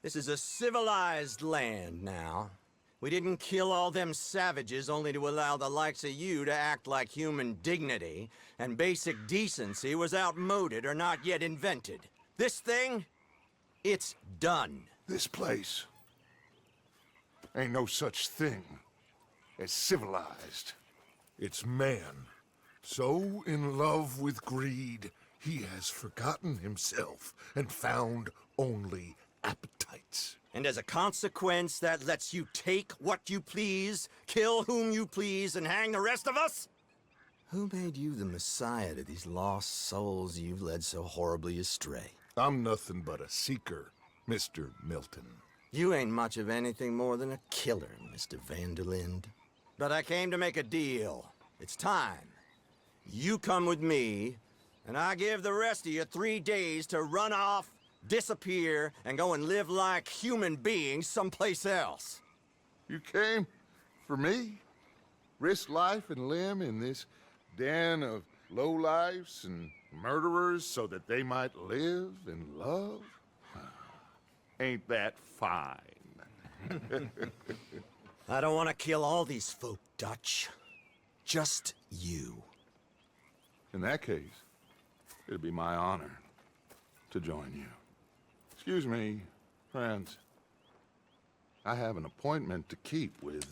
is a civilized land now. We didn't kill all them savages only to allow the likes of you to act like human dignity, and basic decency was outmoded or not yet invented. This thing, it's done. This place ain't no such thing as civilized. It's man, so in love with greed, he has forgotten himself and found only appetites. And as a consequence, that lets you take what you please, kill whom you please, and hang the rest of us? Who made you the messiah to these lost souls you've led so horribly astray? I'm nothing but a seeker, Mr. Milton. You ain't much of anything more than a killer, Mr. Vanderlinde. But I came to make a deal. It's time. You come with me, and I give the rest of you 3 days to run off, disappear, and go and live like human beings someplace else. You came for me? Risk life and limb in this den of lowlifes and murderers so that they might live and love? Ain't that fine? I don't want to kill all these folk, Dutch. Just you. In that case, it'd be my honor to join you. Excuse me, friends. I have an appointment to keep with...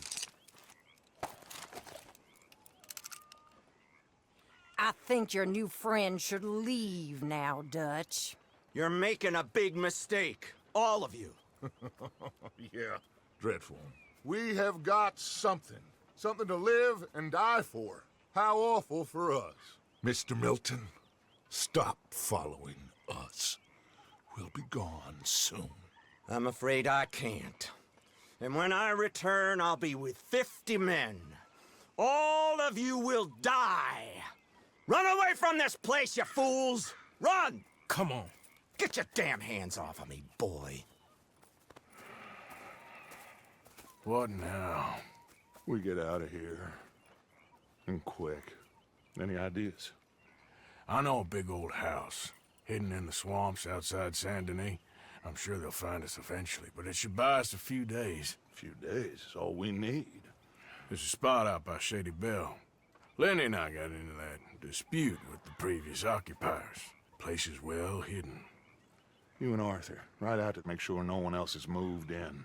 I think your new friend should leave now, Dutch. You're making a big mistake. All of you. Yeah, dreadful. We have got something. Something to live and die for. How awful for us. Mr. Milton, stop following us. We'll be gone soon. I'm afraid I can't. And when I return, I'll be with 50 men. All of you will die. Run away from this place, you fools! Run! Come on. Get your damn hands off of me, boy. What now? We get out of here. And quick. Any ideas? I know a big old house, hidden in the swamps outside Saint Denis. I'm sure they'll find us eventually, but it should buy us a few days. A few days is all we need. There's a spot out by Shady Bell. Linde and I got into that dispute with the previous occupiers. Place is well hidden. You and Arthur, ride out to make sure no one else has moved in.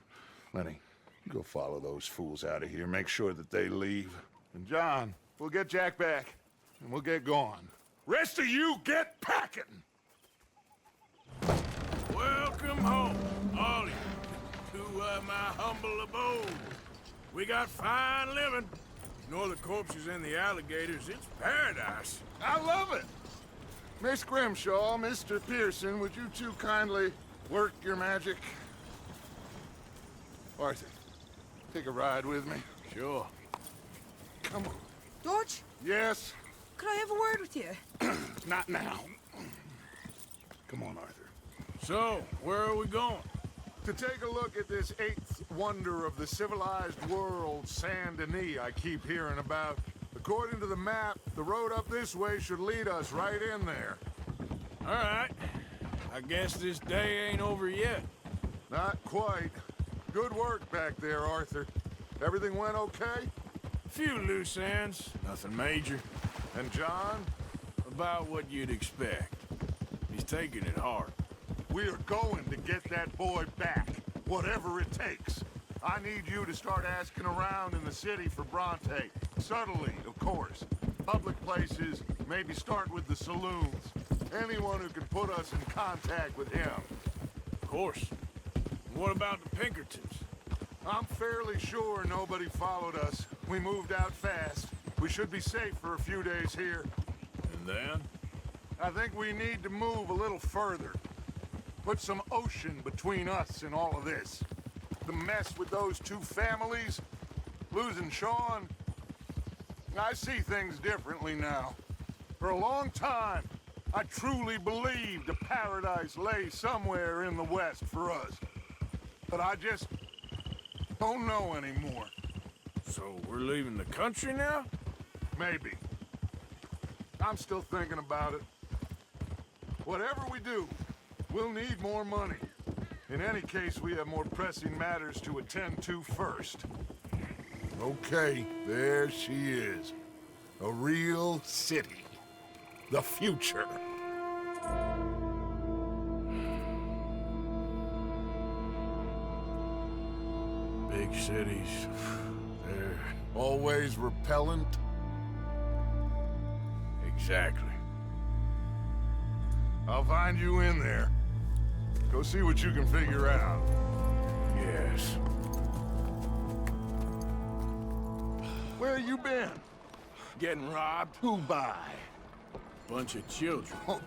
Lenny, you go follow those fools out of here. Make sure that they leave. And John, we'll get Jack back, and we'll get going. Rest of you, get packing! Welcome home, all of you, to my humble abode. We got fine living. Ignore the corpses and the alligators. It's paradise. I love it! Miss Grimshaw, Mr. Pearson, would you two kindly work your magic? Arthur, take a ride with me. Sure. Come on. George? Yes? Could I have a word with you? Not now. Come on, Arthur. So, where are we going? To take a look at this eighth wonder of the civilized world, Saint Denis, I keep hearing about. According to the map, the road up this way should lead us right in there. All right. I guess this day ain't over yet. Not quite. Good work back there, Arthur. Everything went okay? Few loose ends, nothing major. And John? About what you'd expect. He's taking it hard. We are going to get that boy back, whatever it takes. I need you to start asking around in the city for Bronte. Subtly, of course. Public places, maybe start with the saloons. Anyone who can put us in contact with him. Of course. What about the Pinkertons? I'm fairly sure nobody followed us. We moved out fast. We should be safe for a few days here. And then? I think we need to move a little further. Put some ocean between us and all of this. The mess with those two families, losing Sean. I see things differently now. For a long time, I truly believed a paradise lay somewhere in the West for us. But I just don't know anymore. So we're leaving the country now? Maybe. I'm still thinking about it. Whatever we do, we'll need more money. In any case, we have more pressing matters to attend to first. Okay, there she is. A real city. The future. Big cities, they're always repellent. Exactly. I'll find you in there. Go see what you can figure out. Yes. Where you been? Getting robbed? Who by? Bunch of children. Oh,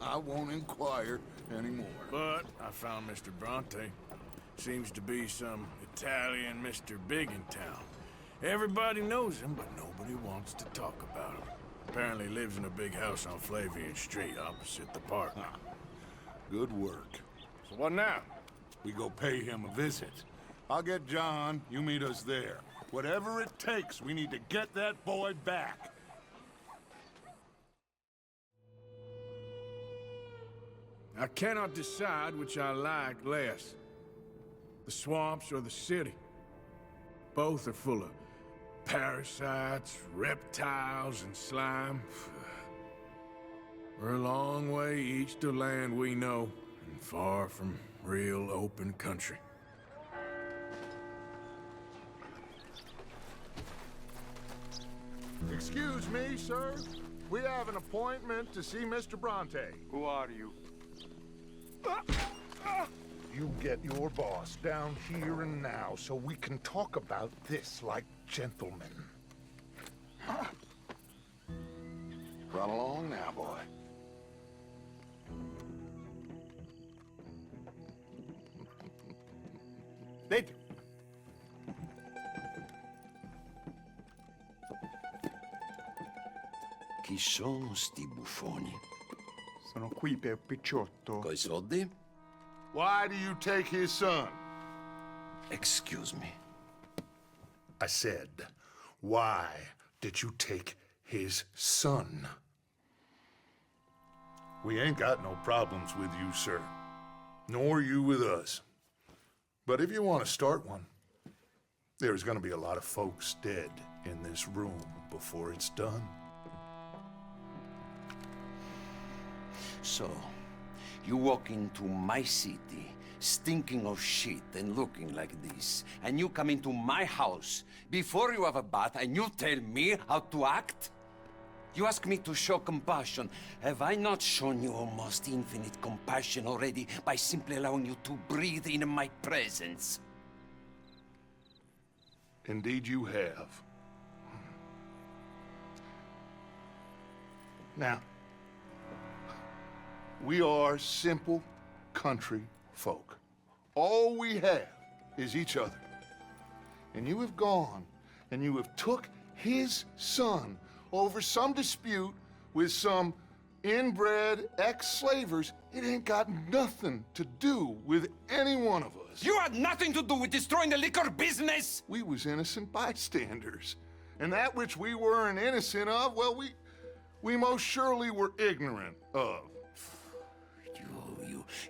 I won't inquire anymore. But I found Mr. Bronte. Seems to be some Italian Mr. Big in town. Everybody knows him, but nobody wants to talk about him. Apparently lives in a big house on Flavian Street, opposite the park. Good work. So what now? We go pay him a visit. I'll get John, you meet us there. Whatever it takes, we need to get that boy back. I cannot decide which I like less. The swamps or the city. Both are full of parasites, reptiles, and slime. We're a long way east to land we know, and far from real open country. Excuse me, sir. We have an appointment to see Mr. Bronte. Who are you? You get your boss down here and now so we can talk about this like gentlemen. Run along now, boy. Dentro. Chi sono sti buffoni? Sono qui per Picciotto. Coi soldi? Why do you take his son? Excuse me. I said, why did you take his son? We ain't got no problems with you, sir. Nor you with us. But if you want to start one, there's gonna be a lot of folks dead in this room before it's done. So, you walk into my city, stinking of shit and looking like this, and you come into my house before you have a bath and you tell me how to act? You ask me to show compassion. Have I not shown you almost infinite compassion already by simply allowing you to breathe in my presence? Indeed you have. Now, we are simple country folk. All we have is each other. And you have gone and you have took his son over some dispute with some inbred ex-slavers. It ain't got nothing to do with any one of us. You had nothing to do with destroying the liquor business! We was innocent bystanders. And that which we weren't innocent of, well, we most surely were ignorant of.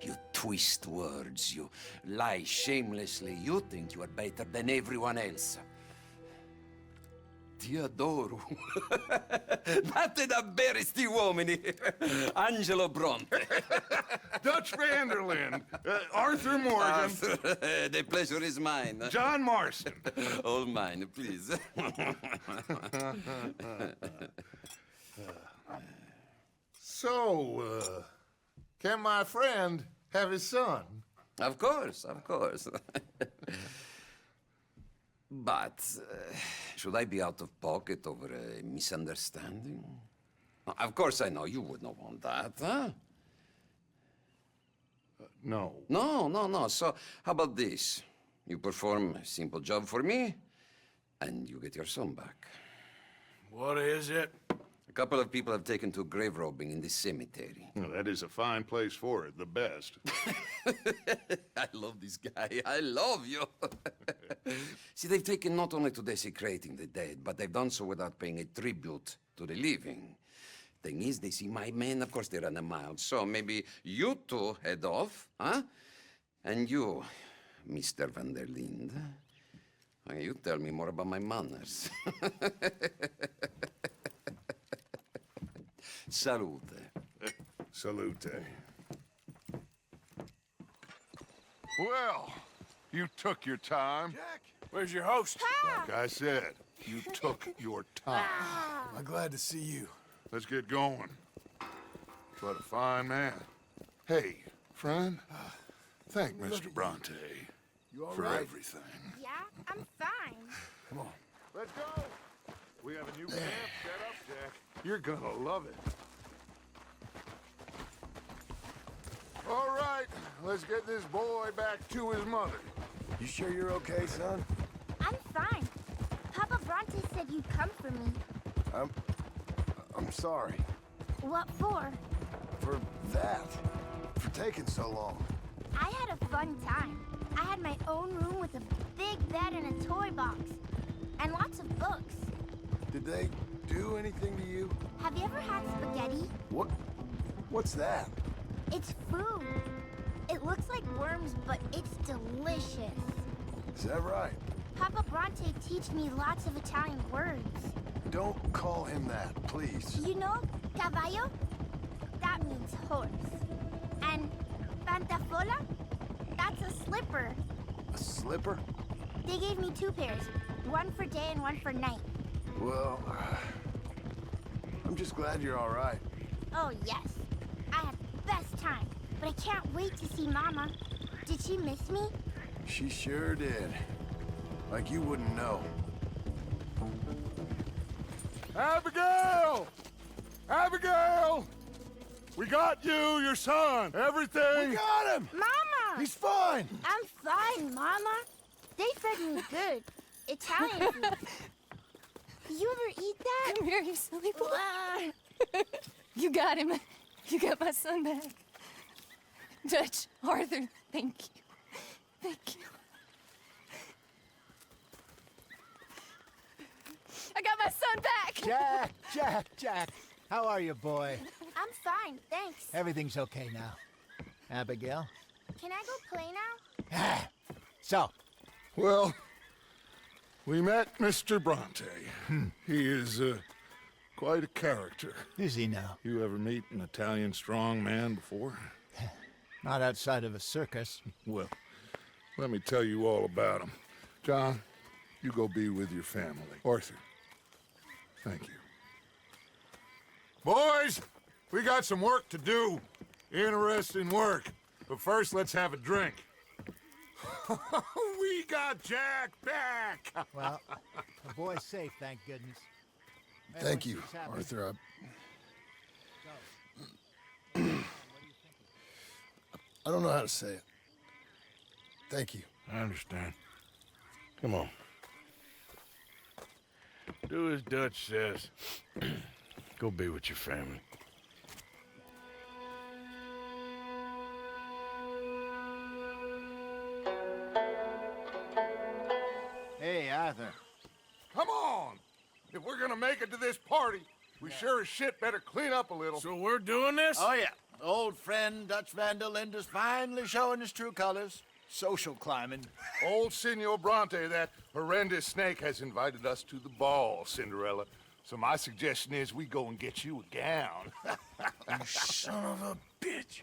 You twist words, you lie shamelessly. You think you are better than everyone else. Ti adoro. Vatte da bere sti uomini. Angelo Bronte. Dutch Vanderlyn. Arthur Morgan. Arthur, the pleasure is mine. John Marston. All mine, please. So, can my friend have his son? Of course, of course. But, should I be out of pocket over a misunderstanding? Of course I know you would not want that, huh? No. No. So, how about this? You perform a simple job for me, and you get your son back. What is it? A couple of people have taken to grave robbing in this cemetery. Well, that is a fine place for it, the best. I love this guy. I love you. See, they've taken not only to desecrating the dead, but they've done so without paying a tribute to the living. Thing is, they see my men, of course they run a mile. So maybe you two head off, huh? And you, Mr. van der Linde, you tell me more about my manners. Salute. Salute. Well, you took your time. Jack, where's your host? Like I said, you took your time. I'm glad to see you. Let's get going. What a fine man. Hey, friend, thank Mr. Bronte for everything. Yeah, I'm fine. Come on. Let's go. We have a new camp set up, Jack. You're gonna love it. All right, let's get this boy back to his mother. You sure you're okay, son? I'm fine. Papa Bronte said you'd come for me. I'm sorry. What for? For that. For taking so long. I had a fun time. I had my own room with a big bed and a toy box. And lots of books. Did they do anything to you? Have you ever had spaghetti? What's that? It's food. It looks like worms, but it's delicious. Is that right? Papa Bronte teach me lots of Italian words. Don't call him that, please. You know, caballo? That means horse. And pantafola? That's a slipper. A slipper? They gave me 2 pairs. One for day and one for night. Well, I'm just glad you're all right. Oh, yes. I had the best time. but I can't wait to see Mama. Did she miss me? She sure did. Like you wouldn't know. Abigail! Abigail! We got you, your son, everything. We got him! Mama! He's fine! I'm fine, Mama. They fed me good. Italian food. Did you ever eat that? Come here, you silly boy. You got him. You got my son back. Dutch, Arthur, thank you. Thank you. I got my son back! Jack. How are you, boy? I'm fine, thanks. Everything's okay now. Abigail? Can I go play now? So? Well, we met Mr. Bronte. He is quite a character. Is he now? You ever meet an Italian strong man before? Not outside of a circus. Well, let me tell you all about him. John, you go be with your family. Arthur, thank you. Boys, we got some work to do. Interesting work. But first, let's have a drink. We got Jack back! Well, the boy's safe, thank goodness. Thank you, Arthur. I don't know how to say it. Thank you. I understand. Come on. Do as Dutch says. Go be with your family. Hey, Arthur. Come on! If we're gonna make it to this party, we sure as shit better clean up a little. So we're doing this? Oh, yeah. Old friend Dutch Van der Linde's finally showing his true colors. Social climbing. Old Senor Bronte, that horrendous snake, has invited us to the ball, Cinderella. So my suggestion is we go and get you a gown. You son of a bitch.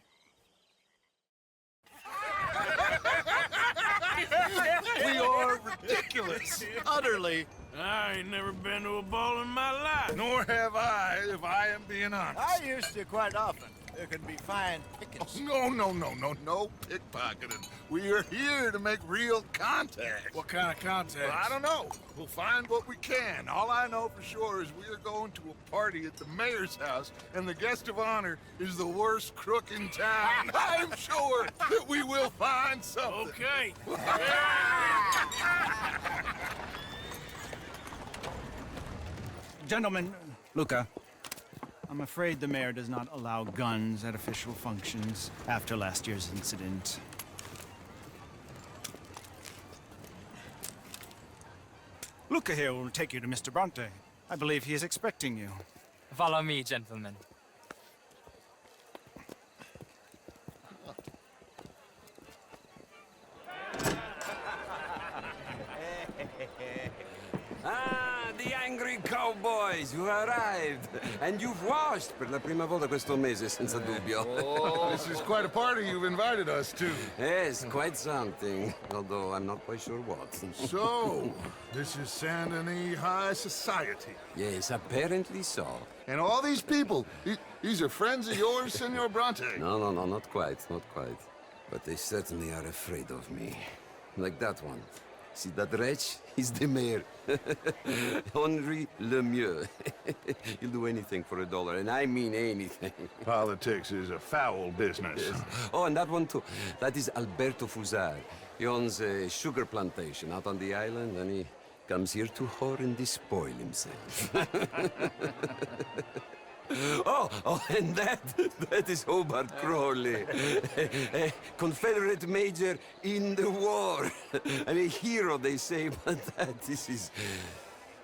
We are ridiculous. Utterly. I ain't never been to a ball in my life. Nor have I, if I am being honest. I used to quite often. There can be fine pickings. No pickpocketing. We are here to make real contact. What kind of contact? Well, I don't know. We'll find what we can. All I know for sure is we are going to a party at the mayor's house, and the guest of honor is the worst crook in town. I'm sure that we will find something. Okay. Gentlemen, Luca, I'm afraid the mayor does not allow guns at official functions after last year's incident. Luca here will take you to Mr. Bronte. I believe he is expecting you. Follow me, gentlemen. Ah, the angry cowboys, you arrived. And you've washed per la prima volta questo mese, senza dubbio. Oh, this is quite a party you've invited us to. Yes, quite something. Although I'm not quite sure what. So, this is Saint Denis High Society. Yes, apparently so. And all these people, these are friends of yours, Senor Bronte? No, not quite, not quite. But they certainly are afraid of me. Like that one. See that wretch? He's the mayor. Henri Lemieux. He'll do anything for $1, and I mean anything. Politics is a foul business. Yes. Oh, and that one too. That is Alberto Fusar. He owns a sugar plantation out on the island, and he comes here to whore and despoil himself. Oh, and that is Hobart Crawley, a Confederate major in the war. I mean, a hero, they say, but that is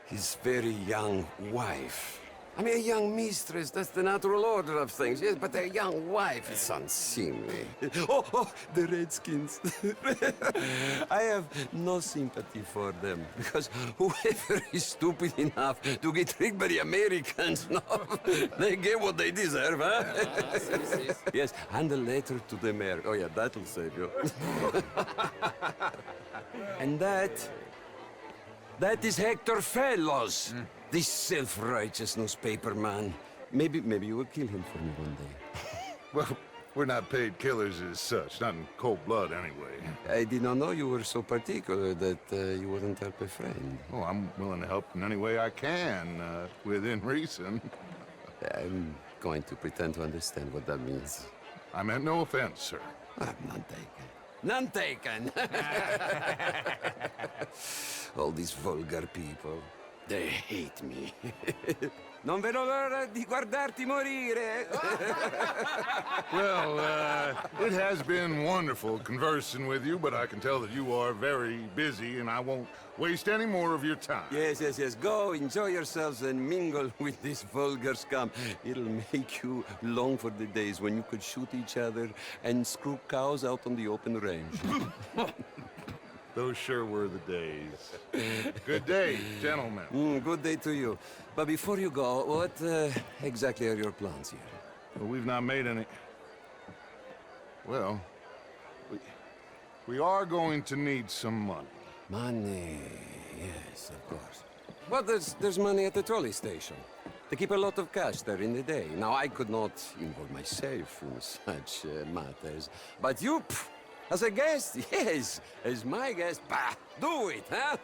his very young wife. I mean, a young mistress, that's the natural order of things, yes, but a young wife is unseemly. Oh, the Redskins. I have no sympathy for them, because whoever is stupid enough to get tricked by the Americans, no, they get what they deserve, huh? Yes, and a letter to the mayor. Oh, yeah, that'll save you. And that is Hector Fellows. This self-righteous newspaper man. Maybe you will kill him for me one day. Well, We're not paid killers as such, not in cold blood anyway. I did not know you were so particular that you wouldn't help a friend. Oh, I'm willing to help in any way I can, within reason. I'm going to pretend to understand what that means. I meant no offense, sir. None taken. None taken! All these vulgar people, they hate me. Non vedo l'ora di guardarti morire. Well, it has been wonderful conversing with you, but I can tell that you are very busy, and I won't waste any more of your time. Yes. Go, enjoy yourselves, and mingle with this vulgar scum. It'll make you long for the days when you could shoot each other and screw cows out on the open range. Those sure were the days. Good day, gentlemen. Good day to you. But before you go, what exactly are your plans here? Well, we've not made any... Well, we are going to need some money. Money, yes, of course. But there's money at the trolley station. They keep a lot of cash there in the day. Now, I could not involve myself in such matters. But you... As a guest? Yes. As my guest? Bah! Do it, huh?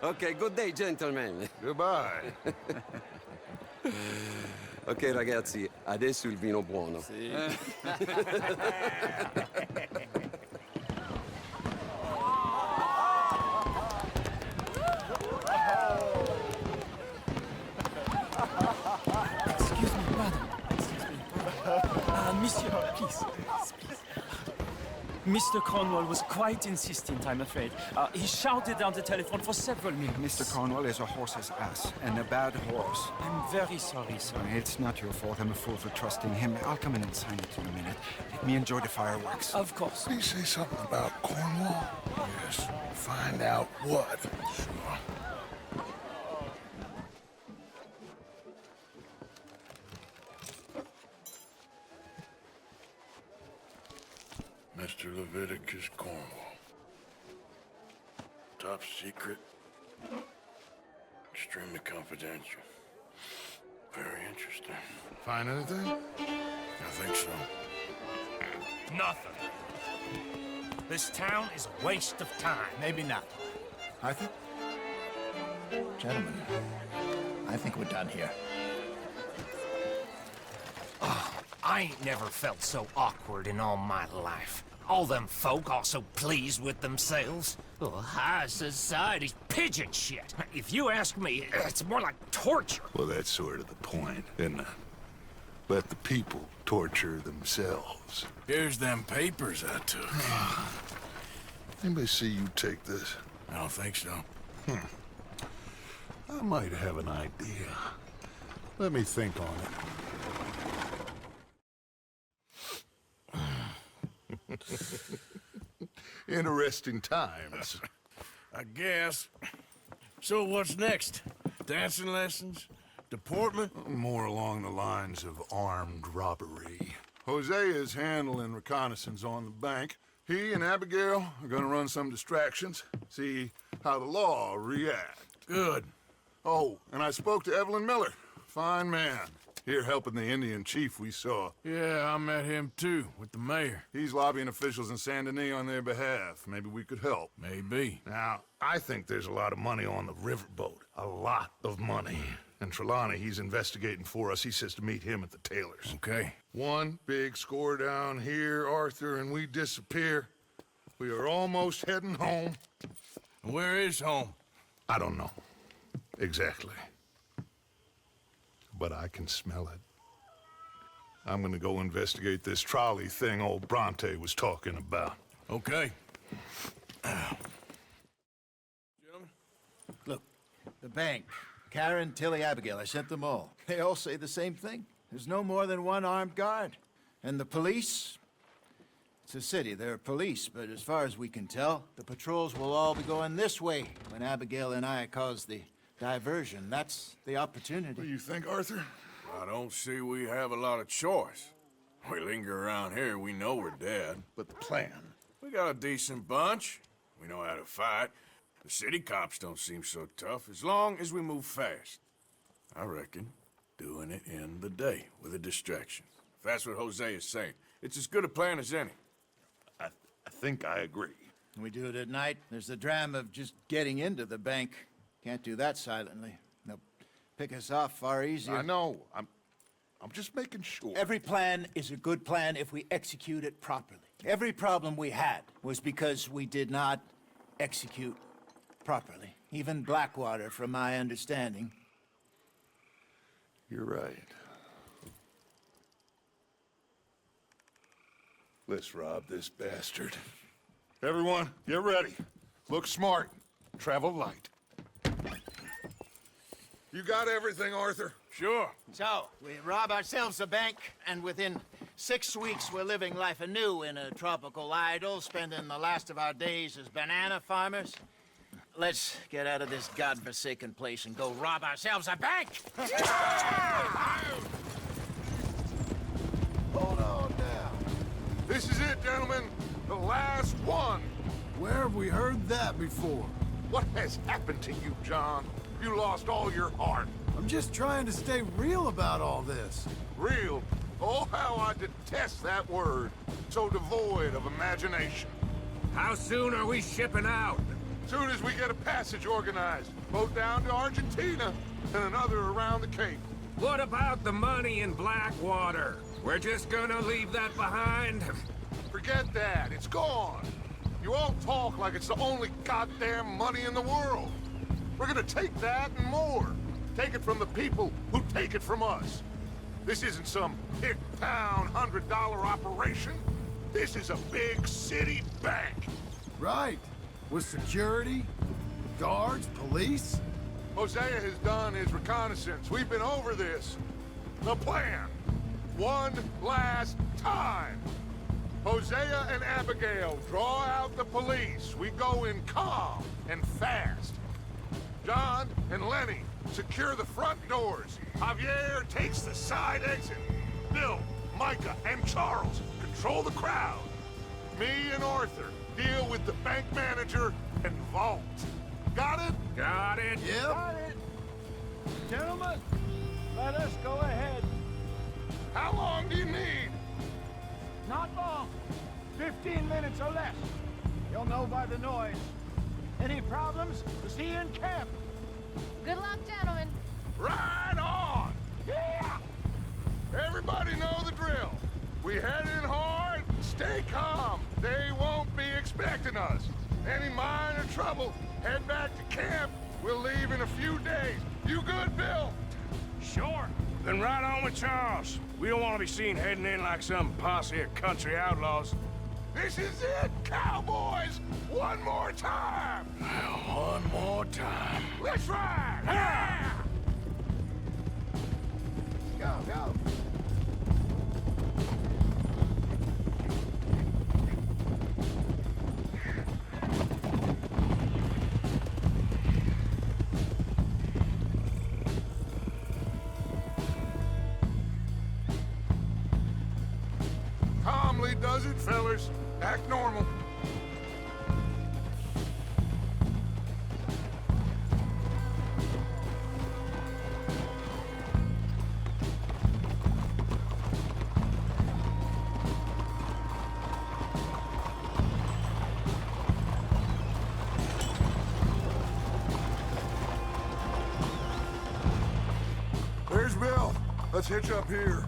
Okay, good day, gentlemen. Goodbye. Ok, ragazzi, adesso il vino buono. Sì. Excuse me, brother. Monsieur, please. Mr. Cornwall was quite insistent, I'm afraid. He shouted down the telephone for several minutes. Mr. Cornwall is a horse's ass, and a bad horse. I'm very sorry, sir. It's not your fault. I'm a fool for trusting him. I'll come in and sign it in a minute. Let me enjoy the fireworks. Of course. Did he say something about Cornwall? Yes. Find out what. Sure. Mr. Leviticus Cornwall. Top secret. Extremely confidential. Very interesting. Find anything? I think so. Nothing. This town is a waste of time. Maybe not. Arthur? Gentlemen, I think we're done here. I ain't never felt so awkward in all my life. All them folk all so pleased with themselves. Oh, high society's pigeon shit. If you ask me, it's more like torture. Well, that's sort of the point, isn't it? Let the people torture themselves. Here's them papers I took. Anybody see you take this? I don't think so. I might have an idea. Let me think on it. Interesting times. I guess. So what's next? Dancing lessons? Deportment? More along the lines of armed robbery. Hosea is handling reconnaissance on the bank. He and Abigail are gonna run some distractions, see how the law reacts. Good. Oh, and I spoke to Evelyn Miller. Fine man. Here helping the Indian chief we saw. Yeah, I met him too, with the mayor. He's lobbying officials in Saint Denis on their behalf. Maybe we could help. Maybe. Now, I think there's a lot of money on the riverboat. A lot of money. And Trelawney, he's investigating for us. He says to meet him at the Taylor's. Okay. One big score down here, Arthur, and we disappear. We are almost heading home. Where is home? I don't know. Exactly. But I can smell it. I'm gonna go investigate this trolley thing old Bronte was talking about. Okay. Look, the bank, Karen, Tilly, Abigail, I sent them all. They all say the same thing. There's no more than one armed guard. And the police? It's a city, there are police, but as far as we can tell, the patrols will all be going this way when Abigail and I cause the diversion. That's the opportunity. What do you think, Arthur? I don't see we have a lot of choice. We linger around here, we know we're dead. But the plan? We got a decent bunch. We know how to fight. The city cops don't seem so tough as long as we move fast. I reckon doing it in the day with a distraction. If that's what Hosea is saying. It's as good a plan as any. I think I agree. We do it at night. There's the drama of just getting into the bank. Can't do that silently. They'll pick us off far easier. I know. I'm just making sure. Every plan is a good plan if we execute it properly. Every problem we had was because we did not execute properly. Even Blackwater, from my understanding. You're right. Let's rob this bastard. Everyone, get ready. Look smart. Travel light. You got everything, Arthur? Sure. So, we rob ourselves a bank, and within 6 weeks we're living life anew in a tropical idyll, spending the last of our days as banana farmers. Let's get out of this godforsaken place and go rob ourselves a bank! Hold on now. This is it, gentlemen. The last one. Where have we heard that before? What has happened to you, John? You lost all your heart. I'm just trying to stay real about all this. Real? Oh, how I detest that word. So devoid of imagination. How soon are we shipping out? Soon as we get a passage organized. Boat down to Argentina, and another around the Cape. What about the money in Blackwater? We're just gonna leave that behind? Forget that. It's gone. You all talk like it's the only goddamn money in the world. We're gonna take that and more. Take it from the people who take it from us. This isn't some hick-town $100 operation. This is a big city bank. Right. With security, guards, police. Hosea has done his reconnaissance. We've been over this. The plan. One last time. Hosea and Abigail draw out the police. We go in calm and fast. John and Lenny secure the front doors. Javier takes the side exit. Bill, Micah, and Charles control the crowd. Me and Arthur deal with the bank manager and vault. Got it? Got it. Yep. Got it. Gentlemen, let us go ahead. How long do you need? Not long. 15 minutes or less. You'll know by the noise. Any problems? We'll see you in camp. Good luck, gentlemen. Right on! Yeah! Everybody know the drill. We head in hard, stay calm. They won't be expecting us. Any minor trouble, head back to camp. We'll leave in a few days. You good, Bill? Sure. Then right on with Charles. We don't want to be seen heading in like some posse of country outlaws. This is it, cowboys! One more time! Well, one more time. Let's ride! Yeah! Go, go! Calmly does it, fellers. Act normal. There's Bill. Let's hitch up here.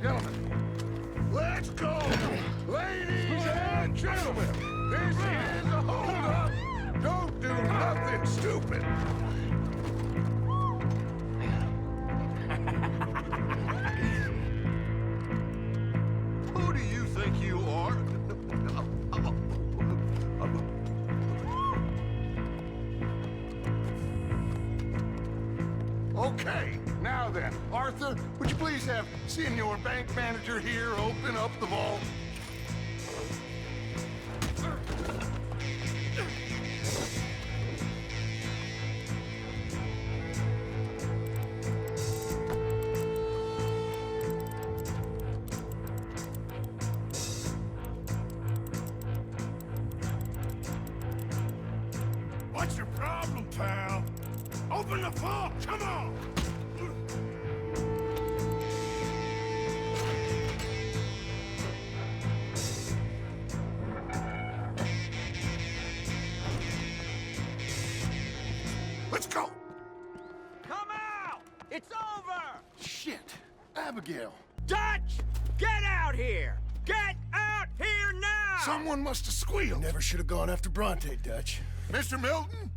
Gentlemen, let's go! Ladies and gentlemen, this is a hold-up! Don't do nothing stupid! Who do you think you are? Okay, now then, Arthur, would you please have Senior Bank Manager here open up the vault? What's your problem, pal? Open the vault, come on! Let's go! Come out! It's over! Shit! Abigail! Dutch! Get out here! Get out here now! Someone must have squealed. Never should have gone after Bronte, Dutch. Mr. Milton?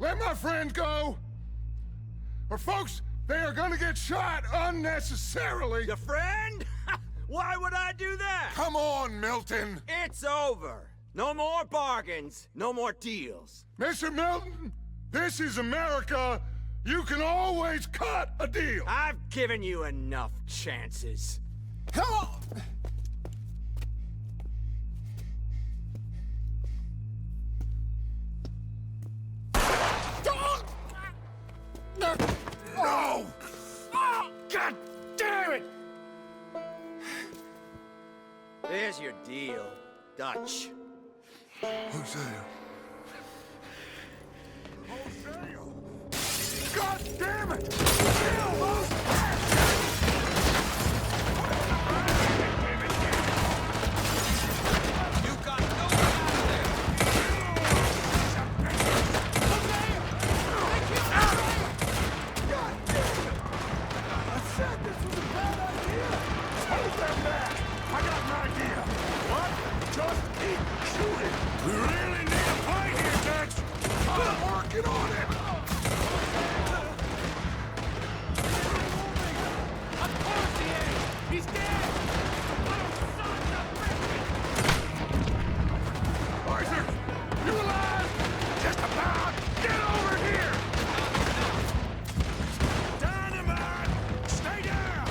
Let my friend go! Or folks, they are gonna get shot unnecessarily! Your friend? Why would I do that? Come on, Milton! It's over. No more bargains, no more deals. Mr. Milton, this is America. You can always cut a deal. I've given you enough chances. Come on! No! God damn it! There's your deal, Dutch. Hosea. God damn it! You got no out there! I said this was a bad idea! Hold that back! I got an idea! What? Just keep shooting! We really need a fight here, Dutch! I'm working on it! Of course he is! He's dead! Arthur! You alive? Just about! Get over here! Dynamite! Stay down!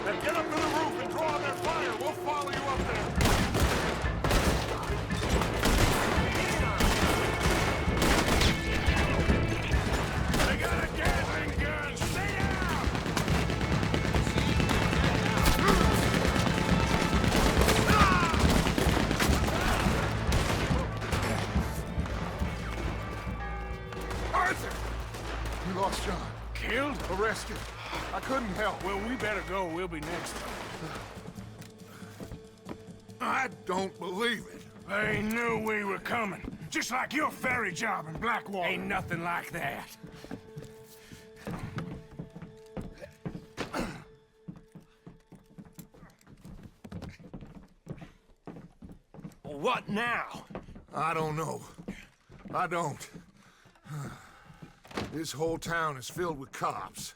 Now get up to the roof and draw their fire. We'll follow you up there. They got a Gatling gun! Stay down! Arthur! You lost John. Killed? Arrested. I couldn't help. Well, we better go. We'll be next. I don't believe it. They knew we were coming. Just like your ferry job in Blackwater. Ain't nothing like that. What now? I don't know. I don't. This whole town is filled with cops.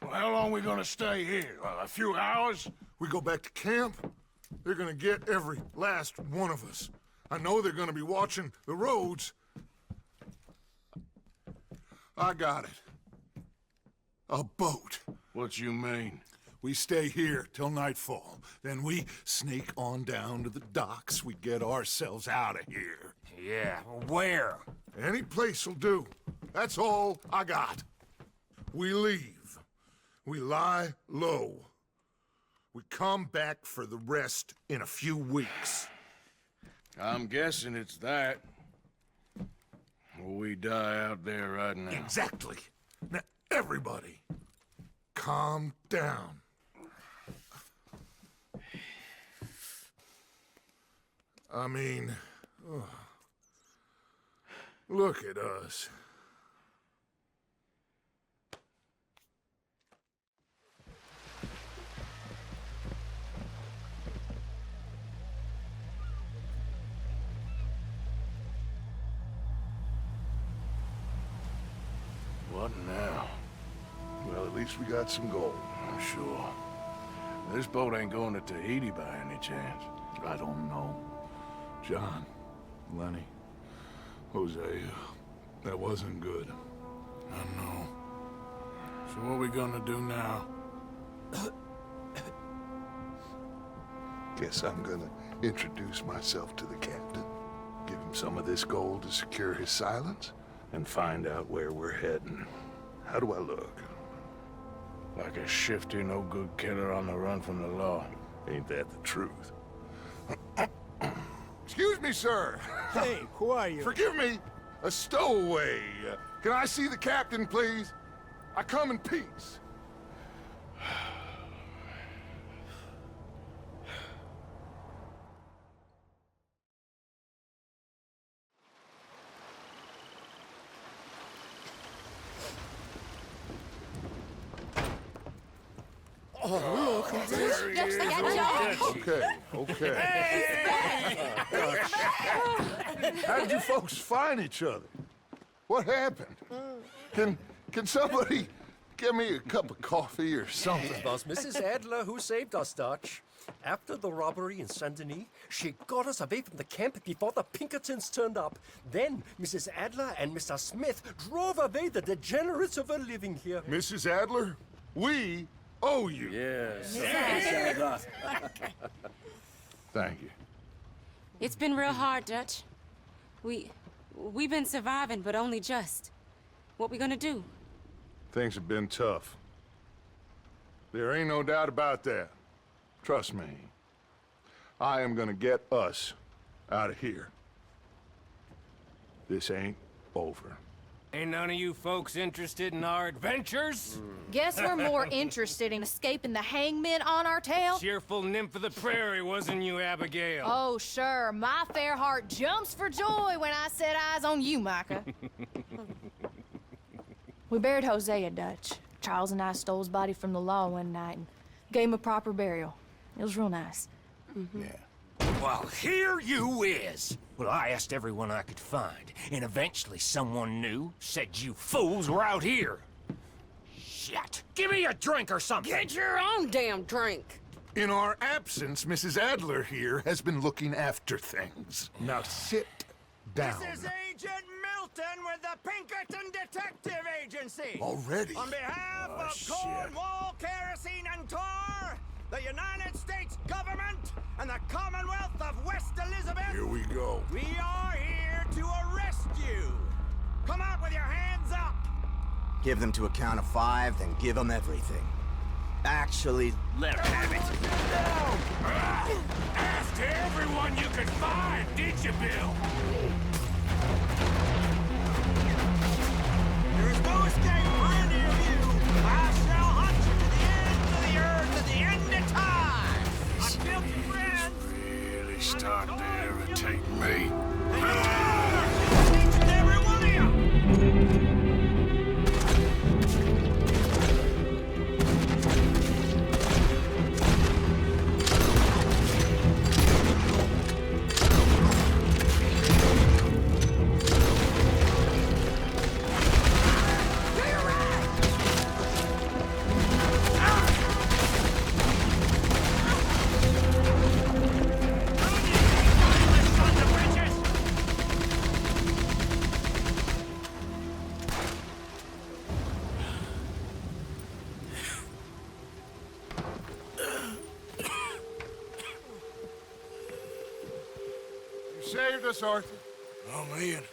Well, how long we gonna stay here? A few hours? We go back to camp, they're gonna get every last one of us. I know they're gonna be watching the roads. I got it. A boat. What you mean? We stay here till nightfall. Then we sneak on down to the docks. We get ourselves out of here. Yeah, where? Any place will do. That's all I got. We leave. We lie low. We come back for the rest in a few weeks. I'm guessing it's that. Or we die out there right now. Exactly. Now, everybody, calm down. I mean, look at us. What now? Well, at least we got some gold. I'm sure. This boat ain't going to Tahiti by any chance. I don't know. John, Lenny, Hosea, that wasn't good. I know. So what we gonna do now? Guess I'm gonna introduce myself to the captain. Give him some of this gold to secure his silence, and find out where we're heading. How do I look? Like a shifty, no-good killer on the run from the law. Ain't that the truth? Excuse me, sir. Hey, who are you? Forgive me. A stowaway. Can I see the captain, please? I come in peace. Oh, look who's this. Okay. How did you folks find each other? What happened? Can somebody give me a cup of coffee or something? It was Mrs. Adler who saved us, Dutch. After the robbery in Saint Denis, she got us away from the camp before the Pinkertons turned up. Then Mrs. Adler and Mr. Smith drove away the degenerates who were living here. Mrs. Adler, we owe you. Yes. Thank you. It's been real hard, Dutch. We've been surviving, but only just. What we gonna do? Things have been tough. There ain't no doubt about that. Trust me. I am gonna get us out of here. This ain't over. Ain't none of you folks interested in our adventures? Guess we're more interested in escaping the hangmen on our tail. Cheerful nymph of the prairie, wasn't you, Abigail? Oh, sure. My fair heart jumps for joy when I set eyes on you, Micah. We buried Hosea, Dutch. Charles and I stole his body from the law one night and gave him a proper burial. It was real nice. Well, here you is. Well, I asked everyone I could find, and eventually someone new said you fools were out here. Shit. Give me a drink or something. Get your own damn drink. In our absence, Mrs. Adler here has been looking after things. Now sit down. This is Agent Milton with the Pinkerton Detective Agency. Already? On behalf of Cornwall, Kerosene, and Tar, the United States government, and the Commonwealth of West Elizabeth. Here we go. We are here to arrest you. Come out with your hands up. Give them to a count of 5, then give them everything. Actually, let her have it. Asked everyone you could find, did you, Bill? There is no escape for any of you. I shall hunt you to the ends of the earth at the end of time. I've built you friends. Really start to irritate me. Each and every one of you. Saved us, Arthur. Oh, me and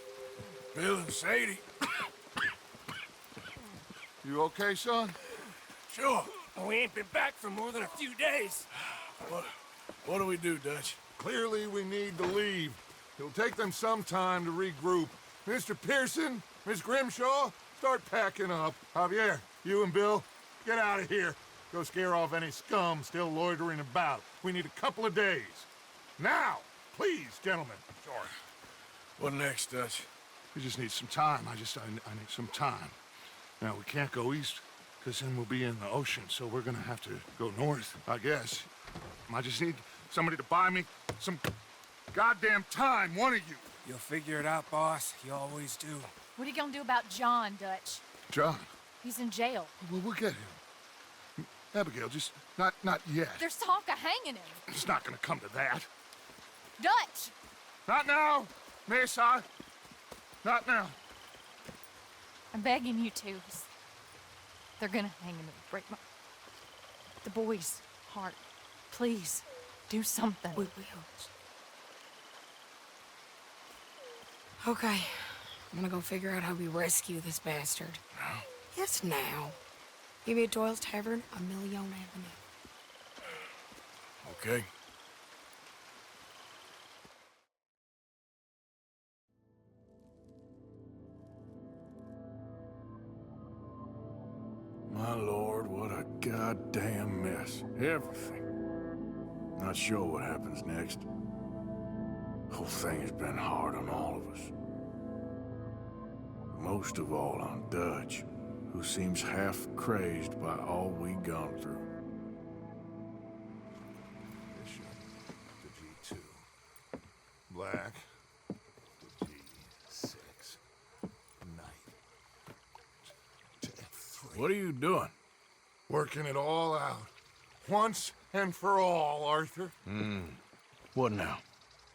Bill and Sadie. You okay, son? Sure. We ain't been back for more than a few days. What do we do, Dutch? Clearly, we need to leave. It'll take them some time to regroup. Mr. Pearson, Miss Grimshaw, start packing up. Javier, you and Bill, get out of here. Go scare off any scum still loitering about. We need a couple of days. Now! Please, gentlemen. Sorry. What next, Dutch? We just need some time. I need some time. Now, we can't go east, because then we'll be in the ocean, so we're gonna have to go north, I guess. I just need somebody to buy me some goddamn time, one of you. You'll figure it out, boss. You always do. What are you gonna do about John, Dutch? John? He's in jail. We'll get him. Abigail, just not yet. There's talk of hanging him. It's not gonna come to that. Dutch! Not now, Miss. Not now. I'm begging you to. They're gonna hang him and break the boy's heart. Please, do something. We will. Okay. I'm gonna go figure out how we rescue this bastard. Now? Yes, now. Give me a Doyle's Tavern on Million Avenue. Okay. My lord, what a goddamn mess. Everything. Not sure what happens next. Whole thing has been hard on all of us. Most of all on Dutch, who seems half crazed by all we've gone through. Bishop to G2. Black to G6. Knight to F3. What are you doing? Working it all out. Once and for all, Arthur. What now?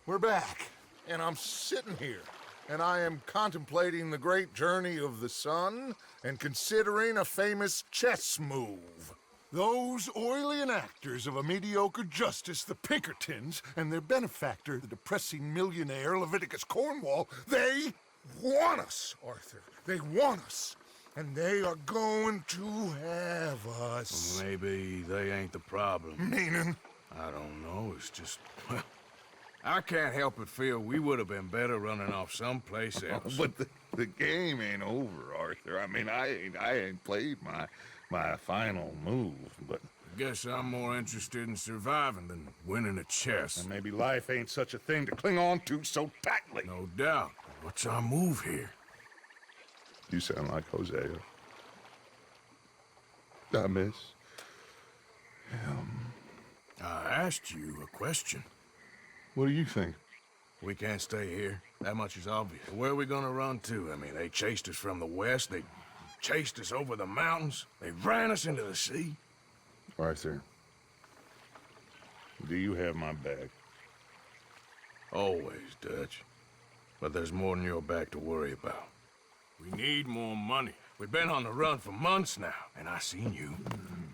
We're back, and I'm sitting here, and I am contemplating the great journey of the sun and considering a famous chess move. Those oily enactors of a mediocre justice, the Pinkertons, and their benefactor, the depressing millionaire Leviticus Cornwall, they want us, Arthur. They want us. And they are going to have us. Maybe they ain't the problem. Meaning? I don't know, it's just, well, I can't help but feel we would have been better running off someplace else. But the game ain't over, Arthur. I mean, I ain't played my final move, but... I guess I'm more interested in surviving than winning at chess. And maybe life ain't such a thing to cling on to so tightly. No doubt. What's our move here? You sound like Hosea. I miss him. I asked you a question. What do you think? We can't stay here. That much is obvious. Where are we gonna run to? I mean, they chased us from the west. They chased us over the mountains. They ran us into the sea. Arthur, do you have my back? Always, Dutch. But there's more than your back to worry about. We need more money. We've been on the run for months now, and I seen you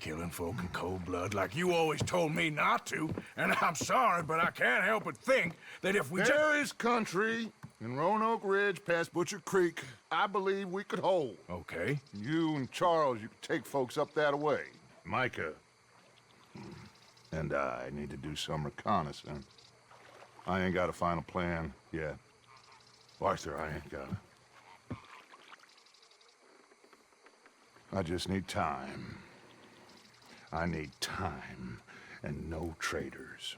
killing folk in cold blood like you always told me not to. And I'm sorry, but I can't help but think that if we There is country in Roanoke Ridge past Butcher Creek I believe we could hold. Okay. You and Charles, you could take folks up that way. Micah and I need to do some reconnaissance. I ain't got a final plan yet. Arthur, I ain't got it. I just need time. I need time and no traitors.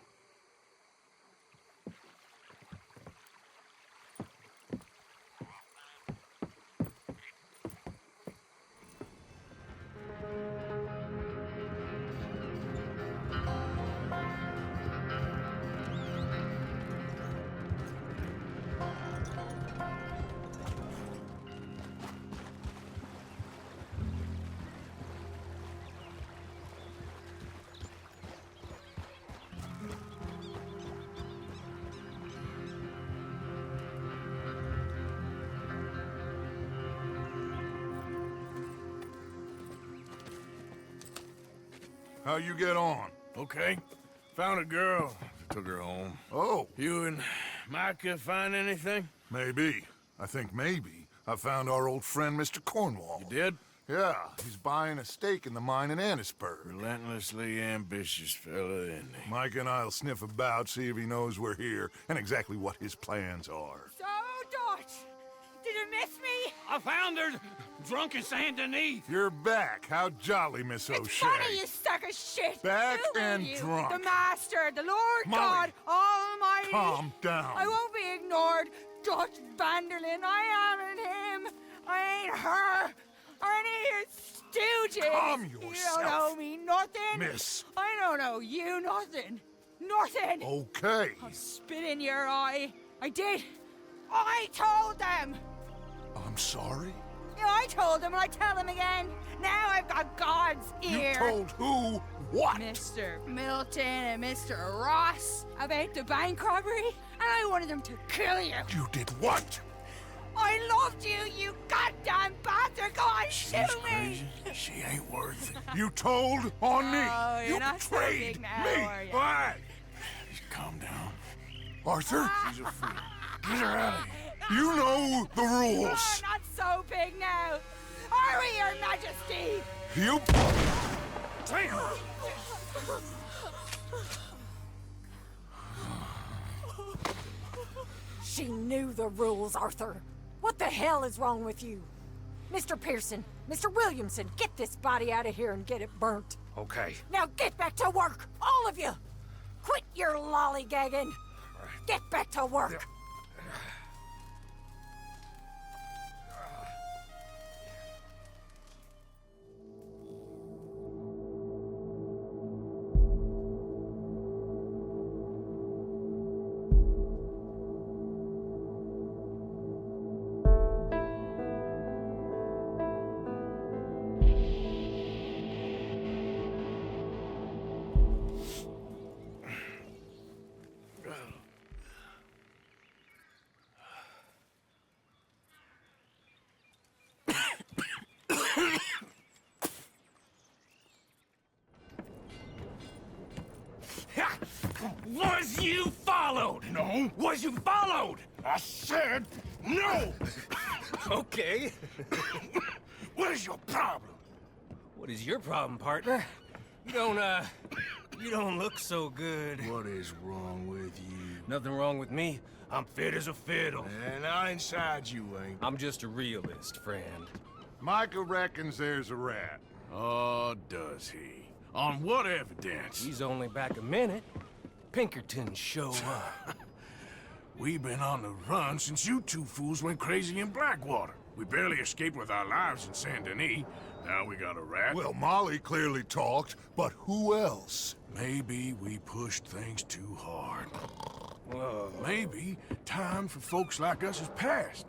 How you get on? Okay. Found a girl. Took her home. Oh. You and Micah find anything? Maybe. I think maybe. I found our old friend, Mr. Cornwall. You did? Yeah, he's buying a stake in the mine in Annisburg. Relentlessly ambitious fella, isn't he? Mike and I'll sniff about, see if he knows we're here, and exactly what his plans are. So, Dutch, did you miss me? I found her drunk in Saint Denis. You're back. How jolly, Miss O'Shea. It's funny, you sack of shit. Back Who are and you? drunk. The Master, the Lord Molly, God Almighty. calm down. I won't be ignored. Dutch Vanderlyn, I am in him. I ain't her. Or any of your stooges. Calm You yourself. don't owe me nothing. Miss. I don't owe you nothing. Nothing. Okay. I'll spit in your eye. I did. I told them. I'm sorry? Yeah, I told them and I tell them again. Now I've got God's ear. You told who what? Mr. Milton and Mr. Ross about the bank robbery, and I wanted them to kill you. You did what? I loved you, you goddamn bastard! Go on, shoot me! She ain't worth it. You told on me. Oh, you're You not so betrayed big now, me. are you? Why? Just calm down. Arthur? She's a fool. Get her out of here. You know the rules. Oh, not so big now. Are we, Your Majesty? You... Damn! She knew the rules, Arthur. What the hell is wrong with you? Mr. Pearson, Mr. Williamson, get this body out of here and get it burnt. Okay. Now get back to work, all of you! Quit your lollygagging! Get back to work! Was you followed? No. Was you followed? I said no! Okay. What is your problem? What is your problem, partner? You don't look so good. What is wrong with you? Nothing wrong with me. I'm fit as a fiddle. And not inside you ain't. I'm just a realist, friend. Micah reckons there's a rat. Oh, does he? On what evidence? He's only back a minute. Pinkertons show up. We've been on the run since you two fools went crazy in Blackwater. We barely escaped with our lives in Saint Denis. Now we got a rat. Well, Molly clearly talked, but who else? Maybe we pushed things too hard. Whoa. Maybe time for folks like us is past.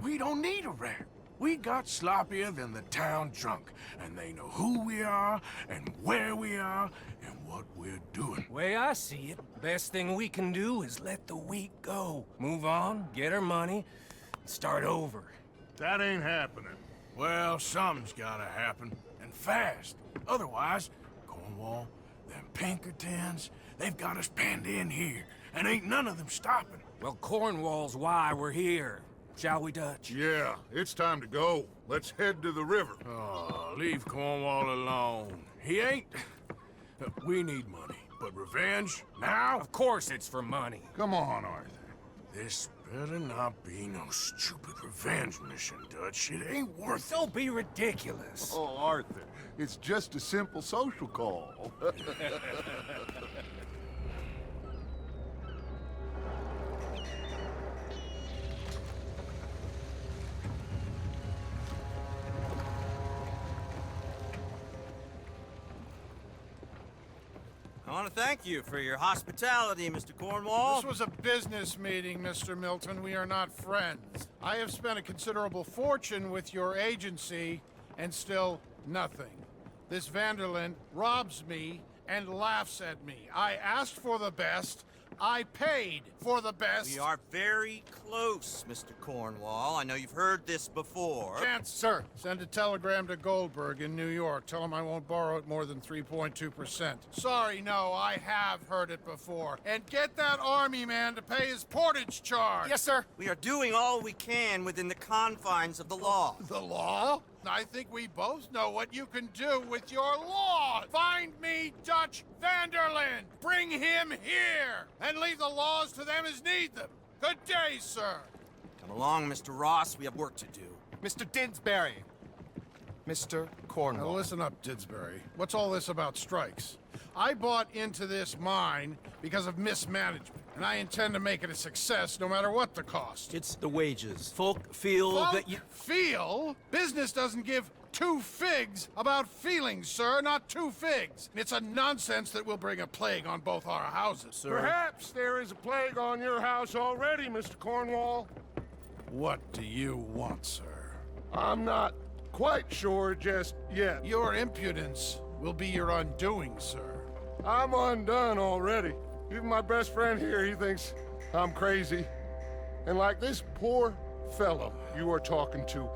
We don't need a rat. We got sloppier than the town drunk, and they know who we are, and where we are, and what we're doing. Way I see it, best thing we can do is let the week go. Move on, get our money, and start over. That ain't happening. Well, something's gotta happen, and fast. Otherwise, Cornwall, them Pinkertons, they've got us penned in here, and ain't none of them stopping. Well, Cornwall's why we're here. Shall we, Dutch? Yeah, it's time to go. Let's head to the river. Oh, leave Cornwall alone. He ain't... We need money, but revenge, now? Of course it's for money. Come on, Arthur. This better not be no stupid revenge mission, Dutch. It ain't worth it. Don't be ridiculous. Oh, Arthur, it's just a simple social call. I want to thank you for your hospitality, Mr. Cornwall. This was a business meeting, Mr. Milton. We are not friends. I have spent a considerable fortune with your agency, and still nothing. This Vanderlyn robs me and laughs at me. I asked for the best. I paid for the best. We are very close, Mr. Cornwall. I know you've heard this before. Chance, sir. Send a telegram to Goldberg in New York. Tell him I won't borrow it more than 3.2%. Sorry, no, I have heard it before. And get that army man to pay his portage charge. Yes, sir. We are doing all we can within the confines of the law. The law? I think we both know what you can do with your law. Find me Dutch Vanderlyn. Bring him here. And leave the laws to them as need them. Good day, sir. Come along, Mr. Ross. We have work to do. Mr. Didsbury. Mr. Cornwall. Now listen up, Didsbury. What's all this about strikes? I bought into this mine because of mismanagement, and I intend to make it a success no matter what the cost. It's the wages. Folk feel that you... Feel? Business doesn't give two figs about feelings, sir, not two figs. It's a nonsense that will bring a plague on both our houses, sir. Perhaps there is a plague on your house already, Mr. Cornwall. What do you want, sir? I'm not quite sure just yet. Your impudence will be your undoing, sir. I'm undone already. Even my best friend here, he thinks I'm crazy. And like this poor fellow you are talking to,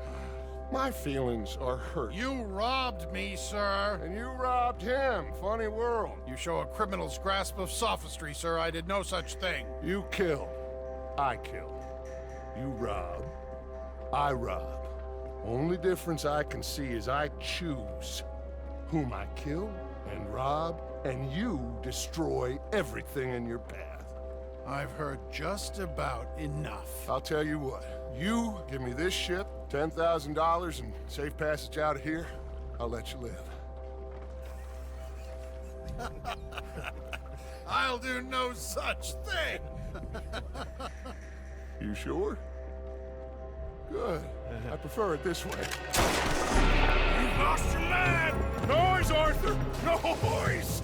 my feelings are hurt. You robbed me, sir. And you robbed him. Funny world. You show a criminal's grasp of sophistry, sir. I did no such thing. You killed. I killed. You robbed. I robbed. Only difference I can see is I choose whom I kill and rob, and you destroy everything in your path. I've heard just about enough. I'll tell you what, you give me this ship, $10,000 and safe passage out of here, I'll let you live. I'll do no such thing. You sure? Good. I prefer it this way. You lost your man! Noise, Arthur! Noise!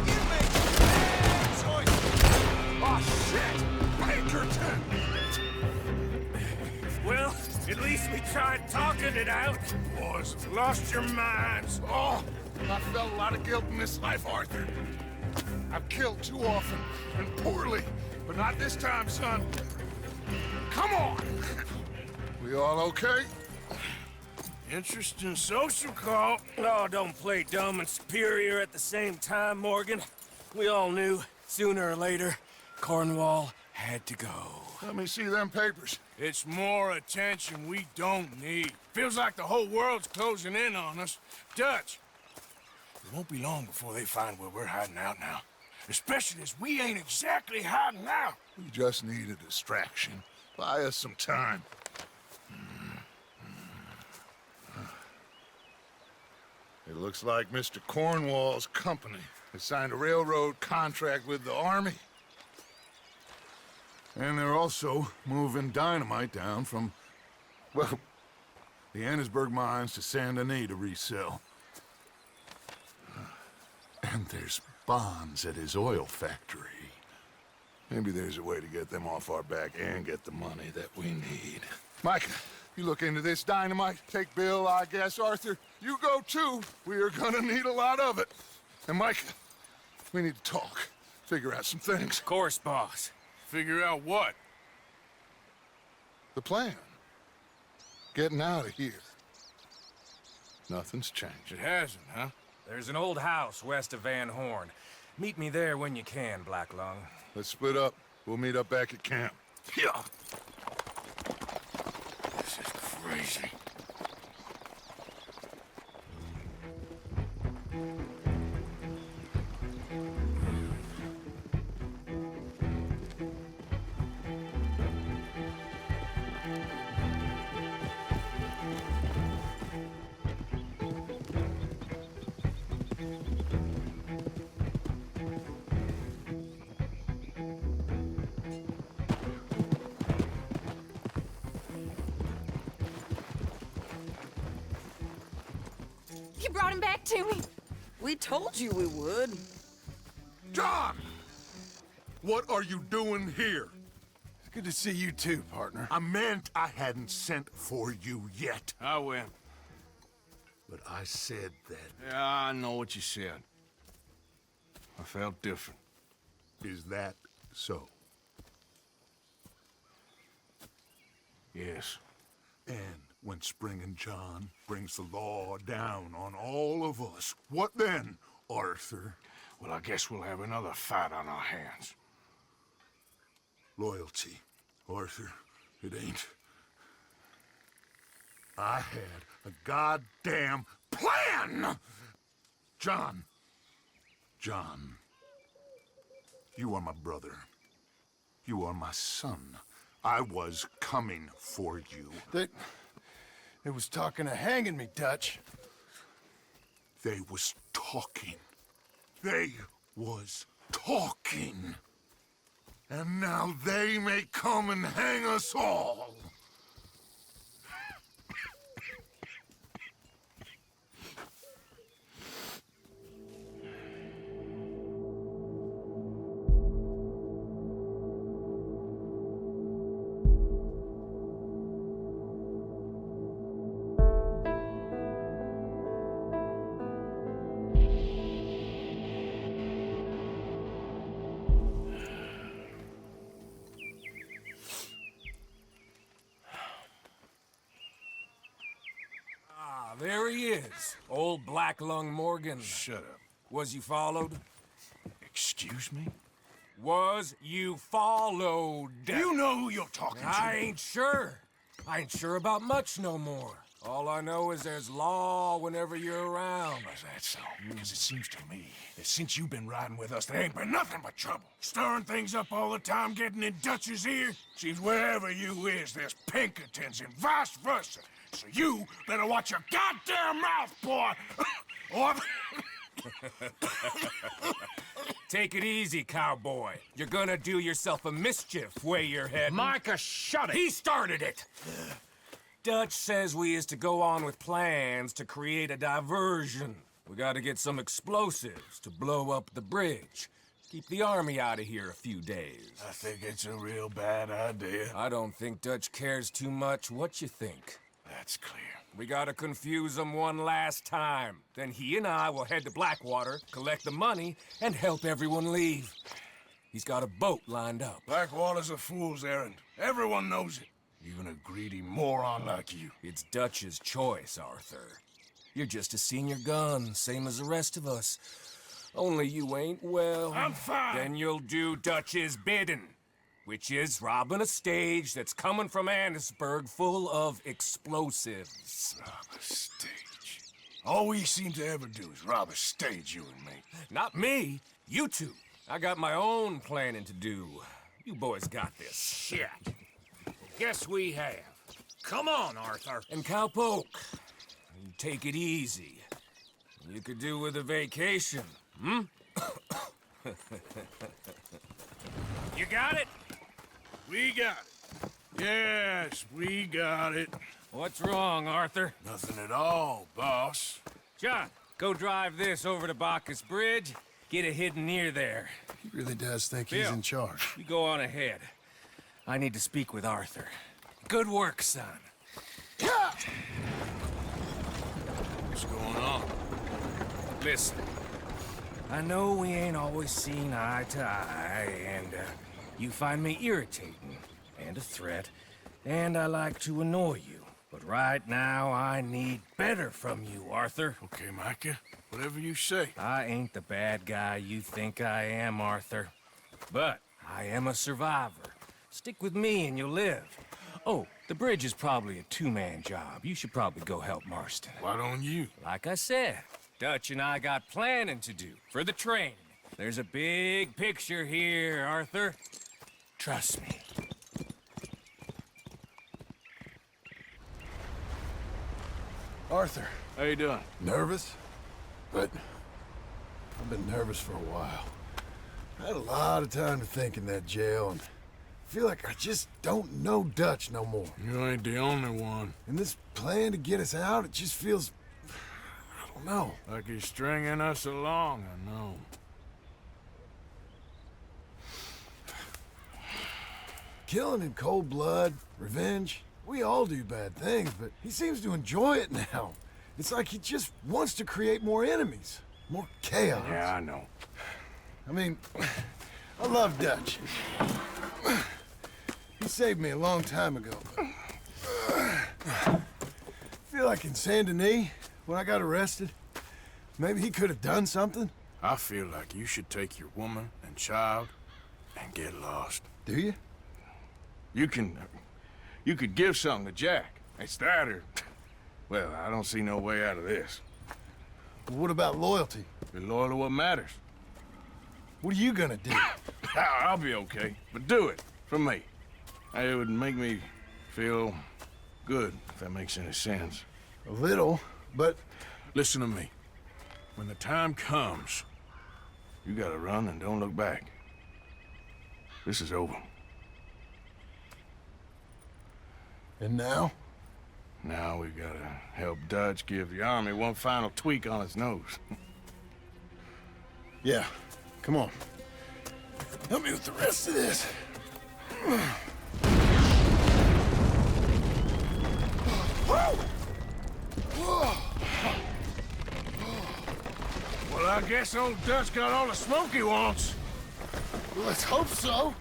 You make bad choices! Oh, shit! Pinkerton! Well, at least we tried talking it out. Boys, lost your minds. Oh, I felt a lot of guilt in this life, Arthur. I've killed too often and poorly, but not this time, son. Come on! We all okay? Interesting social call. Oh, don't play dumb and superior at the same time, Morgan. We all knew, sooner or later, Cornwall had to go. Let me see them papers. It's more attention we don't need. Feels like the whole world's closing in on us. Dutch, it won't be long before they find where we're hiding out now. Especially as we ain't exactly hiding out. We just need a distraction. Buy us some time. It looks like Mr. Cornwall's company has signed a railroad contract with the Army. And they're also moving dynamite down from, well, the Annesburg mines to Saint Denis to resell. And there's bonds at his oil factory. Maybe there's a way to get them off our back and get the money that we need. Mike, you look into this dynamite. Take Bill, I guess. Arthur, you go too. We are gonna need a lot of it. And Mike, we need to talk. Figure out some things. Of course, boss. Figure out what? The plan. Getting out of here. Nothing's changed. It hasn't, huh? There's an old house west of Van Horn. Meet me there when you can, Black Lung. Let's split up. We'll meet up back at camp. Yeah. This is crazy. You brought him back to me. We told you we would. John! What are you doing here? It's good to see you too, partner. I meant I hadn't sent for you yet. I win. But I said that. Yeah, I know what you said. I felt different. Is that so? Yes. And when Spring and John brings the law down on all of us, what then, Arthur? Well, I guess we'll have another fight on our hands. Loyalty, Arthur, it ain't. I had a goddamn plan! John, you are my brother. You are my son. I was coming for you. They was talking of hanging me, Dutch. They was talking. They was talking. And now they may come and hang us all. There he is, old Black Lung Morgan. Shut up. Was you followed? Excuse me? Was you followed? You know who you're talking to. I ain't sure. I ain't sure about much no more. All I know is there's law whenever you're around. Is that so? Because it seems to me that since you've been riding with us, there ain't been nothing but trouble. Stirring things up all the time, getting in Dutch's ear. Seems wherever you is, there's Pinkertons and vice versa. So you better watch your goddamn mouth, boy! Or... Take it easy, cowboy. You're gonna do yourself a mischief where you're heading. Micah, shut it! He started it! Dutch says we is to go on with plans to create a diversion. We gotta get some explosives to blow up the bridge. Keep the army out of here a few days. I think it's a real bad idea. I don't think Dutch cares too much what you think. That's clear. We gotta confuse him one last time. Then he and I will head to Blackwater, collect the money, and help everyone leave. He's got a boat lined up. Blackwater's a fool's errand. Everyone knows it. Even a greedy moron like you. It's Dutch's choice, Arthur. You're just a senior gun, same as the rest of us. Only you ain't well. I'm fine. Then you'll do Dutch's bidding, which is robbing a stage that's coming from Annisburg full of explosives. Rob a stage. All we seem to ever do is rob a stage, you and me. Not me, you two. I got my own planning to do. You boys got this. Shit. Guess we have. Come on, Arthur. And Cowpoke, you take it easy. You could do with a vacation, hmm? You got it? We got it. Yes, we got it. What's wrong, Arthur? Nothing at all, boss. John, go drive this over to Bacchus Bridge. Get it hidden near there. He really does think he's Bill, in charge. You go on ahead. I need to speak with Arthur. Good work, son. What's going on? Listen, I know we ain't always seen eye to eye, and you find me irritating and a threat, and I like to annoy you. But right now, I need better from you, Arthur. Okay, Micah. Whatever you say. I ain't the bad guy you think I am, Arthur. But I am a survivor. Stick with me and you'll live. Oh, the bridge is probably a two-man job. You should probably go help Marston. Why don't you? Like I said, Dutch and I got planning to do for the train. There's a big picture here, Arthur. Trust me. Arthur. How you doing? Nervous? But I've been nervous for a while. I had a lot of time to think in that jail, and I feel like I just don't know Dutch no more. You ain't the only one. And this plan to get us out, it just feels... I don't know. Like he's stringing us along, I know. Killing in cold blood, revenge, we all do bad things, but he seems to enjoy it now. It's like he just wants to create more enemies, more chaos. Yeah, I know. I mean, I love Dutch. He saved me a long time ago. I feel like in Saint Denis, when I got arrested, maybe he could have done something. I feel like you should take your woman and child and get lost. Do you? You could give something to Jack. It's that or... Well, I don't see no way out of this. What about loyalty? Be loyal to what matters. What are you gonna do? I'll be okay, but do it for me. It would make me feel good, if that makes any sense. A little, but... Listen to me. When the time comes, you gotta run and don't look back. This is over. And now? Now we gotta help Dutch give the army one final tweak on its nose. Yeah, come on. Help me with the rest of this. Well, I guess old Dutch got all the smoke he wants. Well, let's hope so.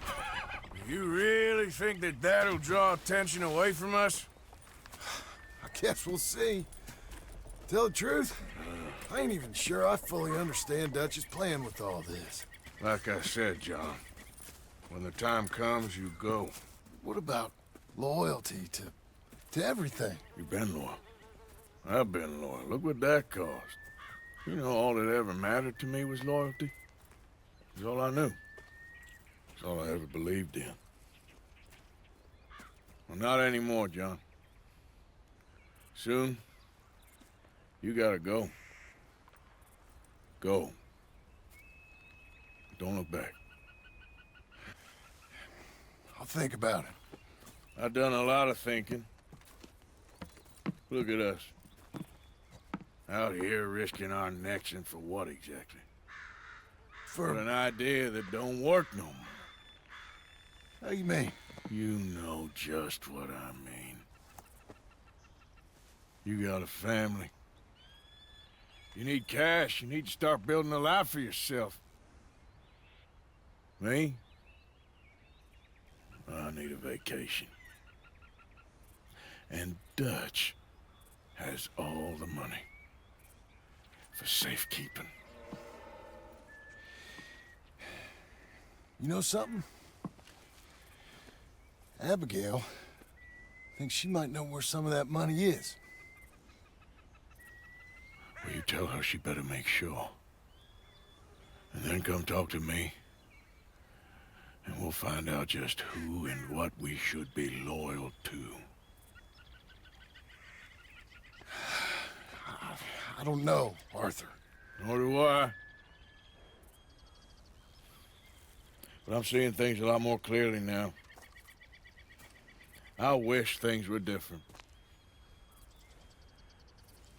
You really think that that'll draw attention away from us? I guess we'll see. Tell the truth, I ain't even sure I fully understand Dutch's plan with all this. Like I said, John, when the time comes, you go. What about loyalty to to everything. You've been loyal. I've been loyal. Look what that cost. You know, all that ever mattered to me was loyalty. It's all I knew. It's all I ever believed in. Well, not anymore, John. Soon, you gotta go. Go. Don't look back. I'll think about it. I've done a lot of thinking. Look at us. Out here risking our necks, and for what exactly? For an idea that don't work no more. How you mean? You know just what I mean. You got a family. You need cash. You need to start building a life for yourself. Me? I need a vacation. And Dutch has all the money for safekeeping. You know something? Abigail thinks she might know where some of that money is. Well, you tell her she better make sure. And then come talk to me. And we'll find out just who and what we should be loyal to. I don't know, Arthur. Nor do I. But I'm seeing things a lot more clearly now. I wish things were different.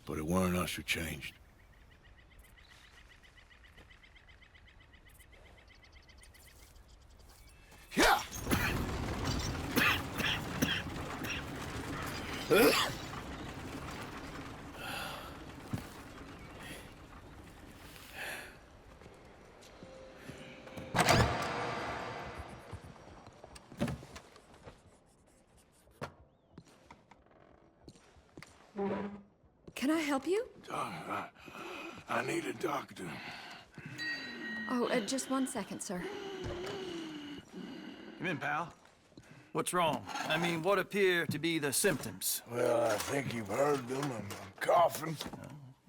But it weren't us who changed. Yeah! Can I help you? I need a doctor. Oh, just 1 second, sir. Come in, pal. What's wrong? I mean, what appear to be the symptoms? Well, I think you've heard them. I'm coughing.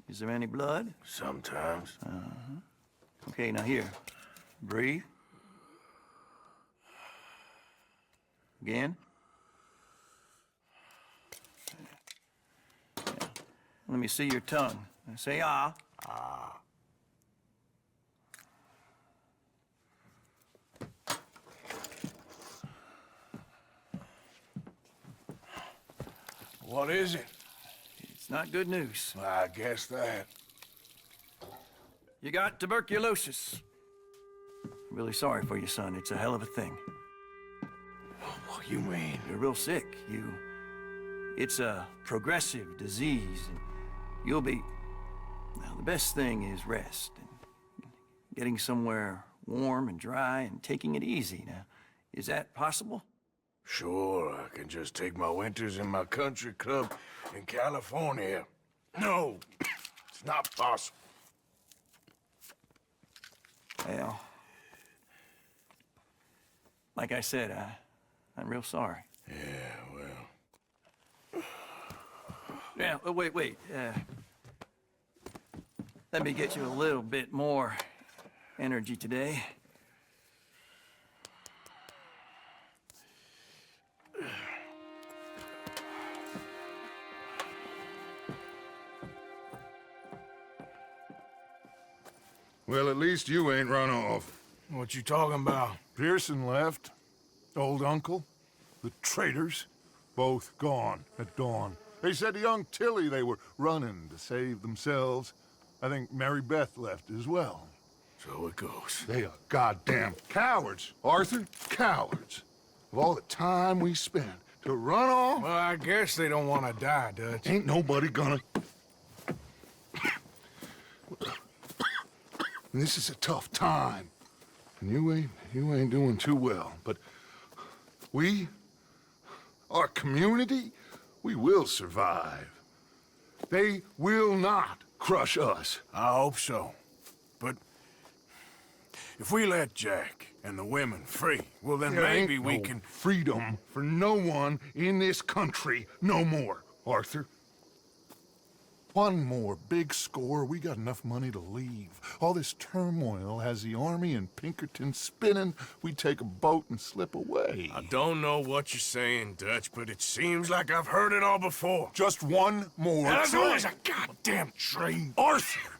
Is there any blood? Sometimes. Okay, now here. Breathe. Again. Yeah. Let me see your tongue. Say ah. Ah. What is it? It's not good news. I guess that. You got tuberculosis. Really sorry for you, son. It's a hell of a thing. What you mean? You're real sick. It's a progressive disease, and you'll be... Now, the best thing is rest, and getting somewhere warm and dry, and taking it easy. Now, is that possible? Sure, I can just take my winters in my country club in California. No, it's not possible. Well, like I said, I'm real sorry. Yeah, well... Yeah, wait. Let me get you a little bit more energy today. Well, at least you ain't run off. What you talking about? Pearson left. Old uncle. The traitors. Both gone at dawn. They said to young Tilly they were running to save themselves. I think Mary Beth left as well. So it goes. They are goddamn cowards, Arthur. Cowards. Of all the time we spent to run off... Well, I guess they don't want to die, Dutch. Ain't nobody gonna... This is a tough time. And you ain't doing too well. But we, our community, we will survive. They will not crush us. I hope so. But If we let Jack and the women free, well, then There maybe ain't we no can... freedom for no one in this country no more, Arthur. One more big score, we got enough money to leave. All this turmoil has the army and Pinkerton spinning. We take a boat and slip away. I don't know what you're saying, Dutch, but it seems like I've heard it all before. Just one more And there's always train. a goddamn train. Arthur!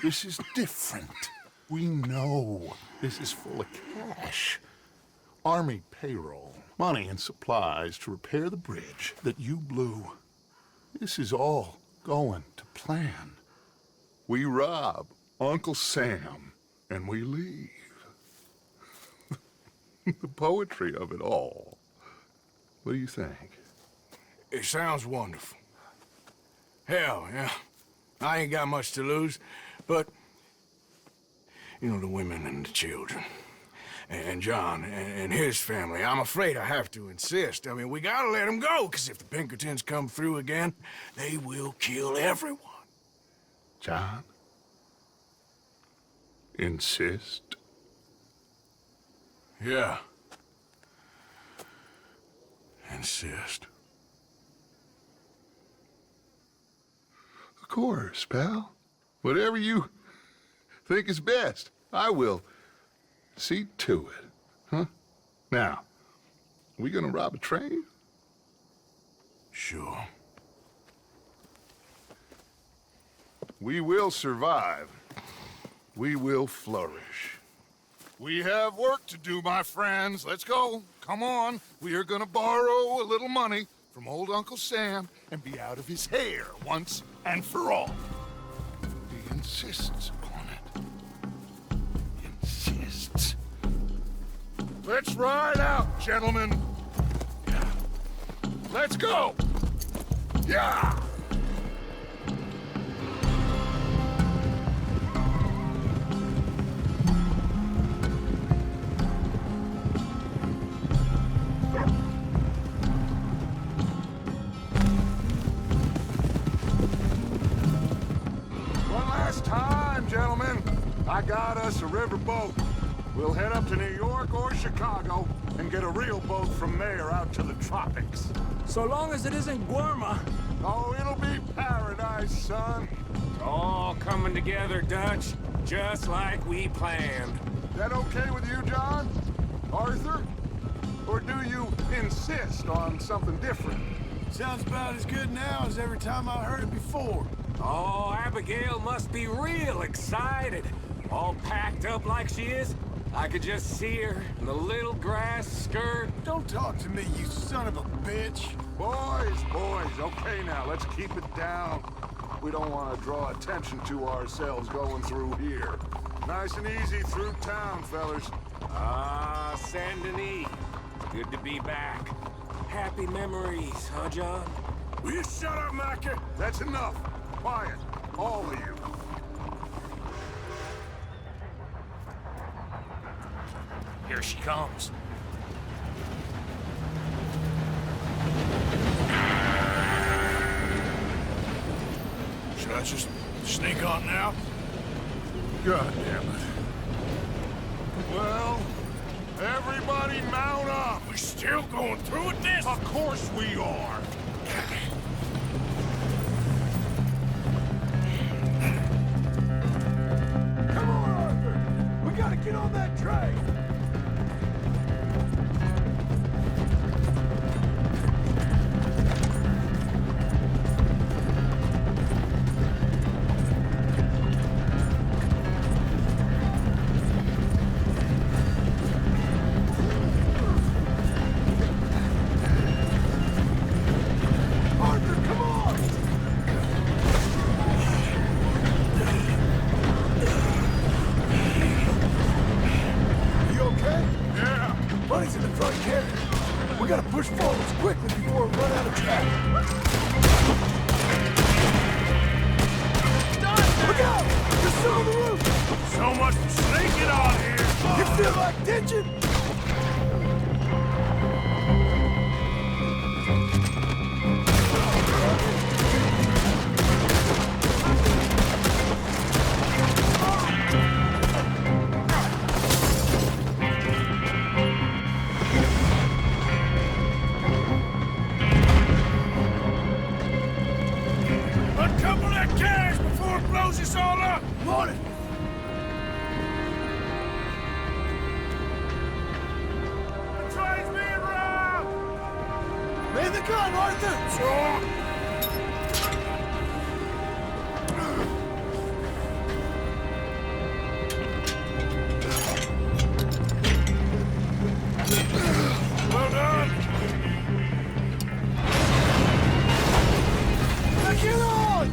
This is different. We know this is full of cash. Army payroll, money and supplies to repair the bridge that you blew. This is all going to plan. We rob Uncle Sam and we leave. The poetry of it all. What do you think? It sounds wonderful. Hell, yeah. I ain't got much to lose, but... You know, the women and the children. And John and his family. I'm afraid I have to insist. I mean, we gotta let them go, because if the Pinkertons come through again, they will kill everyone. John? Insist? Yeah. Insist. Of course, pal. Whatever you think is best, I will see to it. Huh? Now, we gonna rob a train? Sure. We will survive. We will flourish. We have work to do, my friends. Let's go. Come on. We are gonna borrow a little money from old Uncle Sam and be out of his hair once and for all. He insists upon it. Insists. Let's ride out, gentlemen. Let's go. Yeah! One last time, gentlemen. I got us a riverboat. We'll head up to New York or Chicago and get a real boat from there out to the tropics. So long as it isn't Guarma. Oh, it'll be paradise, son. All coming together, Dutch. Just like we planned. That okay with you, John? Arthur? Or do you insist on something different? Sounds about as good now as every time I heard it before. Oh, Abigail must be real excited. All packed up like she is. I could just see her in the little grass skirt. Don't talk to me, you son of a bitch. Boys, okay now, let's keep it down. We don't want to draw attention to ourselves going through here. Nice and easy through town, fellas. Ah, Saint Denis. Good to be back. Happy memories, huh, John? Will you shut up, Micah? That's enough. Quiet, all of you. Here she comes. Should I just sneak on now? God damn it. Well, everybody mount up. We still going through with this? Of course we are. Come on, Arthur! We gotta get on that train! Arthur, come on! You okay? Yeah. Money's in the front carriage. We gotta push forwards quickly before we run out of track. Look out! There's some on the roof! So much for sneaking on here. You feel like ditching? gun, Arthur! Well done! Get on!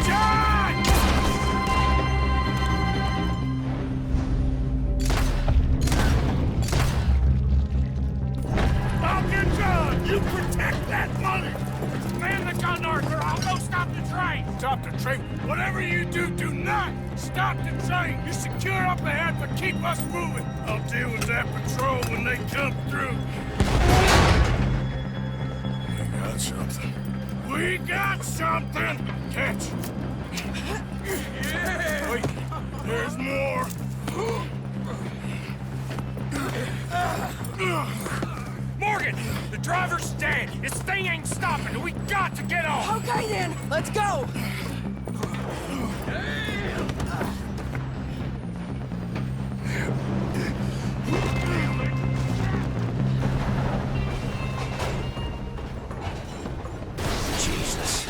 John! Falcon John, you protect that money! Man the gun, Arthur! I'll go stop the train! Stop the train? Whatever you do, do not stop the train! You secure up ahead, but keep us moving! I'll deal with that patrol when they come through. We got something. We got something! Catch! Yeah! Wait, there's more! Morgan! The driver's dead! This thing ain't stopping! We got to get off! Okay then, let's go! Jesus.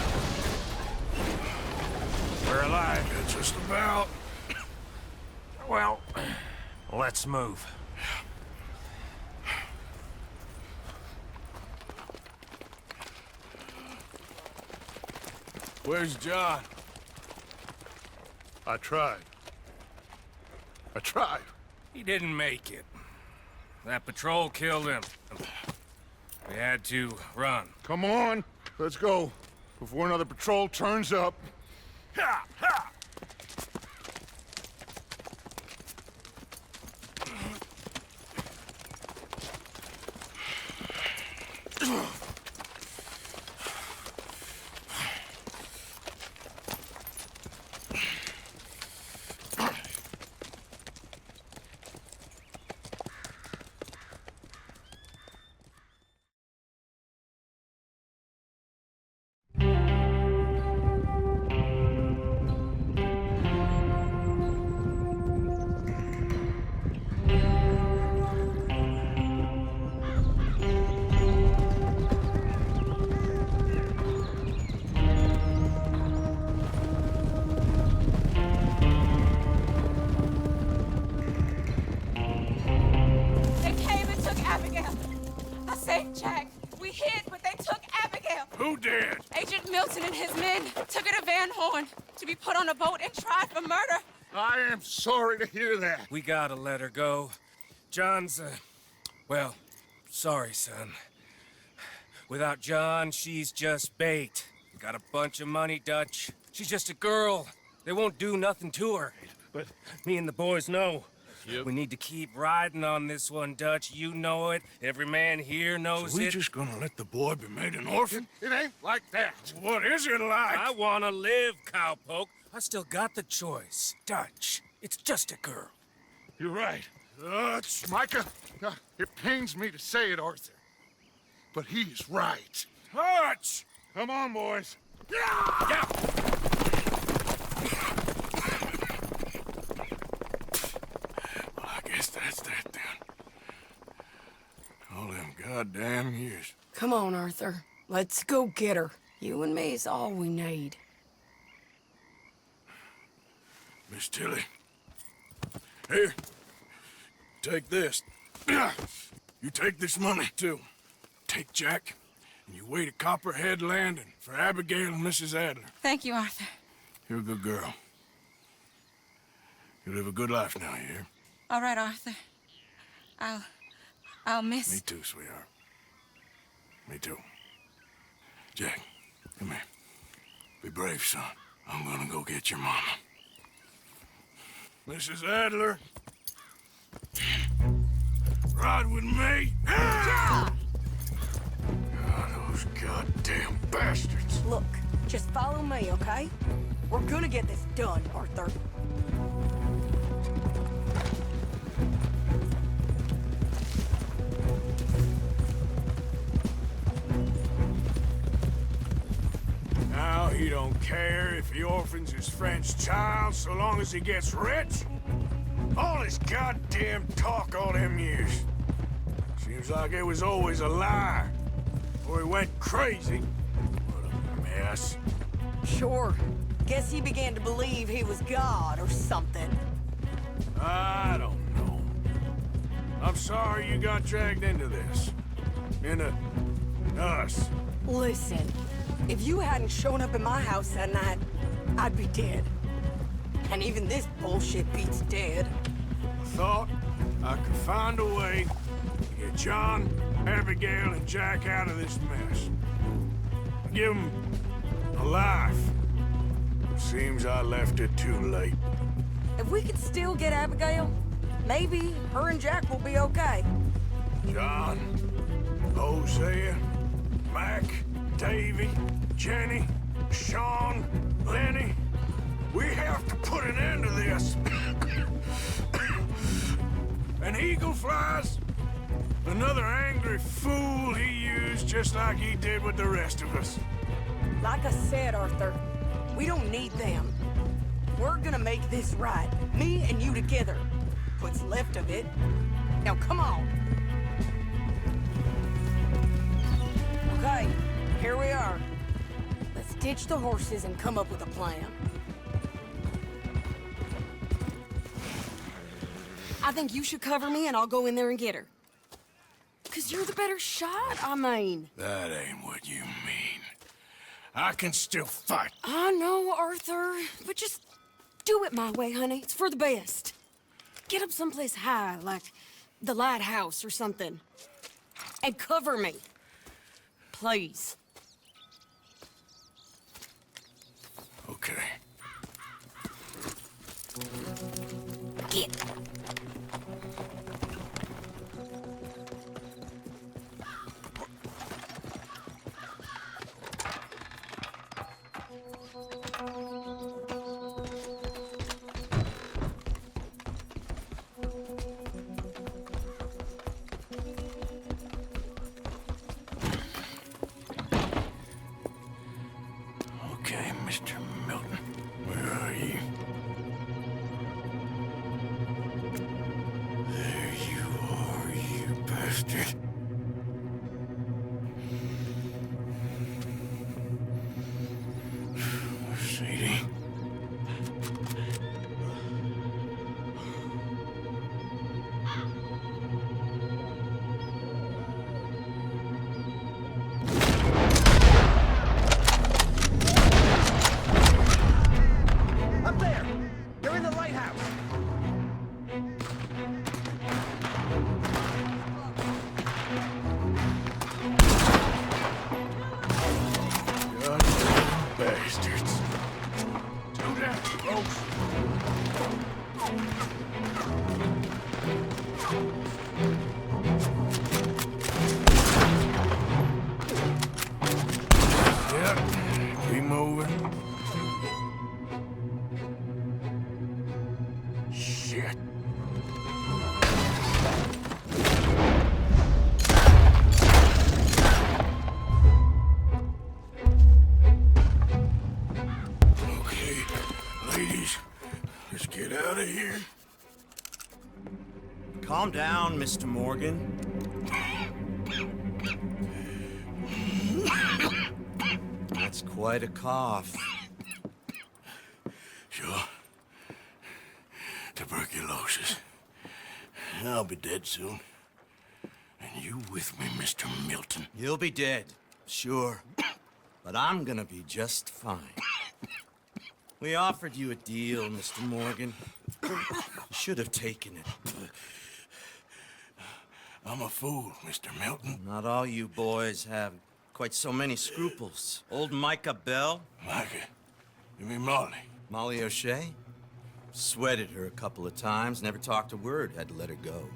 We're alive, just about. Well, let's move. Where's John? I tried. He didn't make it. That patrol killed him. We had to run. Come on, let's go. Before another patrol turns up. Ha! Ha! Who did? Agent Milton and his men took her to Van Horn to be put on a boat and tried for murder. I am sorry to hear that. We gotta let her go. John's, well, sorry, son. Without John, she's just bait. Got a bunch of money, Dutch. She's just a girl. They won't do nothing to her. But me and the boys know. We need to keep riding on this one, Dutch. You know it. Every man here knows So we it. just gonna let the boy be made an orphan? It ain't like that. What is it like? I wanna live, cowpoke. I still got the choice. Dutch, it's just a girl. You're right. Dutch. Micah, it pains me to say it, Arthur. But he's right. Dutch! Come on, boys. Yeah! Well, I guess that's that then. All them goddamn years. Come on, Arthur. Let's go get her. You and me's all we need. Miss Tilly. Here. Take this. You take this money, too. Take Jack, and you wait at Copperhead Landing for Abigail and Mrs. Adler. Thank you, Arthur. You're a good girl. You live a good life now, you hear? All right, Arthur. I'll miss... Me too, sweetheart. Me too. Jack, come here. Be brave, son. I'm gonna go get your mama. Mrs. Adler. Ride with me. Ah! God, those goddamn bastards. Look, just follow me, okay? We're gonna get this done, Arthur. Now he don't care if he orphans his French child so long as he gets rich. All his goddamn talk all them years. Seems like it was always a lie. Or he went crazy. What a mess. Sure. Guess he began to believe he was God or something. I don't know. I'm sorry you got dragged into this. Into us. Listen, if you hadn't shown up at my house that night, I'd be dead. And even this bullshit beats dead. I thought I could find a way to get John, Abigail, and Jack out of this mess. Give them a life. Seems I left it too late. If we could still get Abigail, maybe her and Jack will be okay. John, Hosea, Mac, Davy, Jenny, Sean, Lenny. We have to put an end to this. An eagle flies. Another angry fool he used just like he did with the rest of us. Like I said, Arthur, we don't need them. We're gonna make this right. Me and you together. What's left of it. Now come on. Okay, here we are. Let's ditch the horses and come up with a plan. I think you should cover me and I'll go in there and get her. 'Cause you're the better shot, I mean. That ain't what you mean. I can still fight. I know, Arthur, but just do it my way, honey. It's for the best. Get up someplace high, like the lighthouse or something. And cover me. Please. Okay. Get. Okay, Mr. Milton. Where are you? There you are, you bastard. Sadie. Up there! You're in the lighthouse! Goddamn bastards. Do that, folks. Yep, keep moving. Shit. Okay, ladies, let's get out of here. Calm down, Mr. Morgan. That's quite a cough. Sure. Tuberculosis. I'll be dead soon. And you with me, Mr. Milton? You'll be dead, sure. But I'm gonna be just fine. We offered you a deal, Mr. Morgan. You should have taken it. I'm a fool, Mr. Milton. Not all you boys have quite so many scruples. Old Micah Bell. Micah? You mean Molly? Molly O'Shea? Sweated her a couple of times, never talked a word, had to let her go.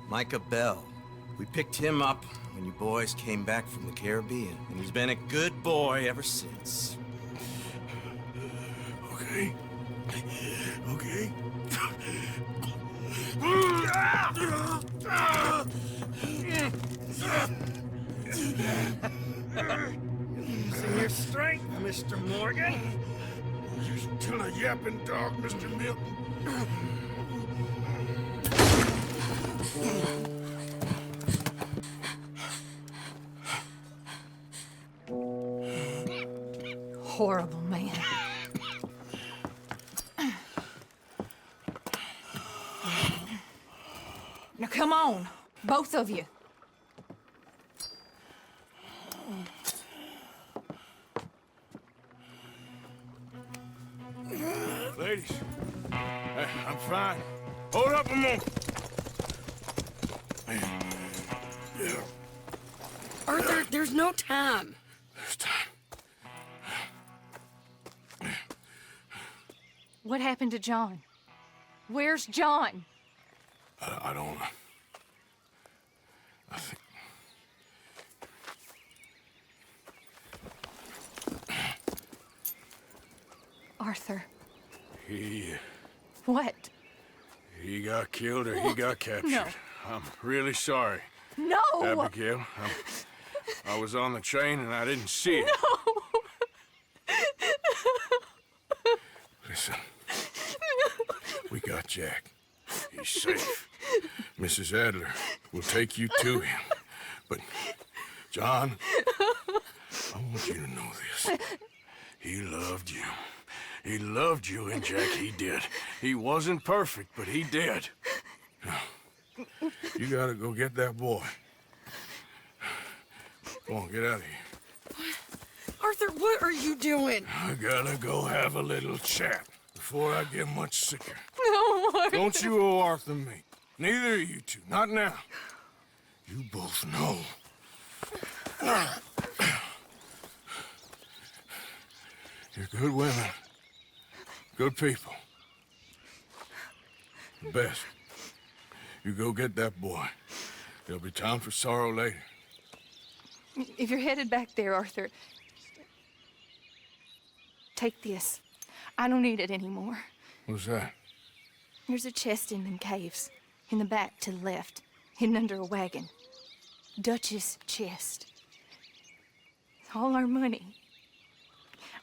Micah Bell. We picked him up when you boys came back from the Caribbean, and he's been a good boy ever since. Okay. Okay. Using your strength, Mr. Morgan. You're still a yapping dog, Mr. Milton. horrible man. Now come on, both of you. Ladies, I'm fine. Hold up a moment. Arthur, there's no time. There's time. What happened to John? Where's John? I don't... I think... Arthur. What? What? He got killed or he got captured. No. I'm really sorry. No! Abigail, I was on the train and I didn't see it. No! Listen, we got Jack. He's safe. Mrs. Adler will take you to him. But, John, I want you to know this. He loved you. He loved you, and Jack, he did. He wasn't perfect, but he did. Now, you gotta go get that boy. Come on, get out of here. Arthur, what are you doing? I gotta go have a little chat before I get much sicker. No, Arthur. Don't you owe Arthur me. Neither of you two. Not now. You both know. You're good women. Good people. The best. You go get that boy. There'll be time for sorrow later. If you're headed back there, Arthur, take this. I don't need it anymore. What's that? There's a chest in them caves, in the back to the left, hidden under a wagon. Dutch's chest. It's all our money.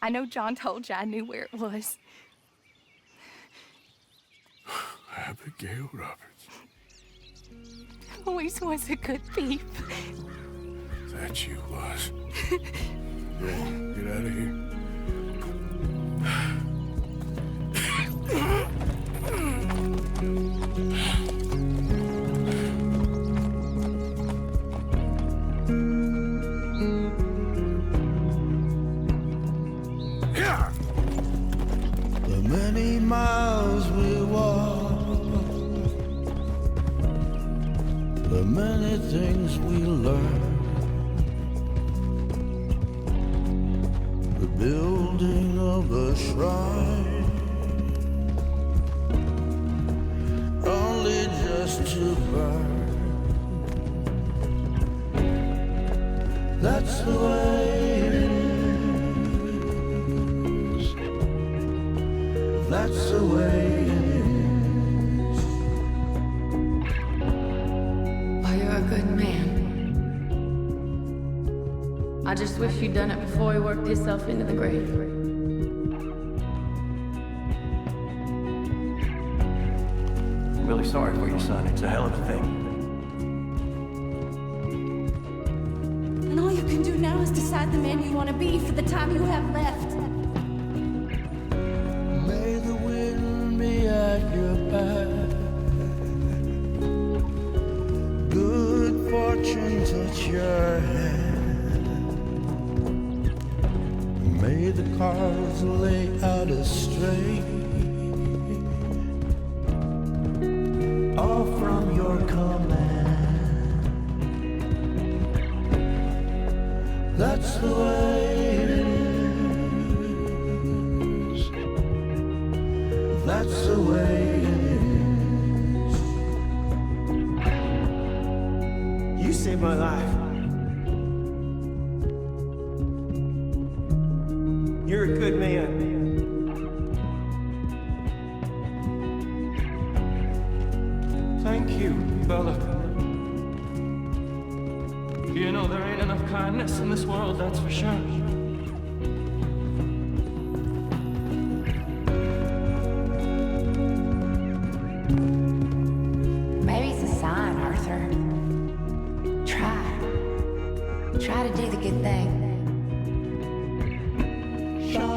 I know John told you I knew where it was. Abigail Roberts. Always was a good thief. That you was. Go on, get out of here. The many miles we walk, the many things we learn, the building of a shrine, only just to burn. That's the way it is. That's the way it is. Oh, you're a good man. I just wish you'd done it before he worked himself into the grave. I'm really sorry for your son. It's a hell of a thing. And all you can do now is decide the man you want to be for the time you have left. May the wind be at your back. Good fortune touch your hand. May the cards lay out straight. All from your command. That's the way it is. That's the way it is. You saved my life. You're a good man. Thank you, Bella. You know, there ain't enough kindness in this world, that's for sure. Maybe it's a sign, Arthur. Try to do the good thing. Shine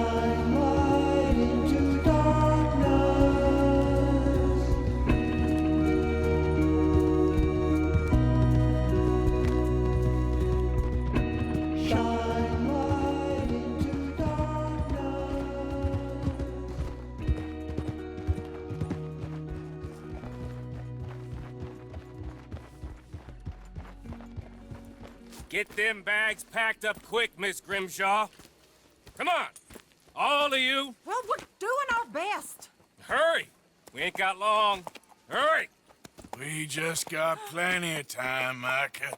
Get them bags packed up quick, Miss Grimshaw. Come on, all of you. Well, we're doing our best. Hurry. We ain't got long. Hurry. We just got plenty of time, Micah.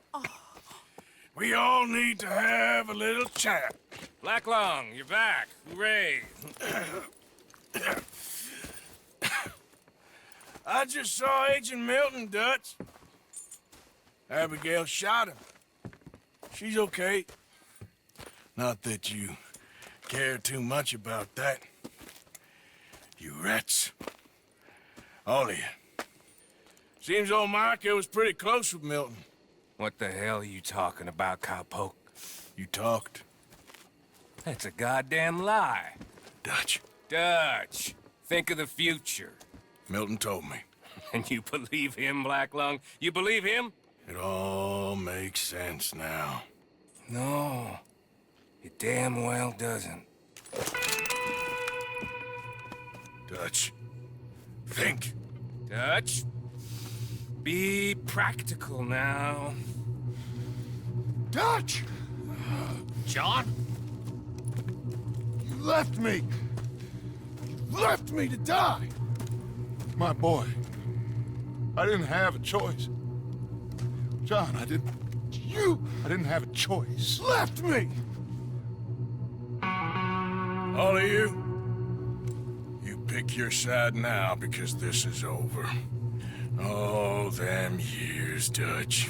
We all need to have a little chat. Black Lung, you're back. Hooray. I just saw Agent Milton, Dutch. Abigail shot him. She's okay. Not that you care too much about that. You rats. All of you. Seems old Micah was pretty close with Milton. What the hell are you talking about, cowpoke? You talked. That's a goddamn lie. Dutch. Dutch, think of the future. Milton told me. And you believe him, Black Lung? You believe him? It all makes sense now. No, it damn well doesn't. Dutch, think. Dutch, be practical now. Dutch! John? You left me! You left me to die! My boy, I didn't have a choice. John, I didn't have a choice. Left me! All of you, you pick your side now because this is over. All them years, Dutch,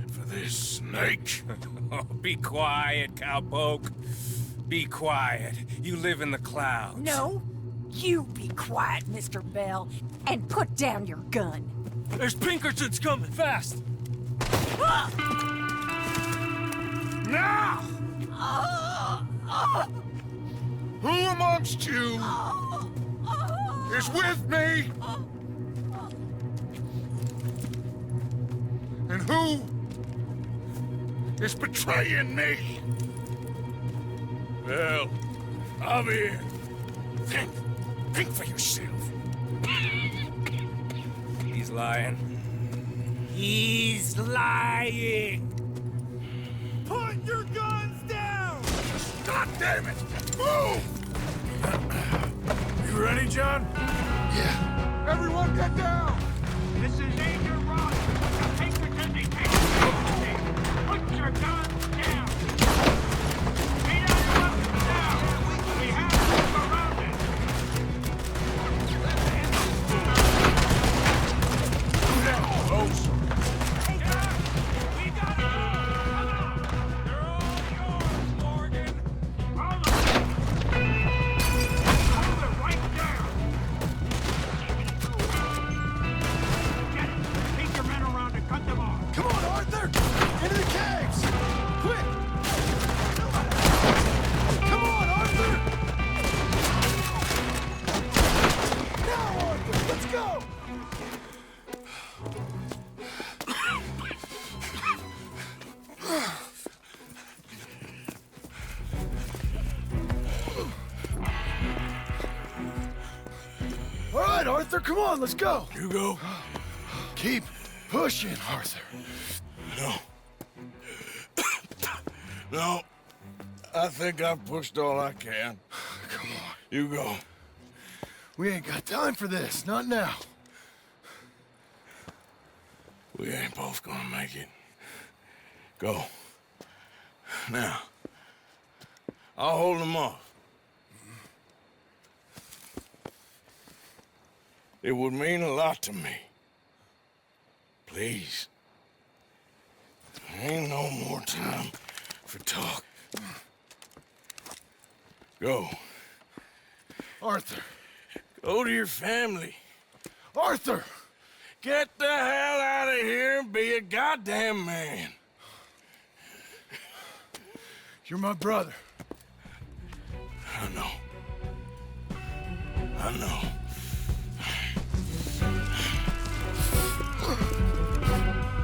for this snake. Oh, be quiet, cowpoke. Be quiet. You live in the clouds. No, you be quiet, Mr. Bell, and put down your gun. There's Pinkertons coming, fast! Now! Who amongst you is with me? And who is betraying me? Well, I'll be here. Think for yourself. He's lying. He's lying! Put your guns down! God damn it! Move! You ready, John? Yeah. Everyone get down! This is Agent Ross. The Pinkerton detective. Put your guns down. Lay down your weapons now. We have them surrounded. Who down, folks? We got it. Come on. They're all yours, Morgan. Hold it right down. Get it. Take your men around and cut them off. Come on, Arthur! Into the caves! Quick! Come on, Arthur! Now, Arthur, let's go! All right, Arthur, come on, let's go. You go. Keep pushing, Arthur. No. No. I think I've pushed all I can. Come on. You go. We ain't got time for this, not now. We ain't both gonna make it. Go. Now. I'll hold them off. It would mean a lot to me. Please. There ain't no more time for talk. Go. Arthur. Go to your family. Arthur! Get the hell out of here and be a goddamn man. You're my brother. I know. I know.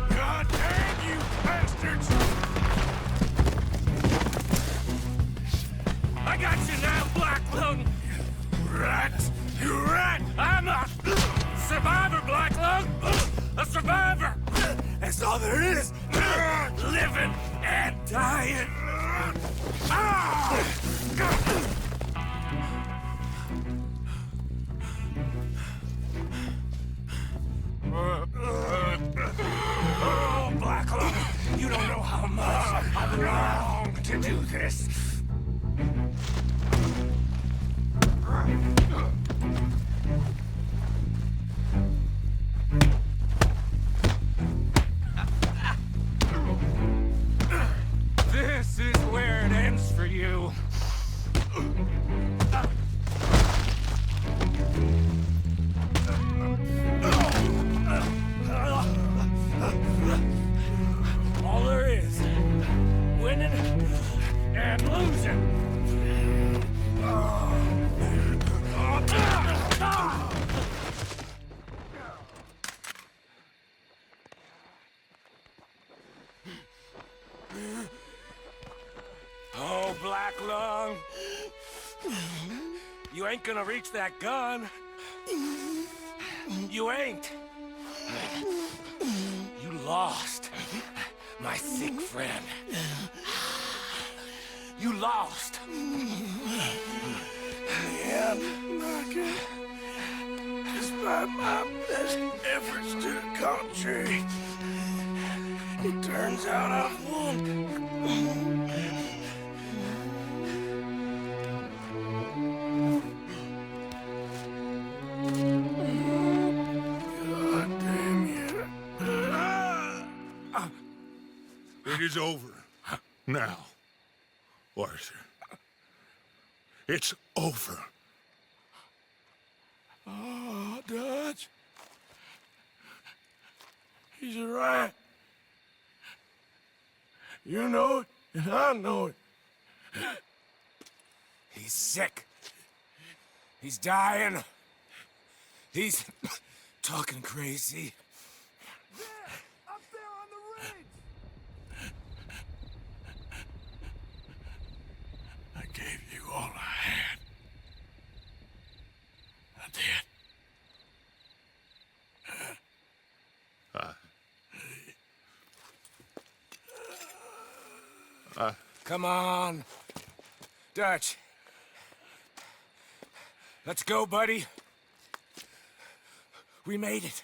God damn you bastards! I got you now, Black Lung! Rat! You rat! I'm a survivor, Black Lung! A survivor! That's all there is! Living and dying. Oh, Blacklaw, you don't know how much I've longed to do this. This is where it ends for you. All there is, winning and losing. Oh, Black Lung. You ain't gonna reach that gun. You ain't. You lost, my sick friend. You lost. Yeah, Margaret. Despite my best efforts to the contrary, it turns out I've won. It is over. Now, Arthur. It's over. Oh, Dutch. He's right. You know it, and I know it. He's sick. He's dying. He's talking crazy. Up there on the ridge. I gave you all I had. I did. Come on. Dutch. Let's go, buddy. We made it.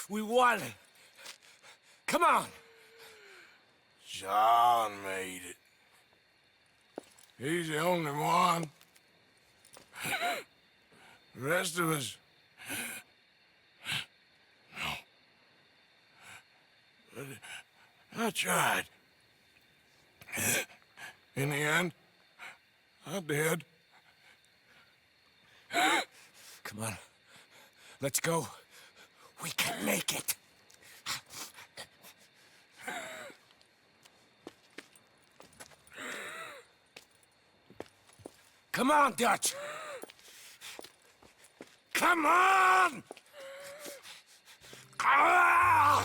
We won. Come on. John made it. He's the only one. The rest of us... No. But I tried. In the end, I did. Come on. Let's go. We can make it. Come on, Dutch. Come on! Ah!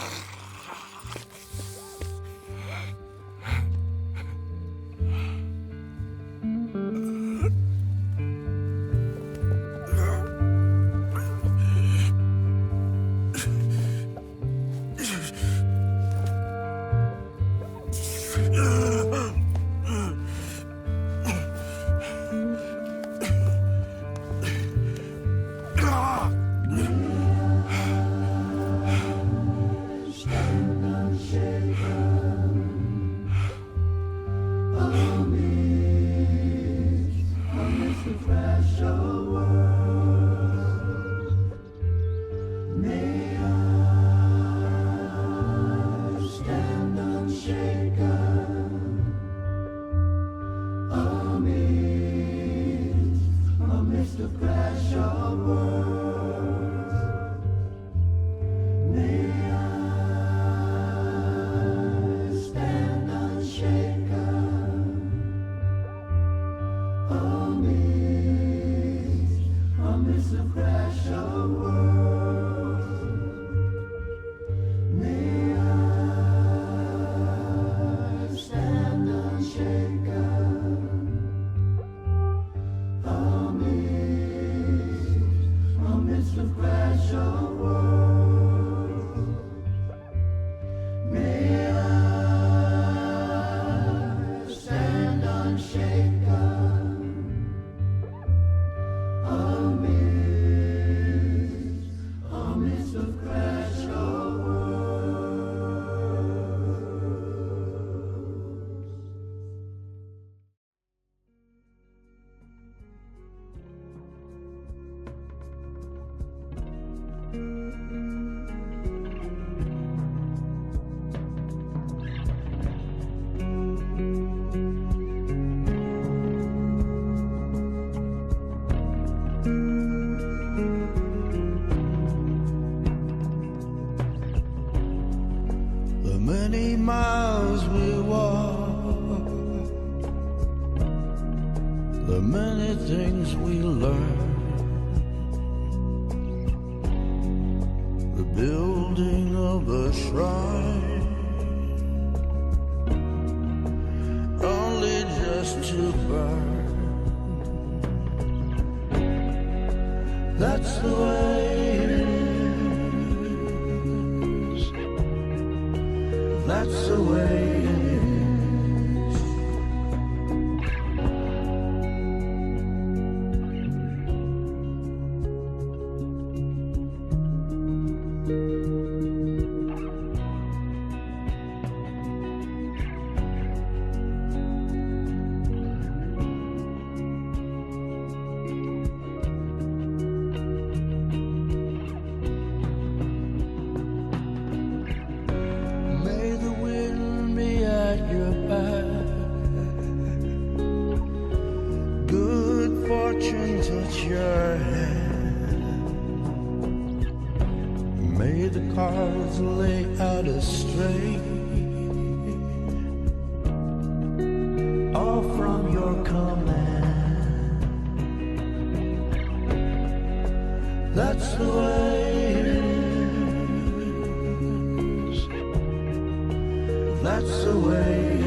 The many miles we walk, the many things we learn, the building of a shrine, only just to burn. That's the way it is. That's the way it is. May the wind be at your back, good fortune touch your hand. May the cards lay out astray, all from your command. That's the way it is. That's the way